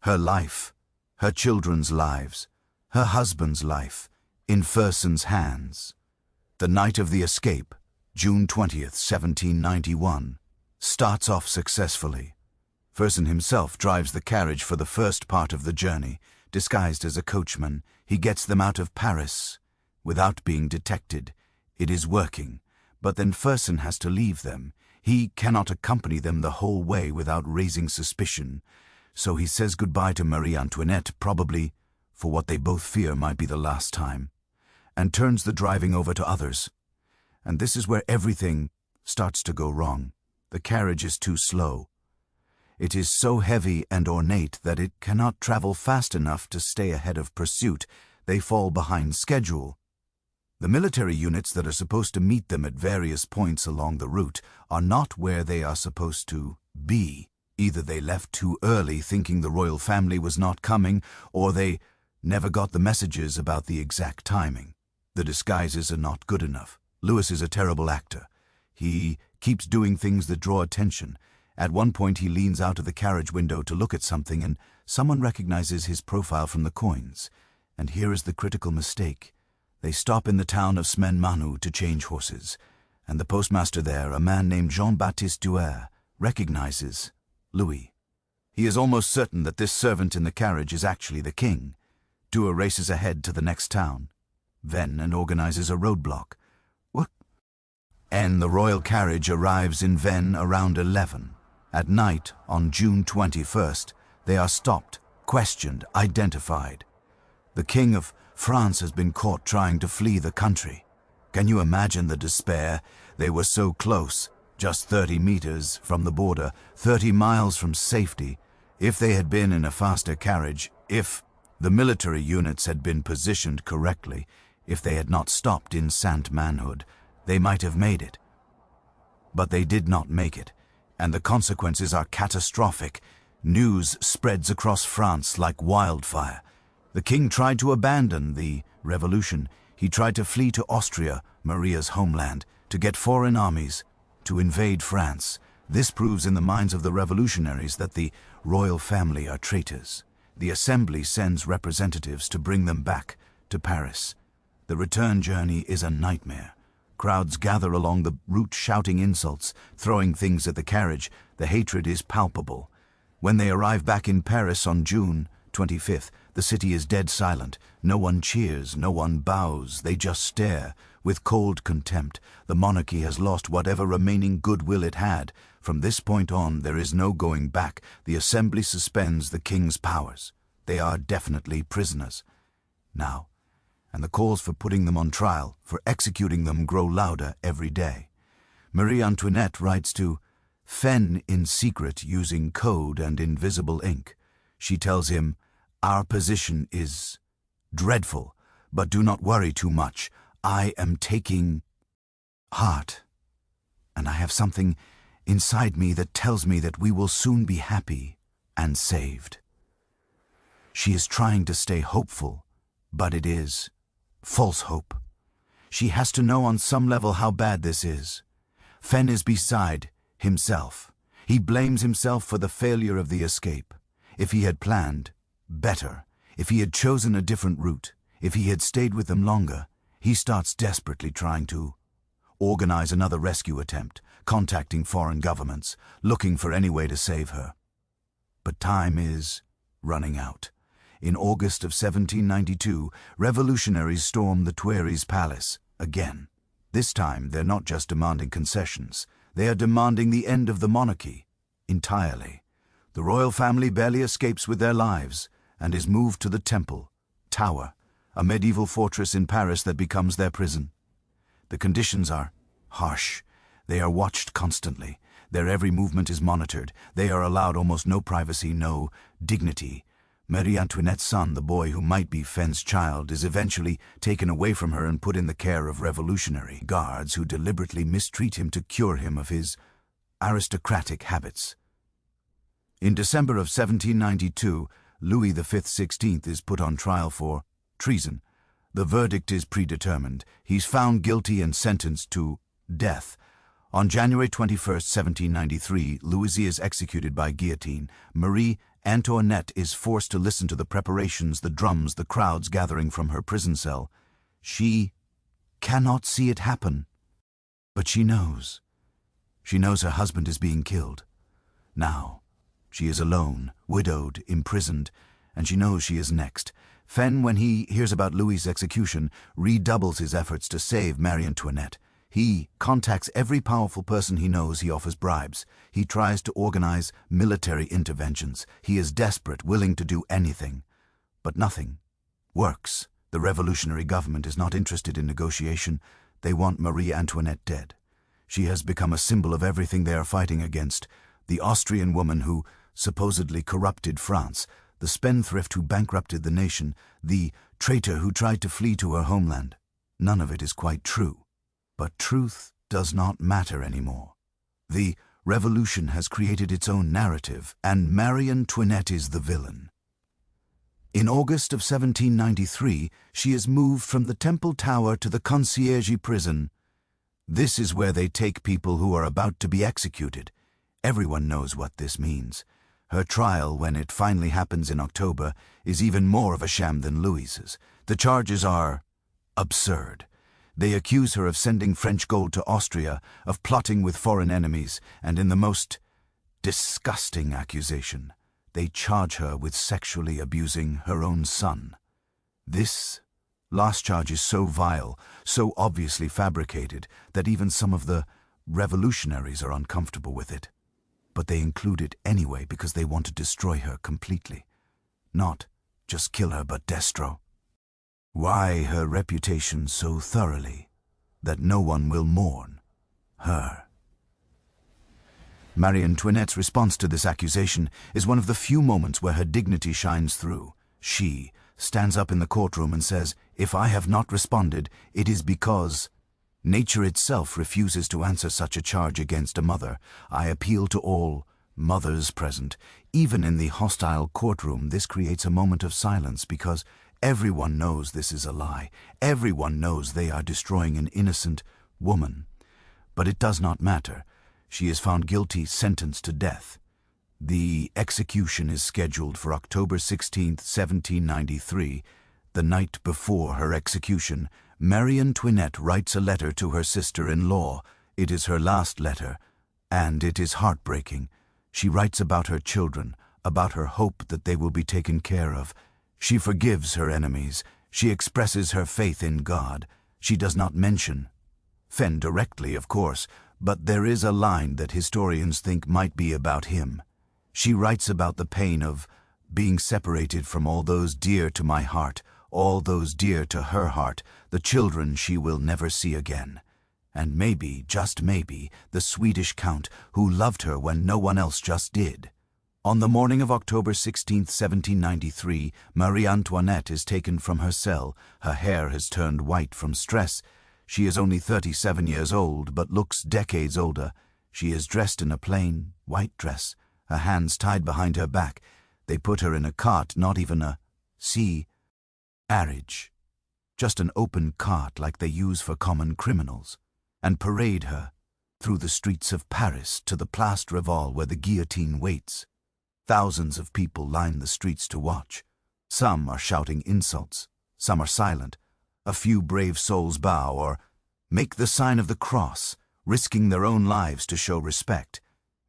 Speaker 1: her life, her children's lives, her husband's life in Fersen's hands. The night of the escape, June 20th, 1791, starts off successfully. Fersen himself drives the carriage for the first part of the journey. Disguised as a coachman, he gets them out of Paris without being detected. It is working, but then Fersen has to leave them. He cannot accompany them the whole way without raising suspicion, so he says goodbye to Marie Antoinette, probably for what they both fear might be the last time, and turns the driving over to others. And this is where everything starts to go wrong. The carriage is too slow. It is so heavy and ornate that it cannot travel fast enough to stay ahead of pursuit. They fall behind schedule. The military units that are supposed to meet them at various points along the route are not where they are supposed to be. Either they left too early thinking the royal family was not coming, or they never got the messages about the exact timing. The disguises are not good enough. Louis is a terrible actor. He keeps doing things that draw attention. At one point he leans out of the carriage window to look at something, and someone recognizes his profile from the coins. And here is the critical mistake. They stop in the town of Smen-Manu to change horses, and the postmaster there, a man named Jean-Baptiste Douer, recognizes Louis. He is almost certain that this servant in the carriage is actually the king. Douer races ahead to the next town, Vennes, and organizes a roadblock. And the royal carriage arrives in Vennes around 11. At night, on June 21st, they are stopped, questioned, identified. The King of France has been caught trying to flee the country. Can you imagine the despair? They were so close, just 30 meters from the border, 30 miles from safety. If they had been in a faster carriage, if the military units had been positioned correctly, if they had not stopped in Saint-Manhood, they might have made it. But they did not make it, and the consequences are catastrophic. News spreads across France like wildfire. The king tried to abandon the revolution. He tried to flee to Austria, Maria's homeland, to get foreign armies, to invade France. This proves in the minds of the revolutionaries that the royal family are traitors. The assembly sends representatives to bring them back to Paris. The return journey is a nightmare. Crowds gather along the route shouting insults, throwing things at the carriage. The hatred is palpable. When they arrive back in Paris on June 25th, the city is dead silent. No one cheers, no one bows, they just stare. With cold contempt, the monarchy has lost whatever remaining goodwill it had. From this point on, there is no going back. The assembly suspends the king's powers. They are definitely prisoners now, and the calls for putting them on trial, for executing them, grow louder every day. Marie Antoinette writes to Fenn in secret using code and invisible ink. She tells him, "Our position is dreadful, but do not worry too much. I am taking heart, and I have something inside me that tells me that we will soon be happy and saved." She is trying to stay hopeful, but it is false hope. She has to know on some level how bad this is. Fenn is beside himself. He blames himself for the failure of the escape. If he had planned better, if he had chosen a different route, if he had stayed with them longer, he starts desperately trying to organize another rescue attempt, contacting foreign governments, looking for any way to save her. But time is running out. In August of 1792, revolutionaries storm the Tuileries Palace again. This time, they're not just demanding concessions. They are demanding the end of the monarchy entirely. The royal family barely escapes with their lives and is moved to the Temple Tower, a medieval fortress in Paris that becomes their prison. The conditions are harsh. They are watched constantly. Their every movement is monitored. They are allowed almost no privacy, no dignity. Marie Antoinette's son, the boy who might be Fenn's child, is eventually taken away from her and put in the care of revolutionary guards who deliberately mistreat him to cure him of his aristocratic habits. In December of 1792, Louis XVI is put on trial for treason. The verdict is predetermined. He's found guilty and sentenced to death. On January 21st, 1793, Louis is executed by guillotine. Marie Antoinette is forced to listen to the preparations, the drums, the crowds gathering from her prison cell. She cannot see it happen, but she knows. She knows her husband is being killed. Now, she is alone, widowed, imprisoned, and she knows she is next. Fenn, when he hears about Louis's execution, redoubles his efforts to save Marie Antoinette. He contacts every powerful person he knows. He offers bribes. He tries to organize military interventions. He is desperate, willing to do anything. But nothing works. The revolutionary government is not interested in negotiation. They want Marie Antoinette dead. She has become a symbol of everything they are fighting against. The Austrian woman who supposedly corrupted France, the spendthrift who bankrupted the nation, the traitor who tried to flee to her homeland. None of it is quite true. But truth does not matter anymore. The revolution has created its own narrative, and Marie Antoinette is the villain. In August of 1793, she is moved from the Temple Tower to the Conciergerie prison. This is where they take people who are about to be executed. Everyone knows what this means. Her trial, when it finally happens in October, is even more of a sham than Louise's. The charges are absurd. They accuse her of sending French gold to Austria, of plotting with foreign enemies, and in the most disgusting accusation, they charge her with sexually abusing her own son. This last charge is so vile, so obviously fabricated, that even some of the revolutionaries are uncomfortable with it. But they include it anyway because they want to destroy her completely. Not just kill her, but destro. Why her reputation so thoroughly that no one will mourn her? Marie Antoinette's response to this accusation is one of the few moments where her dignity shines through. She stands up in the courtroom and says, "If I have not responded, it is because nature itself refuses to answer such a charge against a mother. I appeal to all mothers present." Even in the hostile courtroom, this creates a moment of silence because everyone knows this is a lie. Everyone knows they are destroying an innocent woman. But it does not matter. She is found guilty, sentenced to death. The execution is scheduled for October 16, 1793. The night before her execution, Marie Antoinette writes a letter to her sister-in-law. It is her last letter, and it is heartbreaking. She writes about her children, about her hope that they will be taken care of. She forgives her enemies. She expresses her faith in God. She does not mention Fen directly, of course, but there is a line that historians think might be about him. She writes about the pain of being separated from all those dear to my heart, all those dear to her heart, the children she will never see again. And maybe, just maybe, the Swedish count who loved her when no one else just did. On the morning of October 16, 1793, Marie Antoinette is taken from her cell. Her hair has turned white from stress. She is only 37 years old, but looks decades older. She is dressed in a plain, white dress, her hands tied behind her back. They put her in a cart, not even a carriage, just an open cart like they use for common criminals, and parade her through the streets of Paris to the Place Reval where the guillotine waits. Thousands of people line the streets to watch. Some are shouting insults, some are silent. A few brave souls bow or make the sign of the cross, risking their own lives to show respect.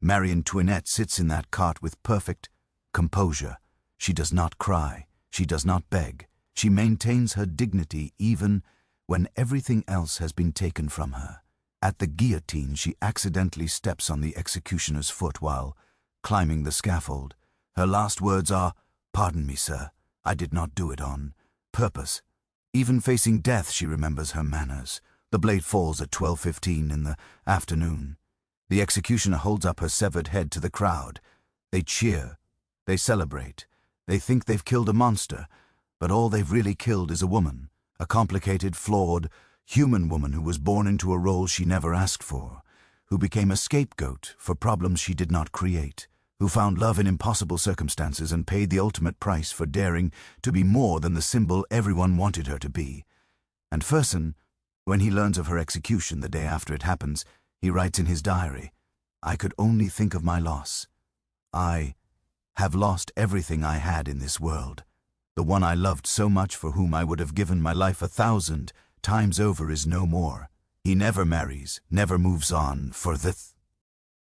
Speaker 1: Marie Antoinette sits in that cart with perfect composure. She does not cry. She does not beg. She maintains her dignity even when everything else has been taken from her. At the guillotine, she accidentally steps on the executioner's foot while climbing the scaffold. Her last words are, "Pardon me, sir. I did not do it on purpose." Even facing death, she remembers her manners. The blade falls at 12:15 in the afternoon. The executioner holds up her severed head to the crowd. They cheer. They celebrate. They think they've killed a monster, but all they've really killed is a woman, a complicated, flawed, human woman who was born into a role she never asked for, who became a scapegoat for problems she did not create, who found love in impossible circumstances and paid the ultimate price for daring to be more than the symbol everyone wanted her to be. And Fersen, when he learns of her execution the day after it happens, he writes in his diary, "I could only think of my loss. I have lost everything I had in this world. The one I loved so much, for whom I would have given my life 1,000 times over, is no more. He never marries, never moves on for the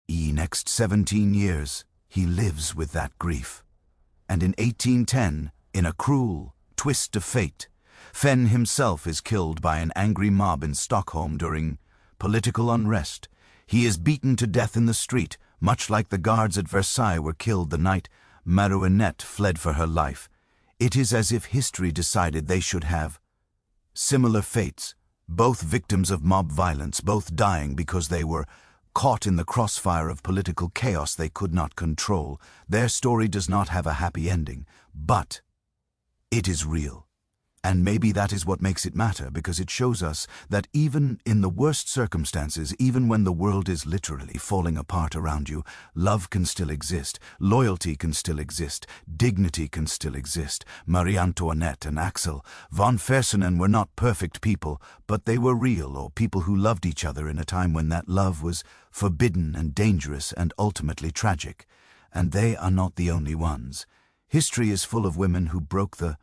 Speaker 1: next 17 years. He lives with that grief." And in 1810, in a cruel twist of fate, Fen himself is killed by an angry mob in Stockholm during political unrest. He is beaten to death in the street, much like the guards at Versailles were killed the night Marouinette fled for her life. It is as if history decided they should have similar fates, both victims of mob violence, both dying because they were caught in the crossfire of political chaos they could not control. Their story does not have a happy ending, but it is real. And maybe that is what makes it matter, because it shows us that even in the worst circumstances, even when the world is literally falling apart around you, love can still exist, loyalty can still exist, dignity can still exist. Marie Antoinette and Axel von Fersen were not perfect people, but they were real, or people who loved each other in a time when that love was forbidden and dangerous and ultimately tragic. And they are not the only ones. History is full of women who broke the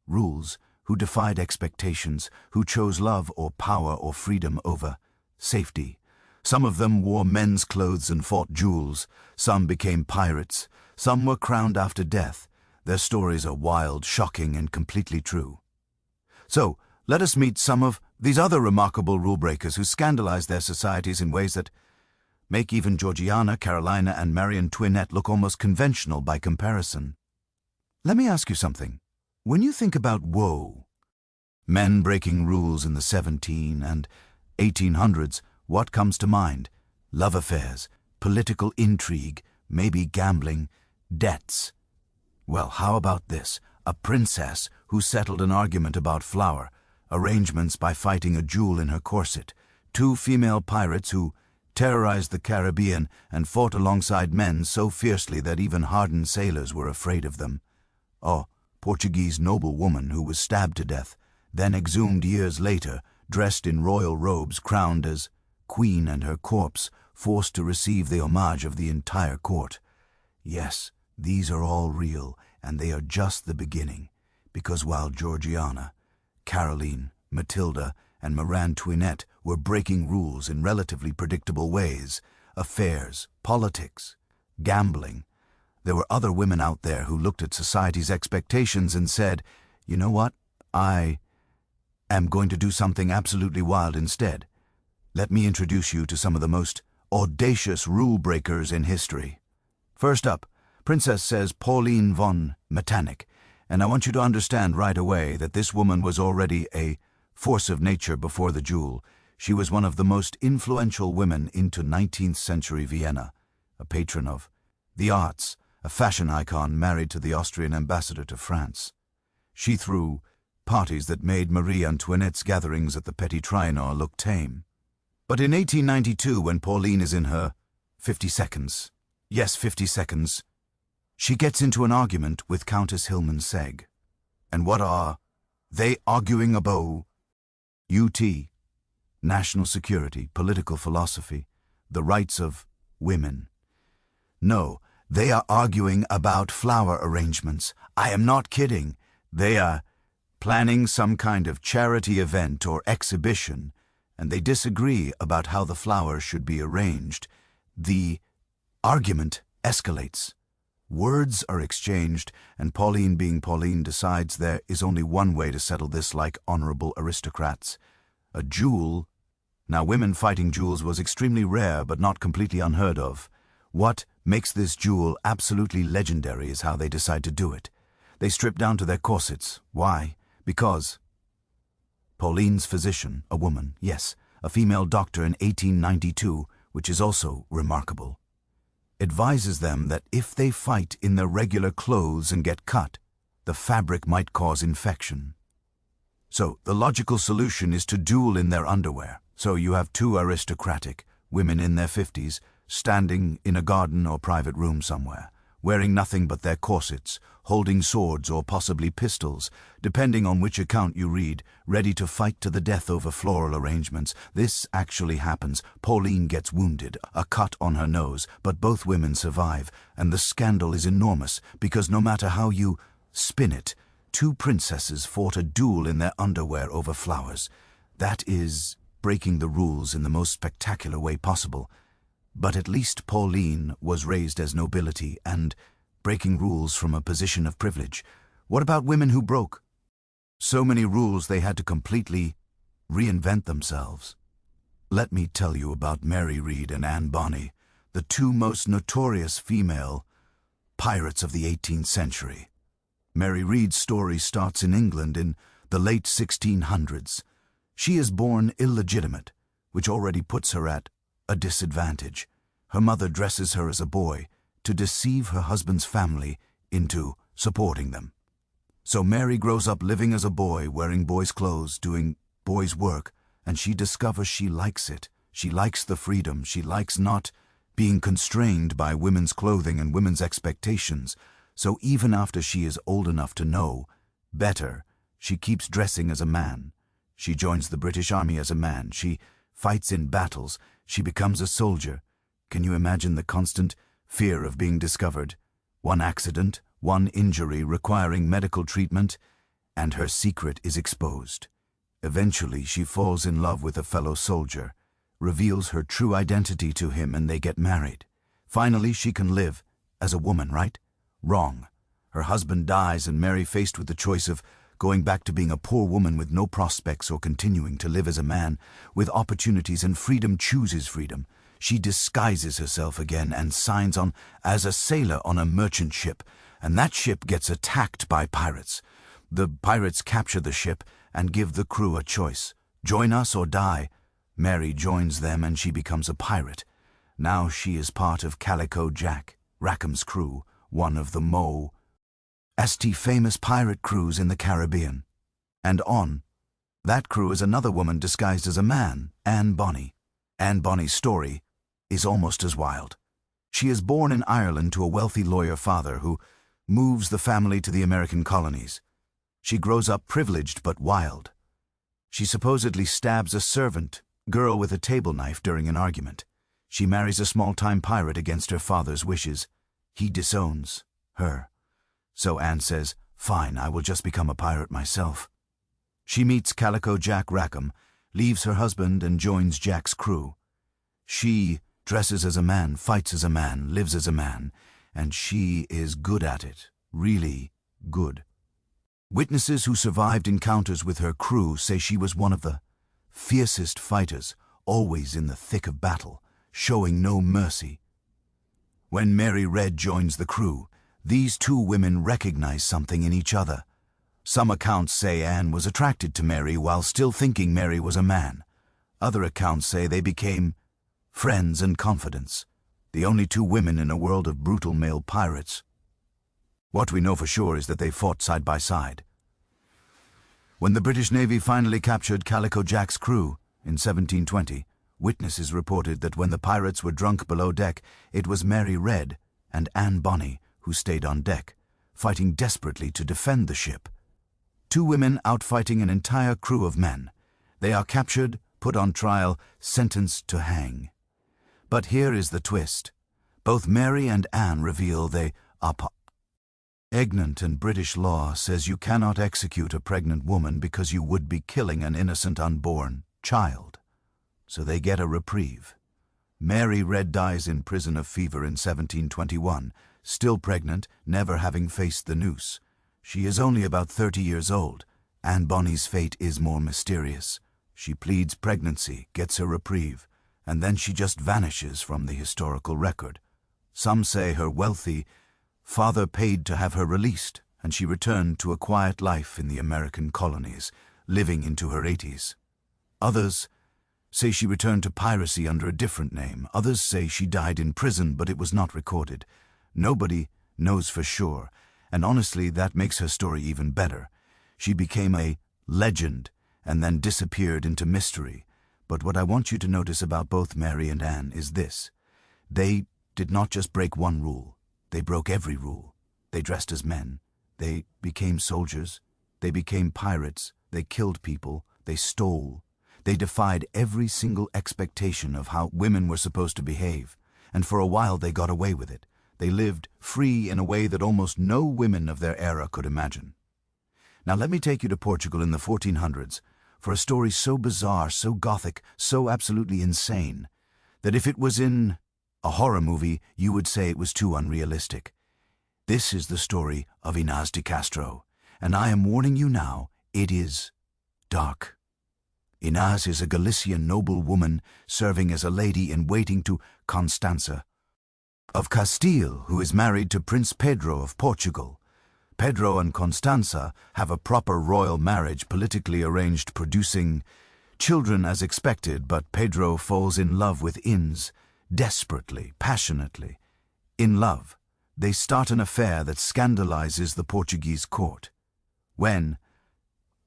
Speaker 1: rules, who defied expectations, who chose love or power or freedom over safety. Some of them wore men's clothes and fought duels. Some became pirates. Some were crowned after death. Their stories are wild, shocking, and completely true. So, let us meet some of these other remarkable rule-breakers who scandalize their societies in ways that make even Georgiana, Carolina, and Marie Antoinette look almost conventional by comparison. Let me ask you something. When you think about woe, men breaking rules in the 1700s and 1800s, what comes to mind? Love affairs, political intrigue, maybe gambling, debts. Well, how about this? A princess who settled an argument about flour, arrangements by fighting a jewel in her corset, two female pirates who terrorized the Caribbean and fought alongside men so fiercely that even hardened sailors were afraid of them. Oh, Portuguese noblewoman who was stabbed to death, then exhumed years later, dressed in royal robes, crowned as queen, and her corpse forced to receive the homage of the entire court. Yes, these are all real, and they are just the beginning, because while Georgiana, Caroline, Matilda, and Marie Antoinette were breaking rules in relatively predictable ways, affairs, politics, gambling, there were other women out there who looked at society's expectations and said, you know what, I am going to do something absolutely wild instead. Let me introduce you to some of the most audacious rule breakers in history. First up, Princess says Pauline von Metternich, and I want you to understand right away that this woman was already a force of nature before the jewel. She was one of the most influential women into 19th century Vienna, a patron of the arts, a fashion icon married to the Austrian ambassador to France. She threw parties that made Marie Antoinette's gatherings at the Petit Trianon look tame. But in 1892, when Pauline is in her 50 seconds, yes, 50 seconds, she gets into an argument with Countess Hilman Seg. And what are they arguing about? UT, national security, political philosophy, the rights of women. No, they are arguing about flower arrangements. I am not kidding. They are planning some kind of charity event or exhibition, and they disagree about how the flowers should be arranged. The argument escalates. Words are exchanged, and Pauline, being Pauline, decides there is only one way to settle this like honorable aristocrats. A duel. Now, women fighting duels was extremely rare, but not completely unheard of. What makes this duel absolutely legendary is how they decide to do it. They strip down to their corsets. Why? Because Pauline's physician, a woman, yes, a female doctor in 1892, which is also remarkable, advises them that if they fight in their regular clothes and get cut, the fabric might cause infection. So the logical solution is to duel in their underwear. So you have two aristocratic women in their 50s standing in a garden or private room somewhere, wearing nothing but their corsets, holding swords or possibly pistols, depending on which account you read, ready to fight to the death over floral arrangements. This actually happens. Pauline gets wounded, a cut on her nose, but both women survive, and the scandal is enormous because no matter how you spin it, two princesses fought a duel in their underwear over flowers. That is breaking the rules in the most spectacular way possible. But at least Pauline was raised as nobility and breaking rules from a position of privilege. What about women who broke so many rules they had to completely reinvent themselves? Let me tell you about Mary Read and Anne Bonny, the two most notorious female pirates of the 18th century. Mary Read's story starts in England in the late 1600s. She is born illegitimate, which already puts her at a disadvantage. Her mother dresses her as a boy to deceive her husband's family into supporting them. So Mary grows up living as a boy, wearing boys' clothes, doing boys' work, and she discovers she likes it. She likes the freedom. She likes not being constrained by women's clothing and women's expectations. So even after she is old enough to know better, she keeps dressing as a man. She joins the British Army as a man. She fights in battles. She becomes a soldier. Can you imagine the constant fear of being discovered? One accident, one injury requiring medical treatment, and her secret is exposed. Eventually, she falls in love with a fellow soldier, reveals her true identity to him, and they get married. Finally, she can live as a woman, right? Wrong. Her husband dies, and Mary, faced with the choice of going back to being a poor woman with no prospects or continuing to live as a man with opportunities and freedom, chooses freedom. She disguises herself again and signs on as a sailor on a merchant ship, and that ship gets attacked by pirates. The pirates capture the ship and give the crew a choice: join us or die. Mary joins them and she becomes a pirate. Now she is part of Calico Jack, Rackham's crew, one of the most famous pirate crews in the Caribbean. And on that crew is another woman disguised as a man, Anne Bonny. Anne Bonny's story is almost as wild. She is born in Ireland to a wealthy lawyer father who moves the family to the American colonies. She grows up privileged but wild. She supposedly stabs a servant girl with a table knife during an argument. She marries a small-time pirate against her father's wishes. He disowns her. So Anne says, "Fine, I will just become a pirate myself." She meets Calico Jack Rackham, leaves her husband and joins Jack's crew. She dresses as a man, fights as a man, lives as a man, and she is good at it, really good. Witnesses who survived encounters with her crew say she was one of the fiercest fighters, always in the thick of battle, showing no mercy. When Mary Red joins the crew, these two women recognize something in each other. Some accounts say Anne was attracted to Mary while still thinking Mary was a man. Other accounts say they became friends and confidants, the only two women in a world of brutal male pirates. What we know for sure is that they fought side by side. When the British Navy finally captured Calico Jack's crew in 1720, witnesses reported that when the pirates were drunk below deck, it was Mary Red and Anne Bonny who stayed on deck, fighting desperately to defend the ship. Two women outfighting an entire crew of men. They are captured, put on trial, sentenced to hang. But here is the twist. Both Mary and Anne reveal they are pregnant, and British law says you cannot execute a pregnant woman because you would be killing an innocent unborn child. So they get a reprieve. Mary Red dies in prison of fever in 1721, still pregnant, never having faced the noose. She is only about 30 years old. Anne Bonny's fate is more mysterious. She pleads pregnancy, gets a reprieve, and then she just vanishes from the historical record. Some say her wealthy father paid to have her released, and she returned to a quiet life in the American colonies, living into her 80s. Others say she returned to piracy under a different name. Others say she died in prison, but it was not recorded. Nobody knows for sure, and honestly, that makes her story even better. She became a legend and then disappeared into mystery. But what I want you to notice about both Mary and Anne is this. They did not just break one rule. They broke every rule. They dressed as men. They became soldiers. They became pirates. They killed people. They stole. They defied every single expectation of how women were supposed to behave. And for a while they got away with it. They lived free in a way that almost no women of their era could imagine. Now let me take you to Portugal in the 1400s for a story so bizarre, so gothic, so absolutely insane, that if it was in a horror movie, you would say it was too unrealistic. This is the story of Inez de Castro, and I am warning you now, it is dark. Inez is a Galician noblewoman serving as a lady-in-waiting to Constanza of Castile, who is married to Prince Pedro of Portugal. Pedro and Constanza have a proper royal marriage, politically arranged, producing children as expected, but Pedro falls in love with Inez, desperately, passionately. In love, they start an affair that scandalizes the Portuguese court. When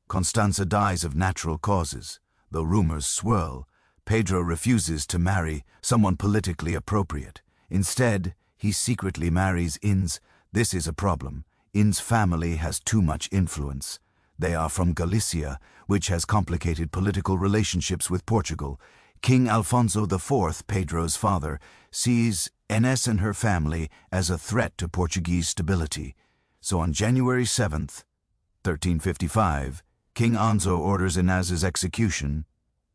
Speaker 1: Constanza dies of natural causes, though rumors swirl, Pedro refuses to marry someone politically appropriate. Instead, he secretly marries Inés. This is a problem. Inés' family has too much influence. They are from Galicia, which has complicated political relationships with Portugal. King Alfonso IV, Pedro's father, sees Inés and her family as a threat to Portuguese stability. So on January 7th, 1355, King Anzo orders Inés's execution.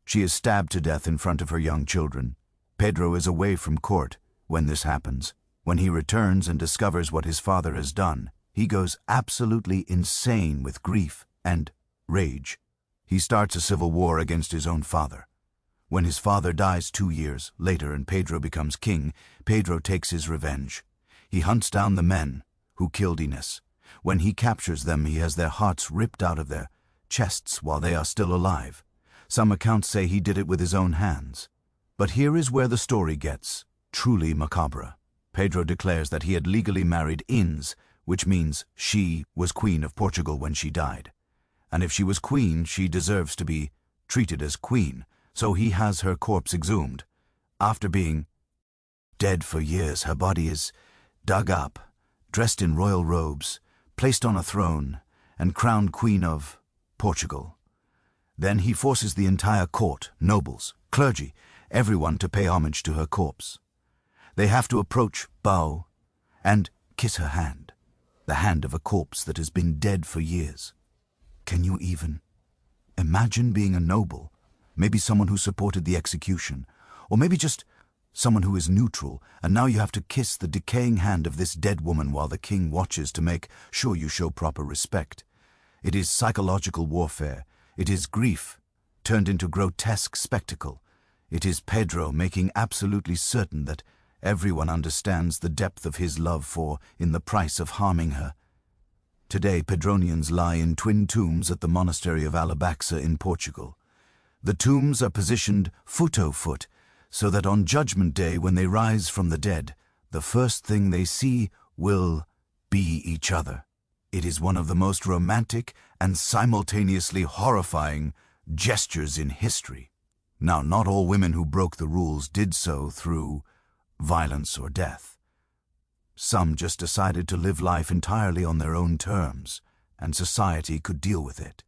Speaker 1: She is stabbed to death in front of her young children. Pedro is away from court when this happens. When he returns and discovers what his father has done, he goes absolutely insane with grief and rage. He starts a civil war against his own father. When his father dies 2 years later and Pedro becomes king, Pedro takes his revenge. He hunts down the men who killed Inés. When he captures them, he has their hearts ripped out of their chests while they are still alive. Some accounts say he did it with his own hands. But here is where the story gets truly macabre. Pedro declares that he had legally married Inés, which means she was Queen of Portugal when she died. And if she was queen, she deserves to be treated as queen, so he has her corpse exhumed. After being dead for years, her body is dug up, dressed in royal robes, placed on a throne, and crowned Queen of Portugal. Then he forces the entire court, nobles, clergy, everyone to pay homage to her corpse. They have to approach, bow, and kiss her hand, the hand of a corpse that has been dead for years. Can you even imagine being a noble, maybe someone who supported the execution, or maybe just someone who is neutral, and now you have to kiss the decaying hand of this dead woman while the king watches to make sure you show proper respect? It is psychological warfare. It is grief turned into grotesque spectacle. It is Pedro making absolutely certain that everyone understands the depth of his love for in the price of harming her. Today, Pedronians lie in twin tombs at the monastery of Alabaxa in Portugal. The tombs are positioned foot-o-foot, so that on Judgment Day, when they rise from the dead, the first thing they see will be each other. It is one of the most romantic and simultaneously horrifying gestures in history. Now, not all women who broke the rules did so through violence or death. Some just decided to live life entirely on their own terms, and society could deal with it.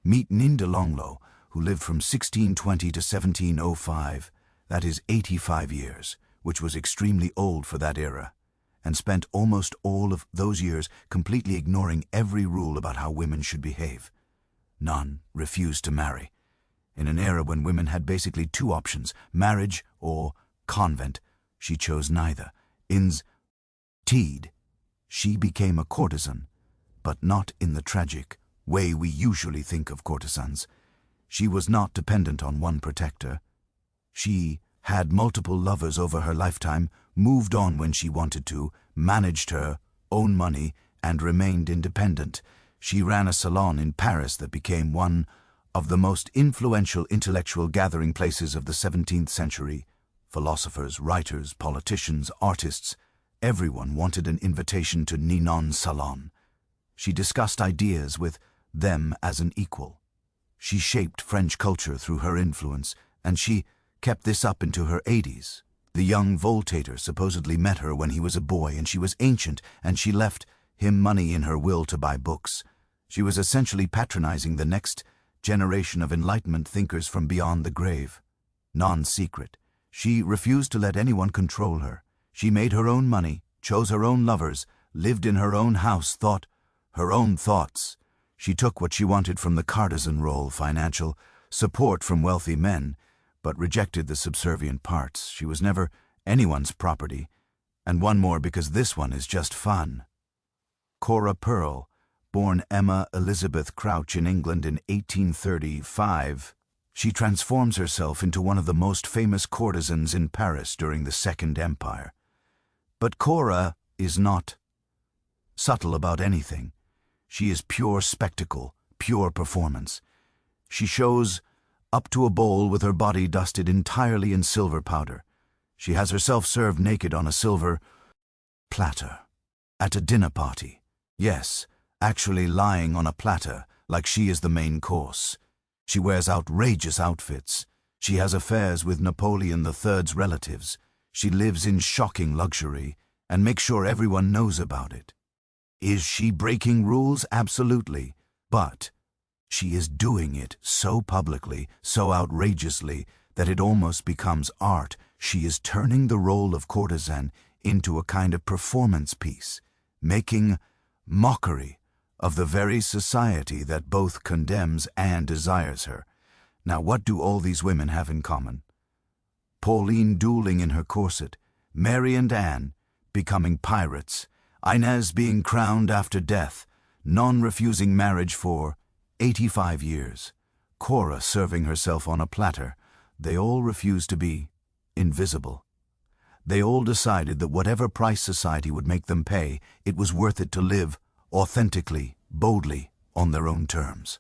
Speaker 1: Meet Ninda Longlo, who lived from 1620 to 1705, that is 85 years, which was extremely old for that era, and spent almost all of those years completely ignoring every rule about how women should behave. None refused to marry. In an era when women had basically 2 options, marriage or convent, she chose neither. Instead, she became a courtesan, but not in the tragic way we usually think of courtesans. She was not dependent on one protector. She had multiple lovers over her lifetime, moved on when she wanted to, managed her own money, and remained independent. She ran a salon in Paris that became one of the most influential intellectual gathering places of the 17th century. Philosophers, writers, politicians, artists, everyone wanted an invitation to Ninon's salon. She discussed ideas with them as an equal. She shaped French culture through her influence, and she kept this up into her 80s. The young Voltaire supposedly met her when he was a boy, and she was ancient, and she left him money in her will to buy books. She was essentially patronizing the next generation of Enlightenment thinkers from beyond the grave. Non-secret, she refused to let anyone control her. She made her own money, chose her own lovers, lived in her own house, thought her own thoughts. She took what she wanted from the courtesan role, financial support from wealthy men, but rejected the subservient parts. She was never anyone's property. And one more, because this one is just fun. Cora Pearl, born Emma Elizabeth Crouch in England in 1835, she transforms herself into one of the most famous courtesans in Paris during the Second Empire. But Cora is not subtle about anything. She is pure spectacle, pure performance. She shows up to a bowl with her body dusted entirely in silver powder. She has herself served naked on a silver platter at a dinner party. Yes, actually lying on a platter like she is the main course. She wears outrageous outfits. She has affairs with Napoleon III's relatives. She lives in shocking luxury and makes sure everyone knows about it. Is she breaking rules? Absolutely. But she is doing it so publicly, so outrageously, that it almost becomes art. She is turning the role of courtesan into a kind of performance piece, making mockery of the very society that both condemns and desires her. Now, what do all these women have in common? Pauline dueling in her corset, Mary and Anne becoming pirates, Inez being crowned after death, non-refusing marriage for 85 years, Cora serving herself on a platter. They all refused to be invisible. They all decided that whatever price society would make them pay, it was worth it to live authentically, boldly, on their own terms.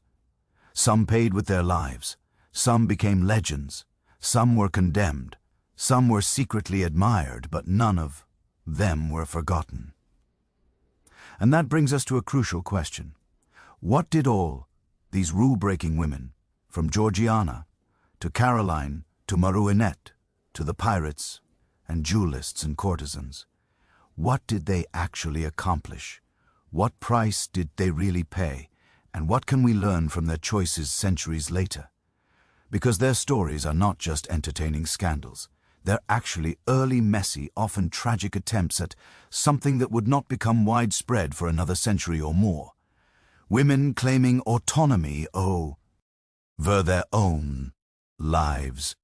Speaker 1: Some paid with their lives. Some became legends. Some were condemned. Some were secretly admired, but none of them were forgotten. And that brings us to a crucial question. What did all these rule-breaking women, from Georgiana to Caroline to Marouinette to the pirates and duelists and courtesans, what did they actually accomplish? What price did they really pay? And what can we learn from their choices centuries later? Because their stories are not just entertaining scandals. They're actually early, messy, often tragic attempts at something that would not become widespread for another century or more. Women claiming autonomy over their own lives.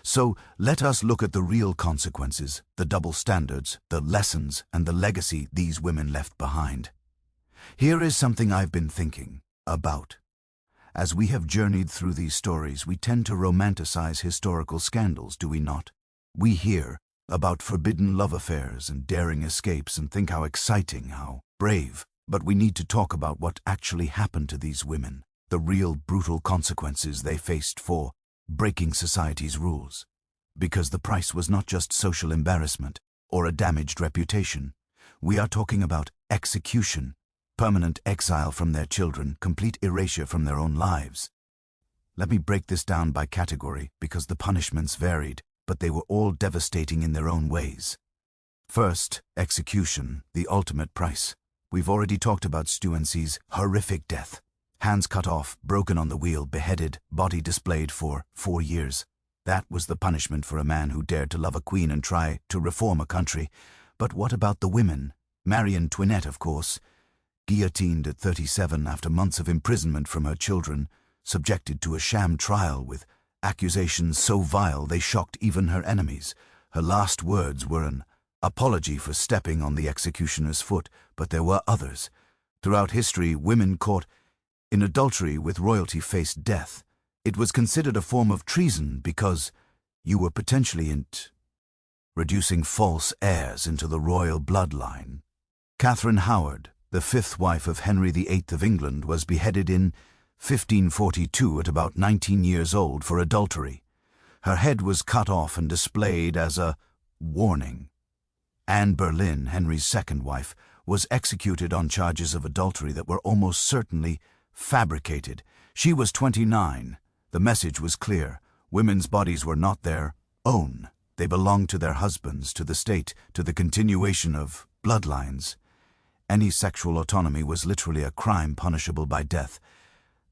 Speaker 1: So let us look at the real consequences, the double standards, the lessons, and the legacy these women left behind. Here is something I've been thinking about. As we have journeyed through these stories, we tend to romanticize historical scandals, do we not? We hear about forbidden love affairs and daring escapes and think how exciting, how brave. But we need to talk about what actually happened to these women, the real brutal consequences they faced for breaking society's rules. Because the price was not just social embarrassment or a damaged reputation. We are talking about execution, permanent exile from their children, complete erasure from their own lives. Let me break this down by category because the punishments varied, but they were all devastating in their own ways. First, execution, the ultimate price. We've already talked about Stuancy's horrific death. Hands cut off, broken on the wheel, beheaded, body displayed for 4 years. That was the punishment for a man who dared to love a queen and try to reform a country. But what about the women? Marie Antoinette, of course. Guillotined at 37 after months of imprisonment from her children, subjected to a sham trial with accusations so vile they shocked even her enemies. Her last words were an apology for stepping on the executioner's foot, but there were others. Throughout history, women caught in adultery with royalty faced death. It was considered a form of treason because you were potentially reducing false heirs into the royal bloodline. Catherine Howard, the fifth wife of Henry VIII of England, was beheaded in 1542 at about 19 years old for adultery. Her head was cut off and displayed as a warning. Anne Boleyn, Henry's second wife, was executed on charges of adultery that were almost certainly fabricated. She was 29. The message was clear. Women's bodies were not their own. They belonged to their husbands, to the state, to the continuation of bloodlines. Any sexual autonomy was literally a crime punishable by death.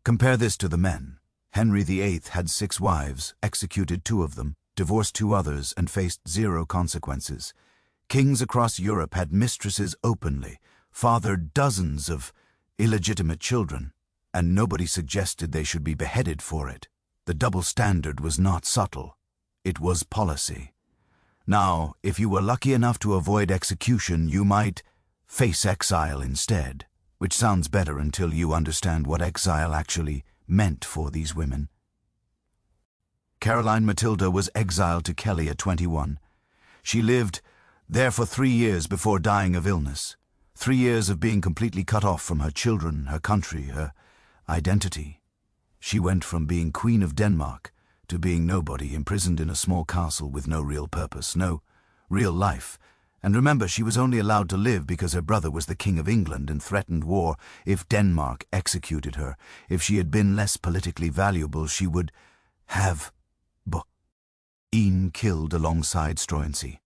Speaker 1: Compare this to the men. Henry VIII had 6 wives, executed 2 of them, divorced 2 others, and faced 0 consequences. Kings across Europe had mistresses openly, fathered dozens of illegitimate children, and nobody suggested they should be beheaded for it. The double standard was not subtle. It was policy. Now, if you were lucky enough to avoid execution, you might face exile instead, which sounds better until you understand what exile actually meant for these women. Caroline Matilda was exiled to Kelly at 21. She lived there for 3 years before dying of illness. 3 years of being completely cut off from her children, her country, her identity. She went from being Queen of Denmark to being nobody, imprisoned in a small castle with no real purpose, no real life, And remember, she was only allowed to live because her brother was the King of England and threatened war if Denmark executed her. If she had been less politically valuable, she would have been killed alongside Struensee.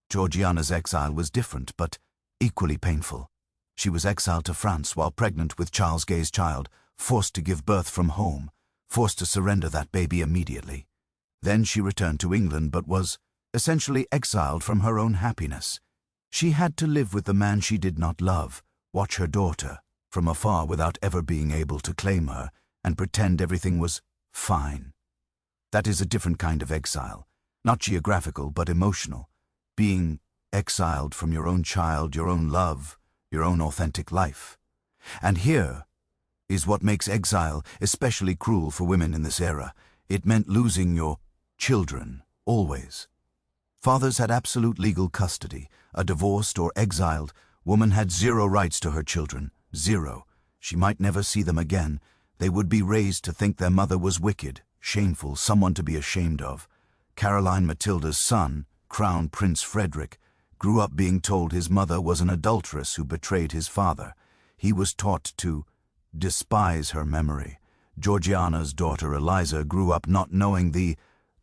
Speaker 1: Georgiana's exile was different, but equally painful. She was exiled to France while pregnant with Charles Gay's child, forced to give birth from home, forced to surrender that baby immediately. Then she returned to England but was essentially exiled from her own happiness. She had to live with the man she did not love, watch her daughter from afar without ever being able to claim her, and pretend everything was fine. That is a different kind of exile, not geographical but emotional, being exiled from your own child, your own love, your own authentic life. And here is what makes exile especially cruel for women in this era. It meant losing your children, always. Fathers had absolute legal custody. A divorced or exiled woman had zero rights to her children. Zero. She might never see them again. They would be raised to think their mother was wicked, shameful, someone to be ashamed of. Caroline Matilda's son, Crown Prince Frederick, grew up being told his mother was an adulteress who betrayed his father. He was taught to despise her memory. Georgiana's daughter Eliza grew up not knowing the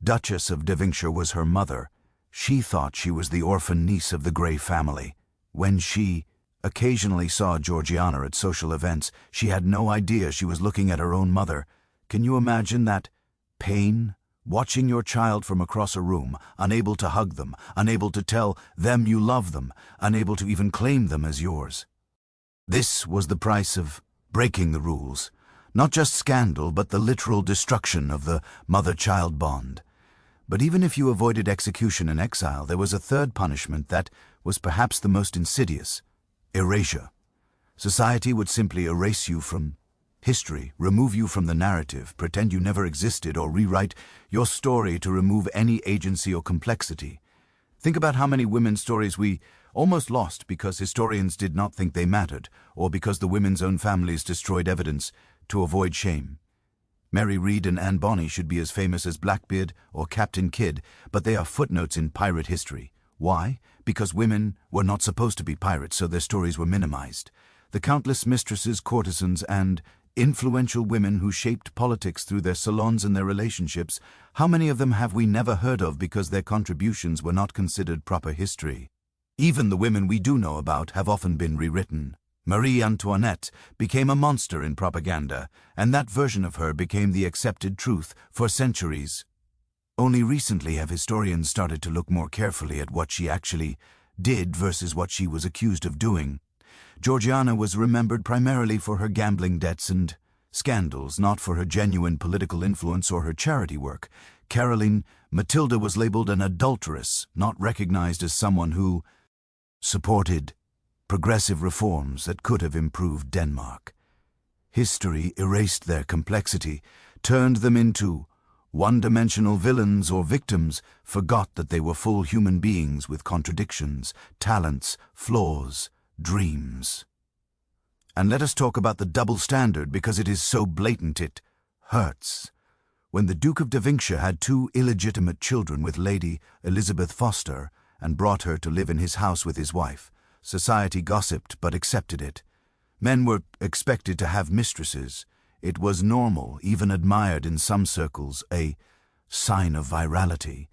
Speaker 1: Duchess of Devonshire was her mother. She thought she was the orphan niece of the Grey family. When she occasionally saw Georgiana at social events, she had no idea she was looking at her own mother. Can you imagine that pain? Watching your child from across a room, unable to hug them, unable to tell them you love them, unable to even claim them as yours. This was the price of breaking the rules. Not just scandal, but the literal destruction of the mother-child bond. But even if you avoided execution and exile, there was a third punishment that was perhaps the most insidious: erasure. Society would simply erase you from history, remove you from the narrative, pretend you never existed, or rewrite your story to remove any agency or complexity. Think about how many women's stories we almost lost because historians did not think they mattered, or because the women's own families destroyed evidence to avoid shame. Mary Read and Anne Bonny should be as famous as Blackbeard or Captain Kidd, but they are footnotes in pirate history. Why? Because women were not supposed to be pirates, so their stories were minimized. The countless mistresses, courtesans, and influential women who shaped politics through their salons and their relationships, how many of them have we never heard of because their contributions were not considered proper history? Even the women we do know about have often been rewritten. Marie Antoinette became a monster in propaganda, and that version of her became the accepted truth for centuries. Only recently have historians started to look more carefully at what she actually did versus what she was accused of doing. Georgiana was remembered primarily for her gambling debts and scandals, not for her genuine political influence or her charity work. Caroline Matilda was labeled an adulteress, not recognized as someone who supported progressive reforms that could have improved Denmark. History erased their complexity, turned them into one-dimensional villains or victims, forgot that they were full human beings with contradictions, talents, flaws, dreams. And let us talk about the double standard, because it is so blatant it hurts. When the Duke of Devonshire had 2 illegitimate children with Lady Elizabeth Foster and brought her to live in his house with his wife, society gossiped but accepted it. Men were expected to have mistresses. It was normal, even admired in some circles, a sign of virality.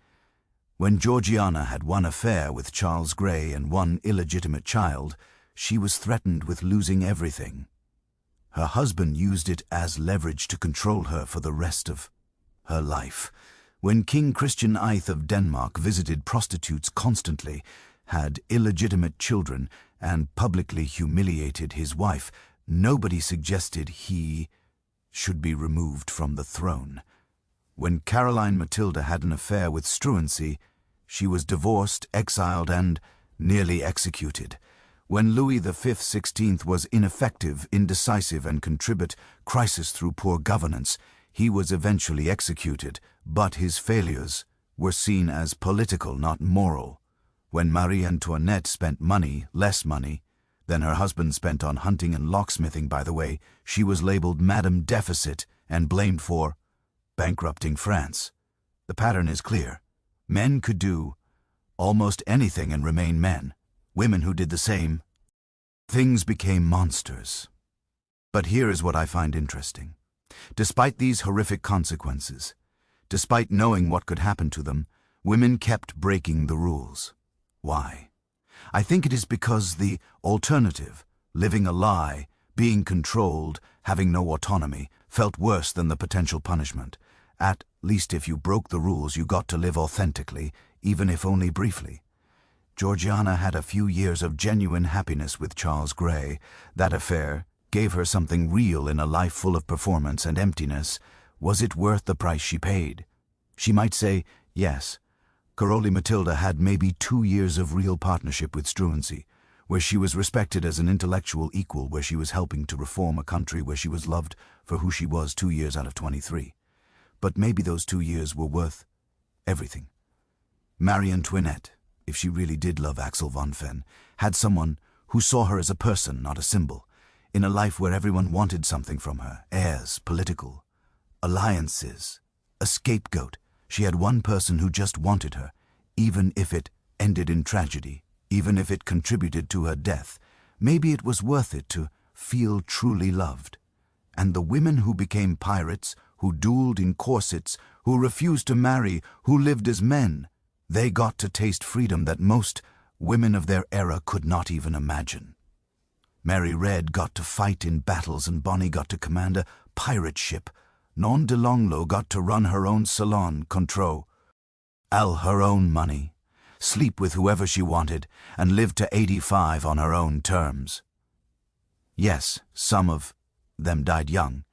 Speaker 1: When Georgiana had one affair with Charles Grey and 1 illegitimate child, she was threatened with losing everything. Her husband used it as leverage to control her for the rest of her life. When King Christian I of Denmark visited prostitutes constantly, had illegitimate children, and publicly humiliated his wife, nobody suggested he should be removed from the throne. When Caroline Matilda had an affair with Struensee, she was divorced, exiled, and nearly executed. When Louis V XVI was ineffective, indecisive, and contribute crisis through poor governance, he was eventually executed, but his failures were seen as political, not moral. When Marie Antoinette spent money, less money, than her husband spent on hunting and locksmithing, by the way, she was labeled Madame Deficit and blamed for bankrupting France. The pattern is clear. Men could do almost anything and remain men. women who did the same. Things became monsters. But here is what I find interesting. Despite these horrific consequences, despite knowing what could happen to them, women kept breaking the rules. Why? I think it is because the alternative, living a lie, being controlled, having no autonomy, felt worse than the potential punishment. At least if you broke the rules, you got to live authentically, even if only briefly. Georgiana had a few years of genuine happiness with Charles Grey. That affair gave her something real in a life full of performance and emptiness. Was it worth the price she paid? She might say, yes. Caroli Matilda had maybe 2 years of real partnership with Struensee, where she was respected as an intellectual equal, where she was helping to reform a country, where she was loved for who she was 2 years out of 23. But maybe those 2 years were worth everything. Marie Antoinette, if she really did love Axel von Fenn, had someone who saw her as a person, not a symbol, in a life where everyone wanted something from her, heirs, political, alliances, a scapegoat. She had one person who just wanted her, even if it ended in tragedy, even if it contributed to her death. Maybe it was worth it to feel truly loved. And the women who became pirates, who dueled in corsets, who refused to marry, who lived as men, they got to taste freedom that most women of their era could not even imagine. Mary Red got to fight in battles, and Bonnie got to command a pirate ship. Non de Longlo got to run her own salon, Contreau, her own money, sleep with whoever she wanted, and live to 85 on her own terms. Yes, some of them died young.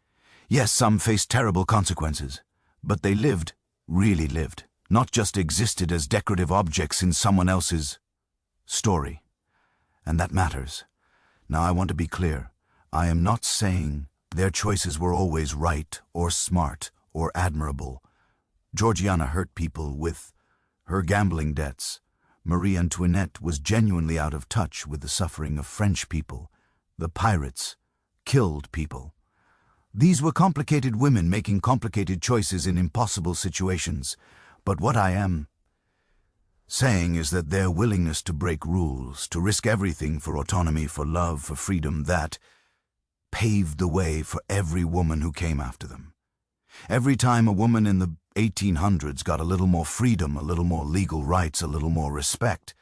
Speaker 1: Yes, some faced terrible consequences. But they lived, really lived, not just existed as decorative objects in someone else's story. And that matters. Now I want to be clear. I am not saying their choices were always right or smart or admirable. Georgiana hurt people with her gambling debts. Marie Antoinette was genuinely out of touch with the suffering of French people. The pirates killed people. These were complicated women making complicated choices in impossible situations. But what I am saying is that their willingness to break rules, to risk everything for autonomy, for love, for freedom, that paved the way for every woman who came after them. Every time a woman in the 1800s got a little more freedom, a little more legal rights, a little more respect,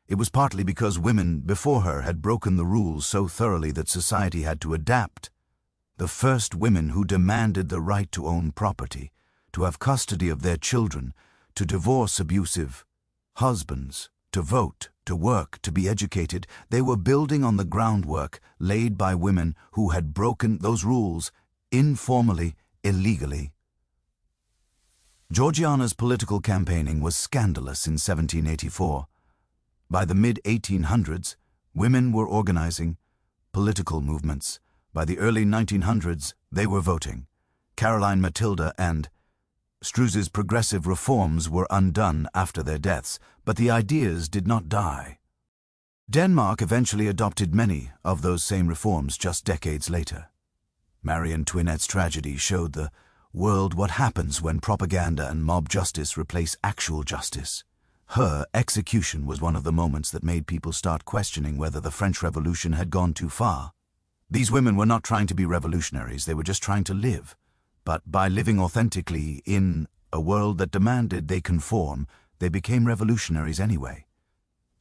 Speaker 1: it was partly because women before her had broken the rules so thoroughly that society had to adapt. The first women who demanded the right to own property, to have custody of their children, to divorce abusive husbands, to vote, to work, to be educated, they were building on the groundwork laid by women who had broken those rules informally, illegally. Georgiana's political campaigning was scandalous in 1784. By the mid-1800s, women were organizing political movements. By the early 1900s, they were voting. Caroline Matilda and Struensee's progressive reforms were undone after their deaths, but the ideas did not die. Denmark eventually adopted many of those same reforms just decades later. Marie Antoinette's tragedy showed the world what happens when propaganda and mob justice replace actual justice. Her execution was one of the moments that made people start questioning whether the French Revolution had gone too far. These women were not trying to be revolutionaries, they were just trying to live. But by living authentically in a world that demanded they conform, they became revolutionaries anyway.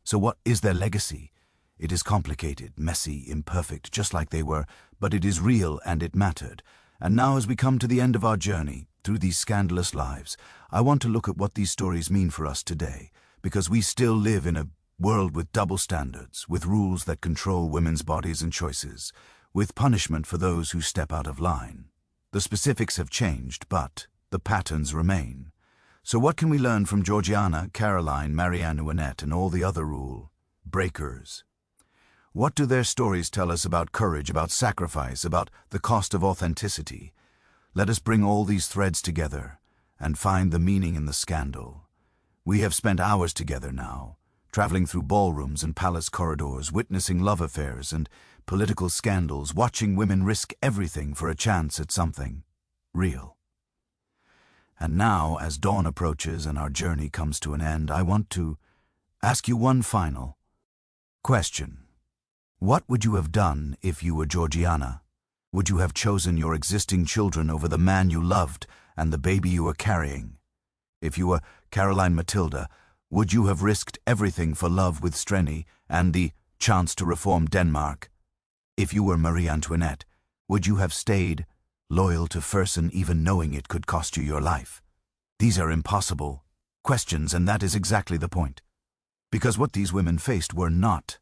Speaker 1: So what is their legacy? It is complicated, messy, imperfect, just like they were, but it is real and it mattered. And now as we come to the end of our journey through these scandalous lives, I want to look at what these stories mean for us today, because we still live in a world with double standards, with rules that control women's bodies and choices, with punishment for those who step out of line. The specifics have changed, but the patterns remain. So what can we learn from Georgiana, Caroline, Marie Antoinette, and all the other rule breakers? What do their stories tell us about courage, about sacrifice, about the cost of authenticity? Let us bring all these threads together and find the meaning in the scandal. We have spent hours together now, traveling through ballrooms and palace corridors, witnessing love affairs and political scandals, watching women risk everything for a chance at something real. And now, as dawn approaches and our journey comes to an end, I want to ask you one final Question. What would you have done if you were Georgiana? Would you have chosen your existing children over the man you loved and the baby you were carrying? If you were Caroline Matilda, would you have risked everything for love with Streny and the chance to reform Denmark? If you were Marie Antoinette, would you have stayed loyal to Fersen even knowing it could cost you your life? These are impossible questions, and that is exactly the point. Because what these women faced were not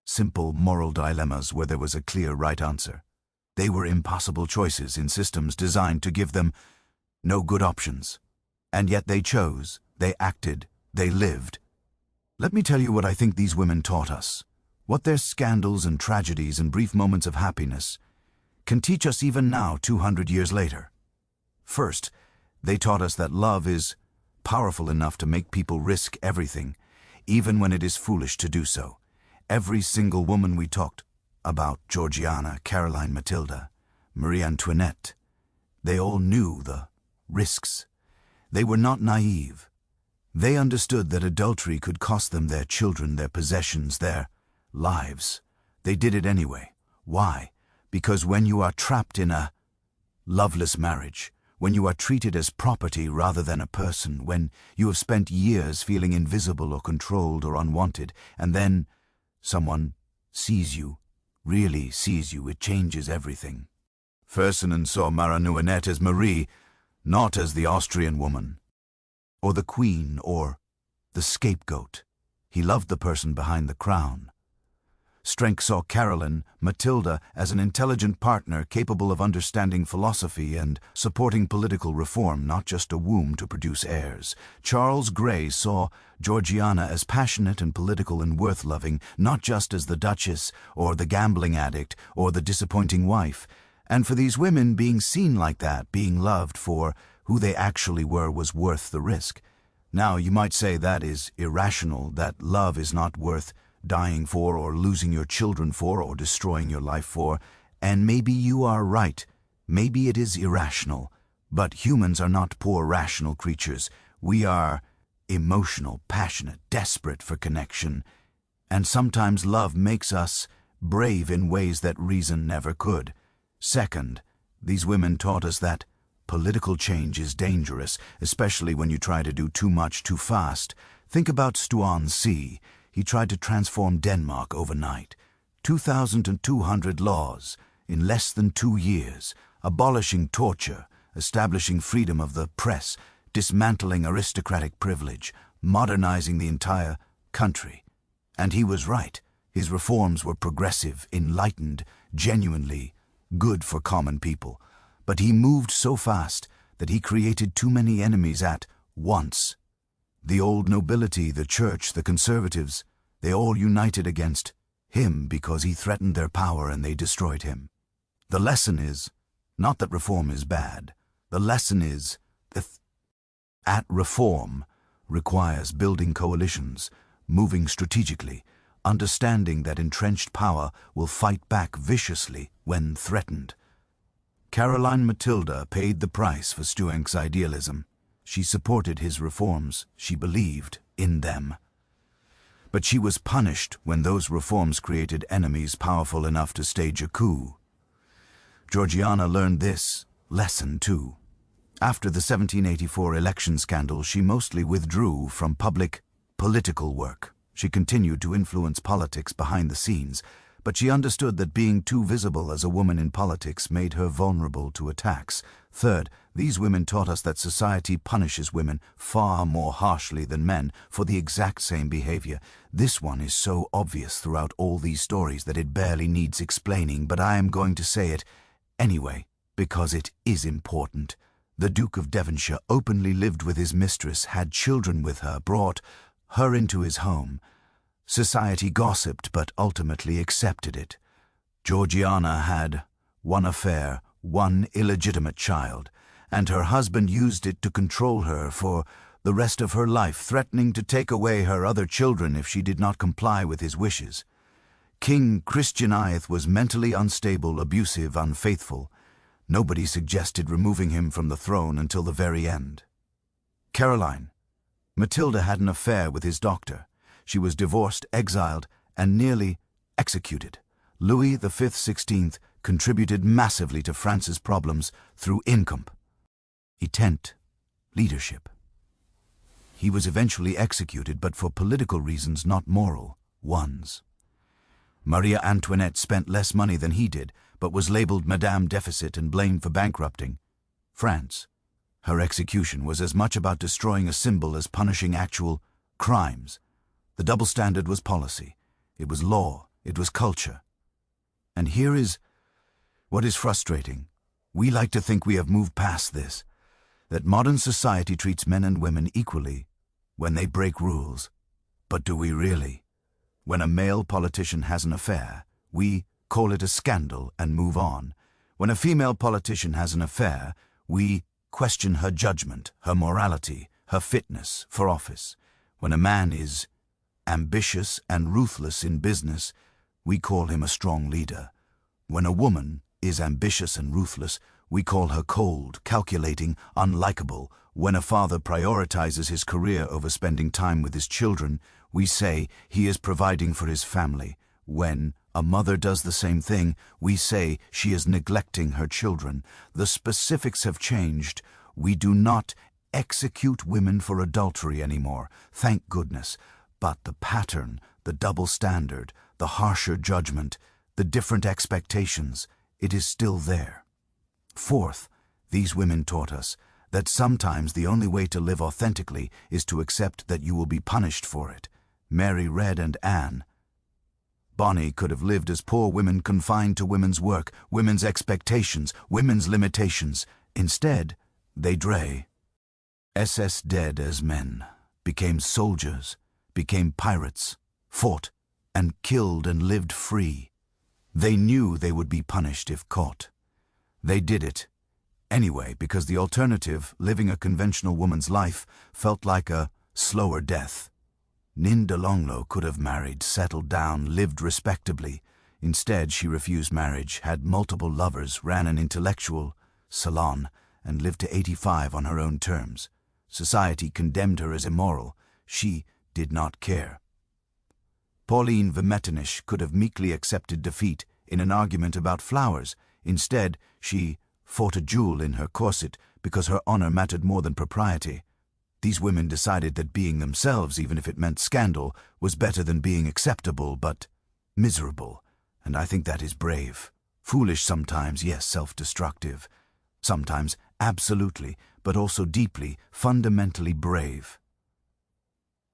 Speaker 1: simple moral dilemmas where there was a clear right answer. They were impossible choices in systems designed to give them no good options. And yet they chose, they acted, they lived. Let me tell you what I think these women taught us, what their scandals and tragedies and brief moments of happiness can teach us even now 200 years later. First, they taught us that love is powerful enough to make people risk everything, even when it is foolish to do so. Every single woman we talked about, Georgiana, Caroline Matilda, Marie Antoinette, they all knew the risks. They were not naive. They understood that adultery could cost them their children, their possessions, their lives. They did it anyway. Why? Because when you are trapped in a loveless marriage, when you are treated as property rather than a person, when you have spent years feeling invisible or controlled or unwanted, and then someone sees you, really sees you, it changes everything. Fersen saw Marie Antoinette as Marie, not as the Austrian woman, or the queen, or the scapegoat. He loved the person behind the crown. Streny saw Caroline Matilda as an intelligent partner capable of understanding philosophy and supporting political reform, not just a womb to produce heirs. Charles Grey saw Georgiana as passionate and political and worth-loving, not just as the Duchess or the gambling addict or the disappointing wife. And for these women, being seen like that, being loved for who they actually were, was worth the risk. Now, you might say that is irrational, that love is not worth dying for or losing your children for or destroying your life for, and maybe you are right. Maybe it is irrational, but humans are not poor, rational creatures. We are emotional, passionate, desperate for connection, and sometimes love makes us brave in ways that reason never could. Second, these women taught us that political change is dangerous, especially when you try to do too much too fast. Think about Struensee. He tried to transform Denmark overnight. 2,200 laws in less than 2 years, abolishing torture, establishing freedom of the press, dismantling aristocratic privilege, modernizing the entire country. And he was right. His reforms were progressive, enlightened, genuinely good for common people. But he moved so fast that he created too many enemies at once. The old nobility, the church, the conservatives, they all united against him because he threatened their power and they destroyed him. The lesson is not that reform is bad. The lesson is that reform requires building coalitions, moving strategically, understanding that entrenched power will fight back viciously when threatened. Caroline Matilda paid the price for Struensee's idealism. She supported his reforms. She believed in them. But she was punished when those reforms created enemies powerful enough to stage a coup. Georgiana learned this lesson too. After the 1784 election scandal, she mostly withdrew from public political work. She continued to influence politics behind the scenes, but she understood that being too visible as a woman in politics made her vulnerable to attacks. Third, these women taught us that society punishes women far more harshly than men for the exact same behavior. This one is so obvious throughout all these stories that it barely needs explaining, but I am going to say it anyway, because it is important. The Duke of Devonshire openly lived with his mistress, had children with her, brought her into his home. Society gossiped, but ultimately accepted it. Georgiana had one affair, one illegitimate child, and her husband used it to control her for the rest of her life, threatening to take away her other children if she did not comply with his wishes. King Christian I was mentally unstable, abusive, unfaithful. Nobody suggested removing him from the throne until the very end. Caroline Matilda had an affair with his doctor. She was divorced, exiled, and nearly executed. Louis XVI contributed massively to France's problems through income, intent, leadership. He was eventually executed, but for political reasons, not moral ones. Maria Antoinette spent less money than he did, but was labeled Madame Deficit and blamed for bankrupting France. Her execution was as much about destroying a symbol as punishing actual crimes. The double standard was policy. It was law. It was culture. And here is what is frustrating. We like to think we have moved past this, that modern society treats men and women equally when they break rules. But do we really? When a male politician has an affair, we call it a scandal and move on. When a female politician has an affair, we question her judgment, her morality, her fitness for office. When a man is ambitious and ruthless in business, we call him a strong leader. When a woman is ambitious and ruthless, we call her cold, calculating, unlikable. When a father prioritizes his career over spending time with his children, we say he is providing for his family. When a mother does the same thing, we say she is neglecting her children. The specifics have changed. We do not execute women for adultery anymore, thank goodness. But the pattern, the double standard, the harsher judgment, the different expectations, it is still there. Fourth, these women taught us that sometimes the only way to live authentically is to accept that you will be punished for it. Mary Red and Anne Bonny could have lived as poor women confined to women's work, women's expectations, women's limitations. Instead, they SS dead as men, became soldiers, became pirates, fought and killed and lived free. They knew they would be punished if caught. They did it anyway because the alternative, living a conventional woman's life, felt like a slower death. Nin de Longlo could have married, settled down, lived respectably. Instead, she refused marriage, had multiple lovers, ran an intellectual salon, and lived to 85 on her own terms. Society condemned her as immoral. She did not care. Pauline de Metternich could have meekly accepted defeat in an argument about flowers. Instead, she fought a duel in her corset because her honor mattered more than propriety. These women decided that being themselves, even if it meant scandal, was better than being acceptable but miserable. And I think that is brave. Foolish sometimes, yes, self-destructive. Sometimes, absolutely, but also deeply, fundamentally brave.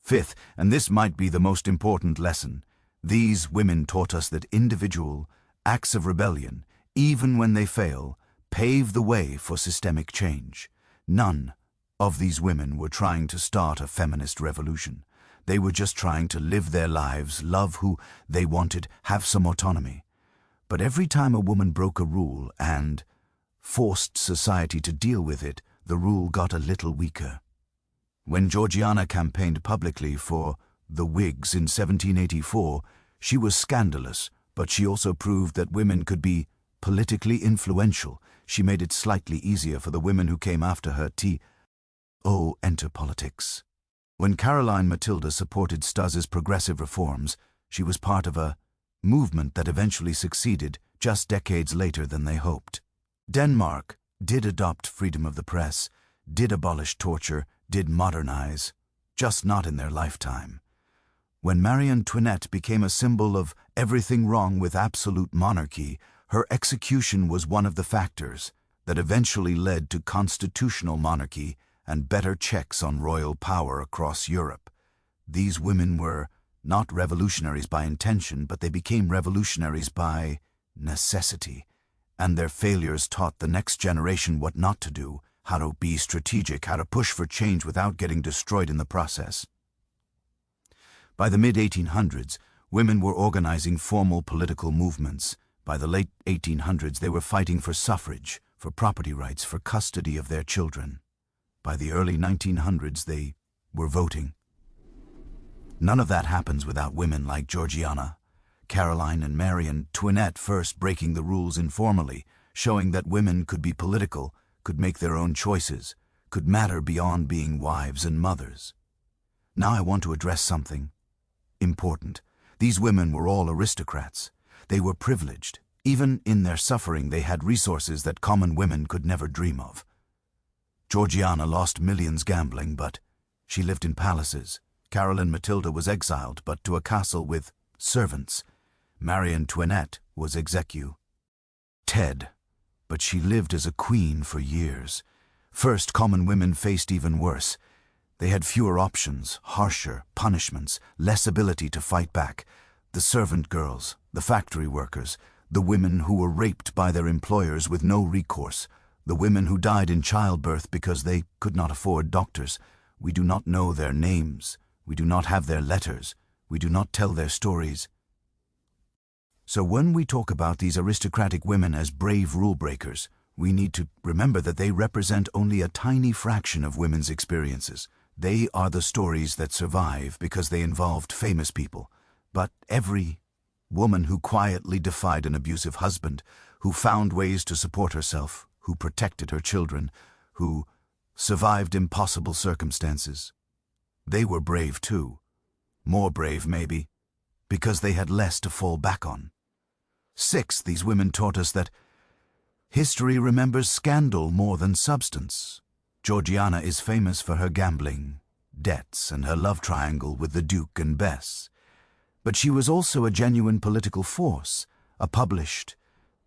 Speaker 1: Fifth, and this might be the most important lesson, these women taught us that individual acts of rebellion, even when they fail, pave the way for systemic change. None of these women were trying to start a feminist revolution. They were just trying to live their lives, love who they wanted, have some autonomy. But every time a woman broke a rule and forced society to deal with it, the rule got a little weaker. When Georgiana campaigned publicly for the Whigs in 1784, she was scandalous, but she also proved that women could be politically influential. She made it slightly easier for the women who came after her to enter politics. When Caroline Matilda supported Stas's progressive reforms, she was part of a movement that eventually succeeded just decades later than they hoped. Denmark did adopt freedom of the press, did abolish torture, did modernize, just not in their lifetime. When Marie Antoinette became a symbol of everything wrong with absolute monarchy, her execution was one of the factors that eventually led to constitutional monarchy and better checks on royal power across Europe. These women were not revolutionaries by intention, but they became revolutionaries by necessity, and their failures taught the next generation what not to do, how to be strategic, how to push for change without getting destroyed in the process. By the mid-1800s, women were organizing formal political movements. By the late 1800s, they were fighting for suffrage, for property rights, for custody of their children. By the early 1900s, they were voting. None of that happens without women like Georgiana, Caroline, and Marie Antoinette first breaking the rules informally, showing that women could be political, could make their own choices, could matter beyond being wives and mothers. Now I want to address something important. These women were all aristocrats. They were privileged. Even in their suffering, they had resources that common women could never dream of. Georgiana lost millions gambling, but she lived in palaces. Caroline Matilda was exiled, but to a castle with servants. Marie Antoinette was executed, but she lived as a queen for years. First, common women faced even worse. They had fewer options, harsher punishments, less ability to fight back. The servant girls, the factory workers, the women who were raped by their employers with no recourse, the women who died in childbirth because they could not afford doctors. We do not know their names. We do not have their letters. We do not tell their stories. So when we talk about these aristocratic women as brave rule breakers, we need to remember that they represent only a tiny fraction of women's experiences. They are the stories that survive because they involved famous people. But every woman who quietly defied an abusive husband, who found ways to support herself, who protected her children, who survived impossible circumstances, they were brave too. More brave, maybe, because they had less to fall back on. Sixth, these women taught us that history remembers scandal more than substance. Georgiana is famous for her gambling, debts, and her love triangle with the Duke and Bess. But she was also a genuine political force, a published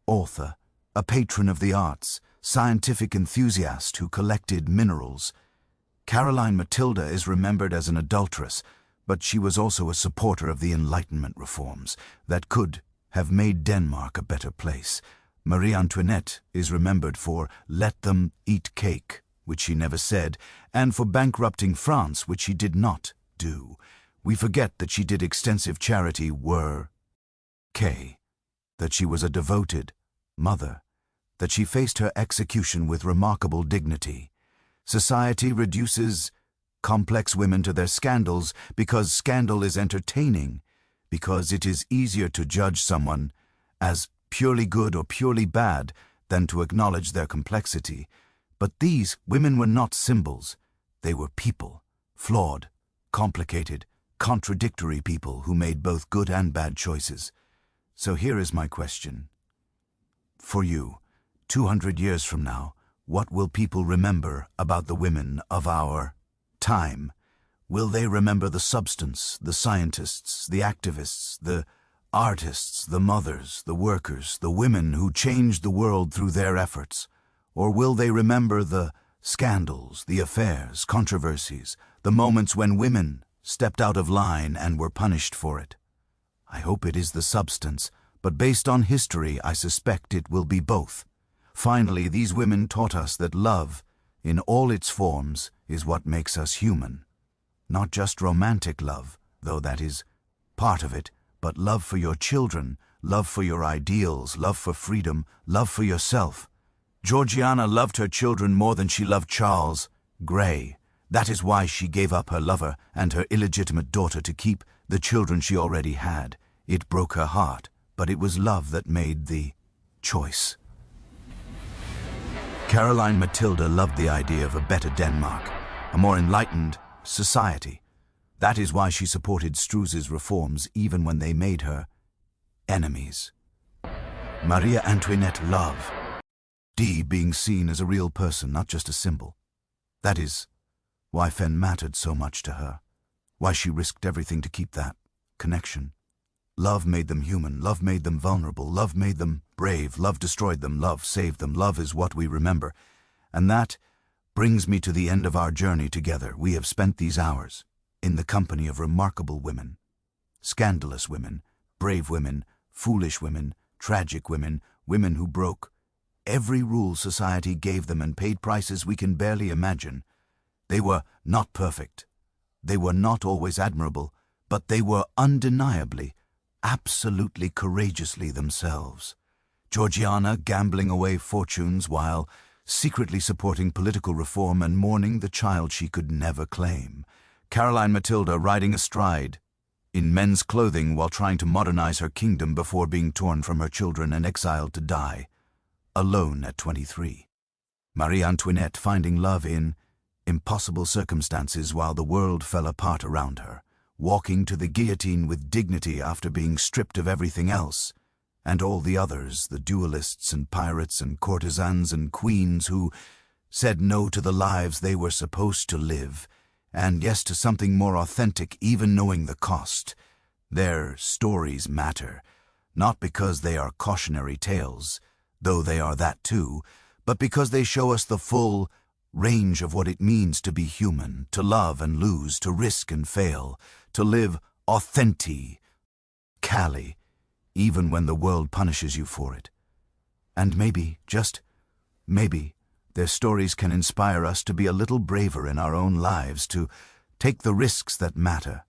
Speaker 1: author, a patron of the arts, scientific enthusiast who collected minerals. Caroline Matilda is remembered as an adulteress, but she was also a supporter of the Enlightenment reforms that could have made Denmark a better place. Marie Antoinette is remembered for "let them eat cake," which she never said, and for bankrupting France, which she did not do. We forget that she did extensive charity that she was a devoted mother, that she faced her execution with remarkable dignity. Society reduces complex women to their scandals because scandal is entertaining, because it is easier to judge someone as purely good or purely bad than to acknowledge their complexity. But these women were not symbols. They were people, flawed, complicated, contradictory people who made both good and bad choices. So here is my question. For you, 200 years from now, what will people remember about the women of our time? Will they remember the substance, the scientists, the activists, the artists, the mothers, the workers, the women who changed the world through their efforts? Or will they remember the scandals, the affairs, controversies, the moments when women stepped out of line and were punished for it? I hope it is the substance, but based on history, I suspect it will be both. Finally, these women taught us that love, in all its forms, is what makes us human. Not just romantic love, though that is part of it, but love for your children, love for your ideals, love for freedom, love for yourself. Georgiana loved her children more than she loved Charles Grey. That is why she gave up her lover and her illegitimate daughter to keep the children she already had. It broke her heart, but it was love that made the choice. Caroline Matilda loved the idea of a better Denmark, a more enlightened society. That is why she supported Struse's reforms even when they made her enemies. Marie Antoinette loved being seen as a real person, not just a symbol. That is why Fen mattered so much to her, why she risked everything to keep that connection. Love made them human, love made them vulnerable, love made them brave, love destroyed them, love saved them. Love is what we remember. And that brings me to the end of our journey together. We have spent these hours in the company of remarkable women, scandalous women, brave women, foolish women, tragic women, women who broke every rule society gave them and paid prices we can barely imagine. They were not perfect. They were not always admirable, but they were undeniably, absolutely courageously themselves. Georgiana gambling away fortunes while secretly supporting political reform and mourning the child she could never claim. Caroline Matilda riding astride in men's clothing while trying to modernize her kingdom before being torn from her children and exiled to die, alone at 23. Marie Antoinette finding love in impossible circumstances while the world fell apart around her, walking to the guillotine with dignity after being stripped of everything else, and all the others, the duelists and pirates and courtesans and queens who said no to the lives they were supposed to live, and yes to something more authentic, even knowing the cost. Their stories matter, not because they are cautionary tales, though they are that too, but because they show us the full range of what it means to be human, to love and lose, to risk and fail, to live authentically, even when the world punishes you for it. And maybe, just maybe, their stories can inspire us to be a little braver in our own lives, to take the risks that matter,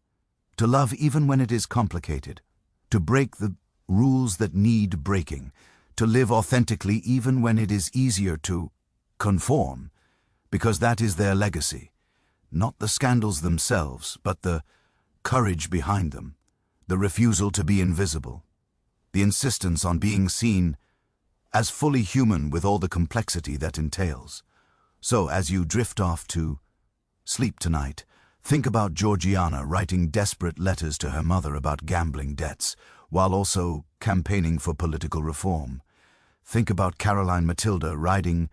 Speaker 1: to love even when it is complicated, to break the rules that need breaking, to live authentically even when it is easier to conform, because that is their legacy. Not the scandals themselves, but the courage behind them, the refusal to be invisible, the insistence on being seen as fully human with all the complexity that entails. So as you drift off to sleep tonight, think about Georgiana writing desperate letters to her mother about gambling debts, while also campaigning for political reform. Think about Caroline Matilda riding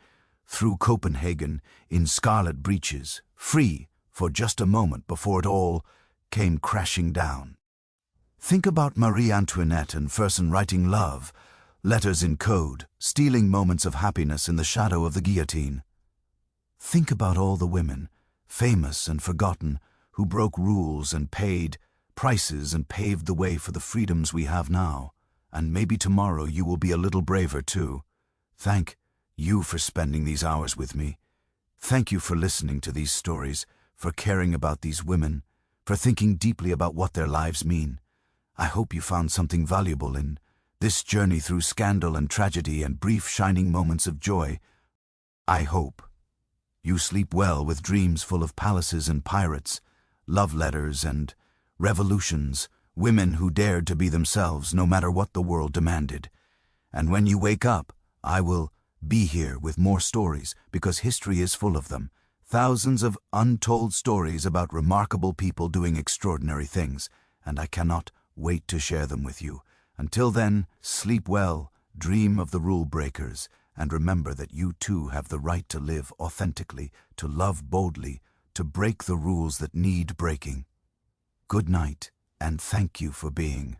Speaker 1: through Copenhagen in scarlet breeches, free for just a moment before it all came crashing down. Think about Marie Antoinette and Fersen writing love, letters in code, stealing moments of happiness in the shadow of the guillotine. Think about all the women, famous and forgotten, who broke rules and paid prices and paved the way for the freedoms we have now. And maybe tomorrow you will be a little braver too. Thank you for spending these hours with me. Thank you for listening to these stories, for caring about these women, for thinking deeply about what their lives mean. I hope you found something valuable in this journey through scandal and tragedy and brief shining moments of joy. I hope you sleep well with dreams full of palaces and pirates, love letters and revolutions, women who dared to be themselves no matter what the world demanded. And when you wake up, I will be here with more stories, because history is full of them. Thousands of untold stories about remarkable people doing extraordinary things, and I cannot wait to share them with you. Until then, sleep well, dream of the rule breakers, and remember that you too have the right to live authentically, to love boldly, to break the rules that need breaking. Good night, and thank you for being